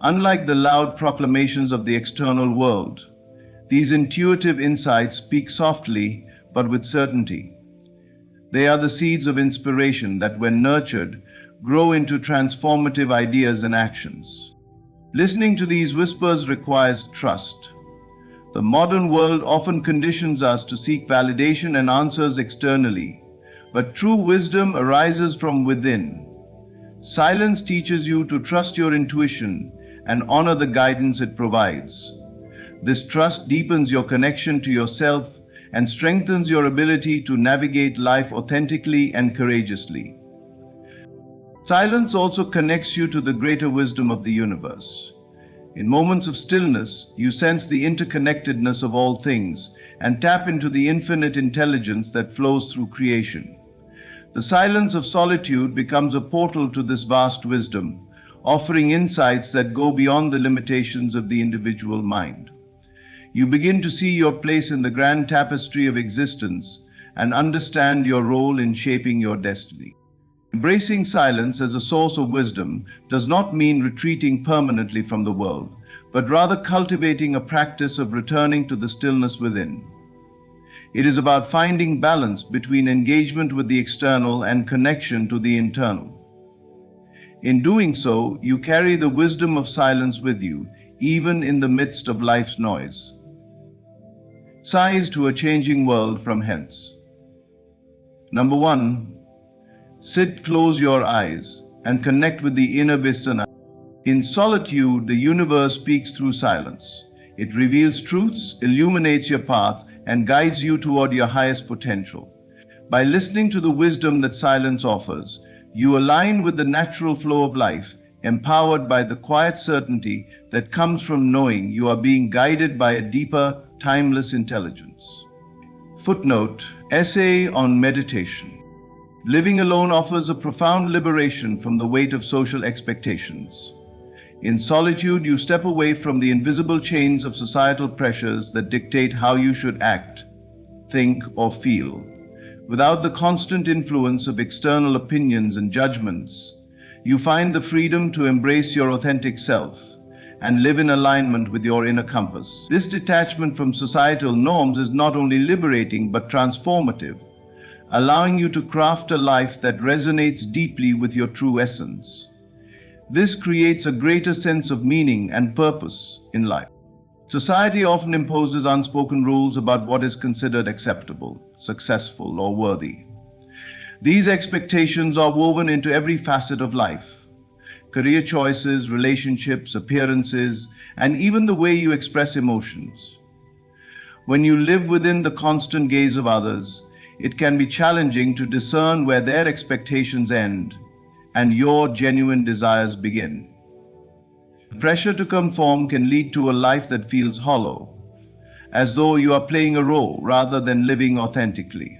Unlike the loud proclamations of the external world, these intuitive insights speak softly but with certainty. They are the seeds of inspiration that, when nurtured, grow into transformative ideas and actions. Listening to these whispers requires trust. The modern world often conditions us to seek validation and answers externally, but true wisdom arises from within. Silence teaches you to trust your intuition and honor the guidance it provides. This trust deepens your connection to yourself and strengthens your ability to navigate life authentically and courageously. Silence also connects you to the greater wisdom of the universe. In moments of stillness, you sense the interconnectedness of all things and tap into the infinite intelligence that flows through creation. The silence of solitude becomes a portal to this vast wisdom, offering insights that go beyond the limitations of the individual mind. You begin to see your place in the grand tapestry of existence and understand your role in shaping your destiny. Embracing silence as a source of wisdom does not mean retreating permanently from the world, but rather cultivating a practice of returning to the stillness within. It is about finding balance between engagement with the external and connection to the internal. In doing so, you carry the wisdom of silence with you, even in the midst of life's noise. Sighs to a changing world from hence. Number 1. Sit, close your eyes, and connect with the inner Visana. In solitude, the universe speaks through silence. It reveals truths, illuminates your path, and guides you toward your highest potential. By listening to the wisdom that silence offers, you align with the natural flow of life, empowered by the quiet certainty that comes from knowing you are being guided by a deeper, timeless intelligence. Footnote: Essay on Meditation. Living alone offers a profound liberation from the weight of social expectations. In solitude, you step away from the invisible chains of societal pressures that dictate how you should act, think, or feel. Without the constant influence of external opinions and judgments, you find the freedom to embrace your authentic self and live in alignment with your inner compass. This detachment from societal norms is not only liberating but transformative, allowing you to craft a life that resonates deeply with your true essence. This creates a greater sense of meaning and purpose in life. Society often imposes unspoken rules about what is considered acceptable, successful, or worthy. These expectations are woven into every facet of life: career choices, relationships, appearances, and even the way you express emotions. When you live within the constant gaze of others, it can be challenging to discern where their expectations end and your genuine desires begin. Pressure to conform can lead to a life that feels hollow, as though you are playing a role rather than living authentically.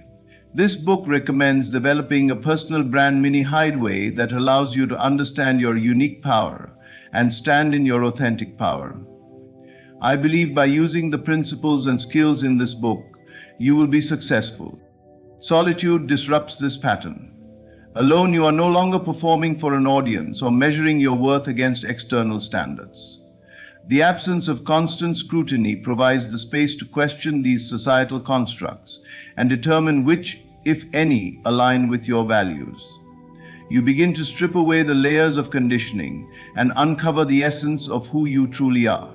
This book recommends developing a personal brand mini hideaway that allows you to understand your unique power and stand in your authentic power. I believe by using the principles and skills in this book, you will be successful. Solitude disrupts this pattern. Alone, you are no longer performing for an audience or measuring your worth against external standards. The absence of constant scrutiny provides the space to question these societal constructs and determine which, if any, align with your values. You begin to strip away the layers of conditioning and uncover the essence of who you truly are.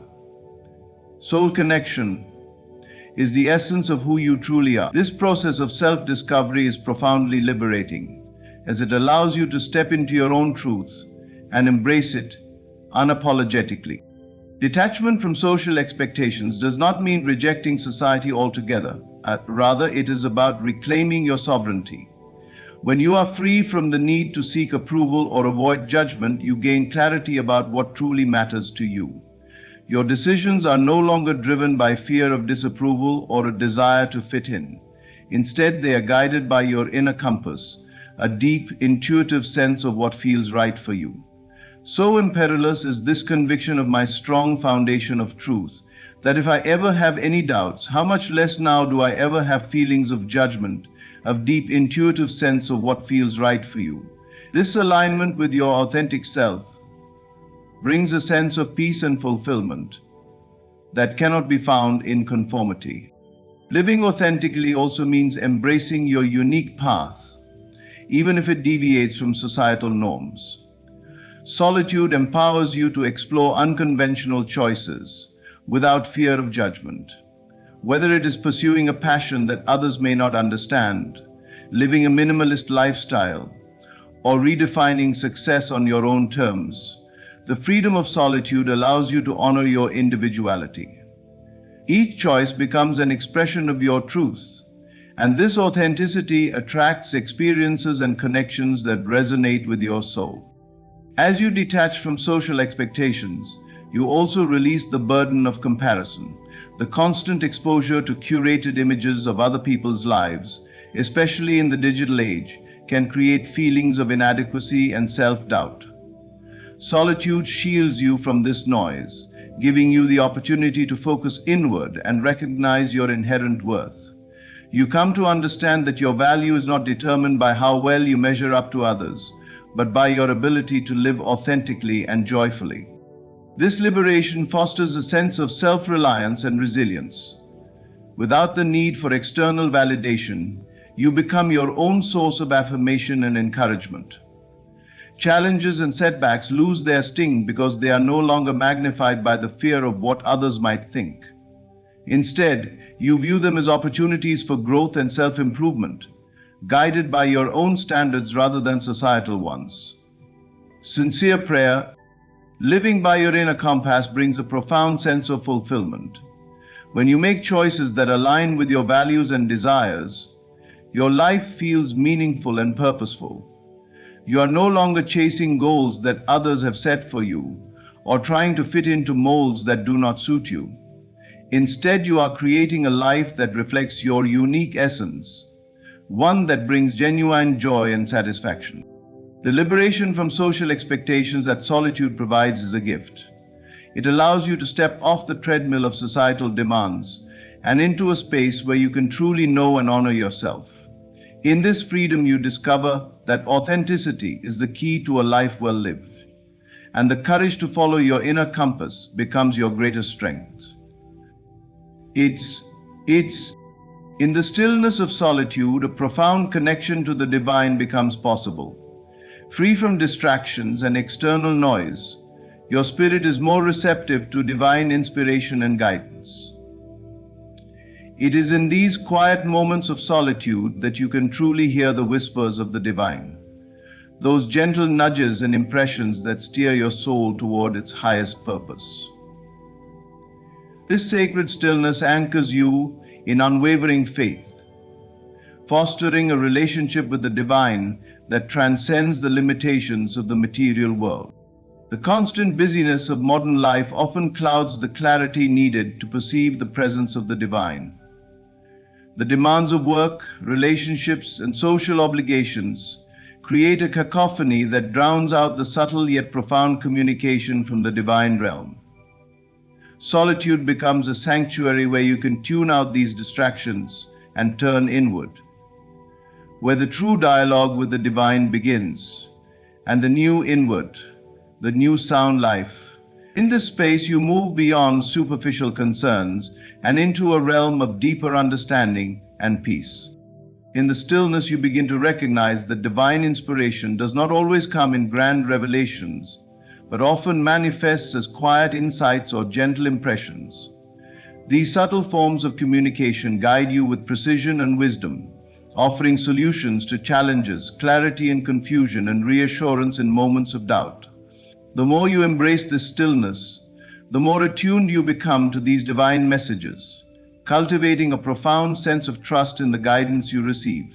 Soul connection is the essence of who you truly are. This process of self-discovery is profoundly liberating, as it allows you to step into your own truth and embrace it unapologetically. Detachment from social expectations does not mean rejecting society altogether. Rather, it is about reclaiming your sovereignty. When you are free from the need to seek approval or avoid judgment, you gain clarity about what truly matters to you. Your decisions are no longer driven by fear of disapproval or a desire to fit in. Instead, they are guided by your inner compass, a deep, intuitive sense of what feels right for you. So imperious is this conviction of my strong foundation of truth, that if I ever have any doubts, how much less now do I ever have feelings of judgment, of deep intuitive sense of what feels right for you. This alignment with your authentic self brings a sense of peace and fulfillment that cannot be found in conformity. Living authentically also means embracing your unique path, even if it deviates from societal norms. Solitude empowers you to explore unconventional choices without fear of judgment. Whether it is pursuing a passion that others may not understand, living a minimalist lifestyle, or redefining success on your own terms, the freedom of solitude allows you to honor your individuality. Each choice becomes an expression of your truth, and this authenticity attracts experiences and connections that resonate with your soul. As you detach from social expectations, you also release the burden of comparison. The constant exposure to curated images of other people's lives, especially in the digital age, can create feelings of inadequacy and self-doubt. Solitude shields you from this noise, giving you the opportunity to focus inward and recognize your inherent worth. You come to understand that your value is not determined by how well you measure up to others, but by your ability to live authentically and joyfully. This liberation fosters a sense of self-reliance and resilience. Without the need for external validation, you become your own source of affirmation and encouragement. Challenges and setbacks lose their sting because they are no longer magnified by the fear of what others might think. Instead, you view them as opportunities for growth and self-improvement, guided by your own standards rather than societal ones. Sincere prayer, living by your inner compass, brings a profound sense of fulfillment. When you make choices that align with your values and desires, your life feels meaningful and purposeful. You are no longer chasing goals that others have set for you or trying to fit into molds that do not suit you. Instead, you are creating a life that reflects your unique essence, one that brings genuine joy and satisfaction. The liberation from social expectations that solitude provides is a gift. It allows you to step off the treadmill of societal demands and into a space where you can truly know and honor yourself. In this freedom, you discover that authenticity is the key to a life well lived, and the courage to follow your inner compass becomes your greatest strength. It's in the stillness of solitude, a profound connection to the divine becomes possible. Free from distractions and external noise, your spirit is more receptive to divine inspiration and guidance. It is in these quiet moments of solitude that you can truly hear the whispers of the divine, those gentle nudges and impressions that steer your soul toward its highest purpose. This sacred stillness anchors you in unwavering faith, fostering a relationship with the divine that transcends the limitations of the material world. The constant busyness of modern life often clouds the clarity needed to perceive the presence of the divine. The demands of work, relationships, and social obligations create a cacophony that drowns out the subtle yet profound communication from the divine realm. Solitude becomes a sanctuary where you can tune out these distractions and turn inward, where the true dialogue with the divine begins, and the new inward, the new sound life. In this space, you move beyond superficial concerns and into a realm of deeper understanding and peace. In the stillness, you begin to recognize that divine inspiration does not always come in grand revelations, but often manifests as quiet insights or gentle impressions. These subtle forms of communication guide you with precision and wisdom, offering solutions to challenges, clarity in confusion, and reassurance in moments of doubt. The more you embrace this stillness, the more attuned you become to these divine messages, cultivating a profound sense of trust in the guidance you receive.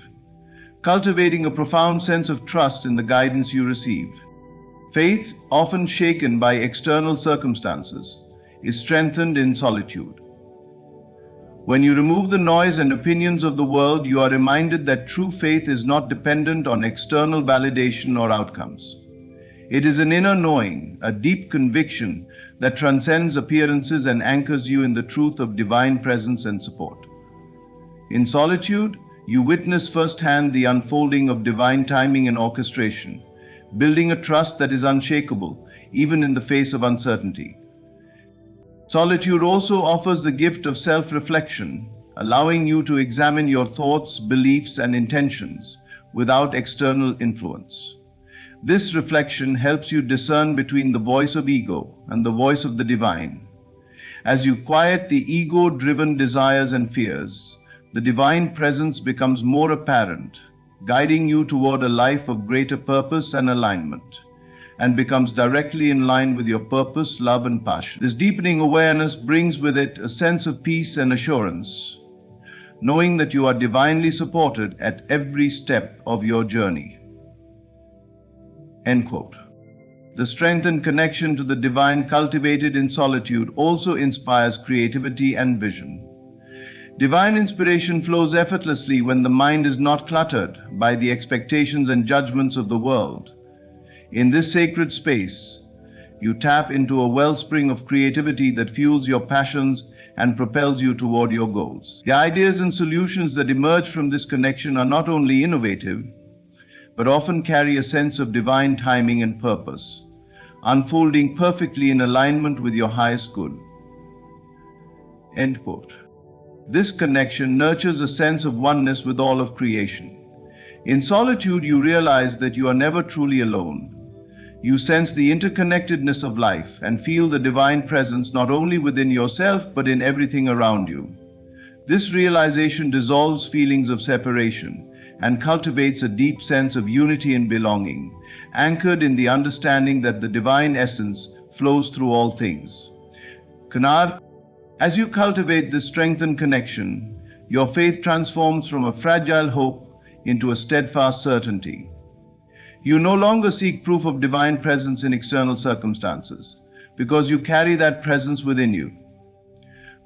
Cultivating a profound sense of trust in the guidance you receive. Faith, often shaken by external circumstances, is strengthened in solitude. When you remove the noise and opinions of the world, you are reminded that true faith is not dependent on external validation or outcomes. It is an inner knowing, a deep conviction that transcends appearances and anchors you in the truth of divine presence and support. In solitude, you witness firsthand the unfolding of divine timing and orchestration, building a trust that is unshakable, even in the face of uncertainty. Solitude also offers the gift of self-reflection, allowing you to examine your thoughts, beliefs, and intentions without external influence. This reflection helps you discern between the voice of ego and the voice of the divine. As you quiet the ego-driven desires and fears, the divine presence becomes more apparent, guiding you toward a life of greater purpose and alignment, and becomes directly in line with your purpose, love, and passion. This deepening awareness brings with it a sense of peace and assurance, knowing that you are divinely supported at every step of your journey. End quote. The strength and connection to the divine cultivated in solitude also inspires creativity and vision. Divine inspiration flows effortlessly when the mind is not cluttered by the expectations and judgments of the world. In this sacred space, you tap into a wellspring of creativity that fuels your passions and propels you toward your goals. The ideas and solutions that emerge from this connection are not only innovative, but often carry a sense of divine timing and purpose, unfolding perfectly in alignment with your highest good. End quote. This connection nurtures a sense of oneness with all of creation. In solitude, you realize that you are never truly alone. You sense the interconnectedness of life and feel the divine presence not only within yourself but in everything around you. This realization dissolves feelings of separation and cultivates a deep sense of unity and belonging, anchored in the understanding that the divine essence flows through all things. Goddard, as you cultivate this strengthened connection, your faith transforms from a fragile hope into a steadfast certainty. You no longer seek proof of divine presence in external circumstances, because you carry that presence within you.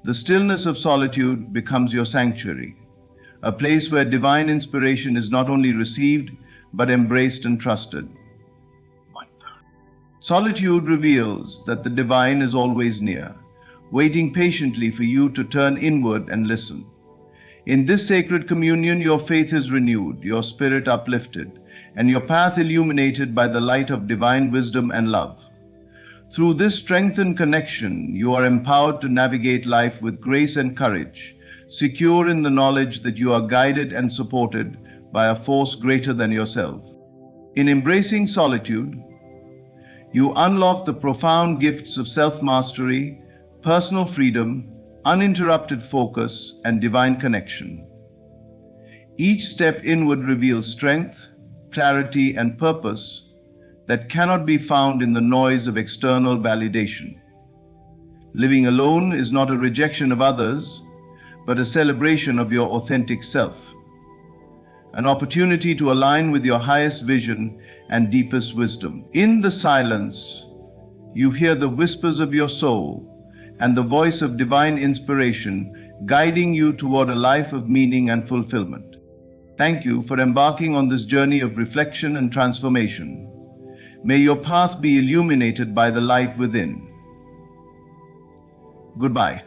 The stillness of solitude becomes your sanctuary, a place where divine inspiration is not only received, but embraced and trusted. Solitude reveals that the divine is always near, waiting patiently for you to turn inward and listen. In this sacred communion, your faith is renewed, your spirit uplifted, and your path illuminated by the light of divine wisdom and love. Through this strengthened connection, you are empowered to navigate life with grace and courage, secure in the knowledge that you are guided and supported by a force greater than yourself. In embracing solitude, you unlock the profound gifts of self-mastery, personal freedom, uninterrupted focus, and divine connection. Each step inward reveals strength, clarity, and purpose that cannot be found in the noise of external validation. Living alone is not a rejection of others, but a celebration of your authentic self, an opportunity to align with your highest vision and deepest wisdom. In the silence, you hear the whispers of your soul and the voice of divine inspiration guiding you toward a life of meaning and fulfillment. Thank you for embarking on this journey of reflection and transformation. May your path be illuminated by the light within. Goodbye.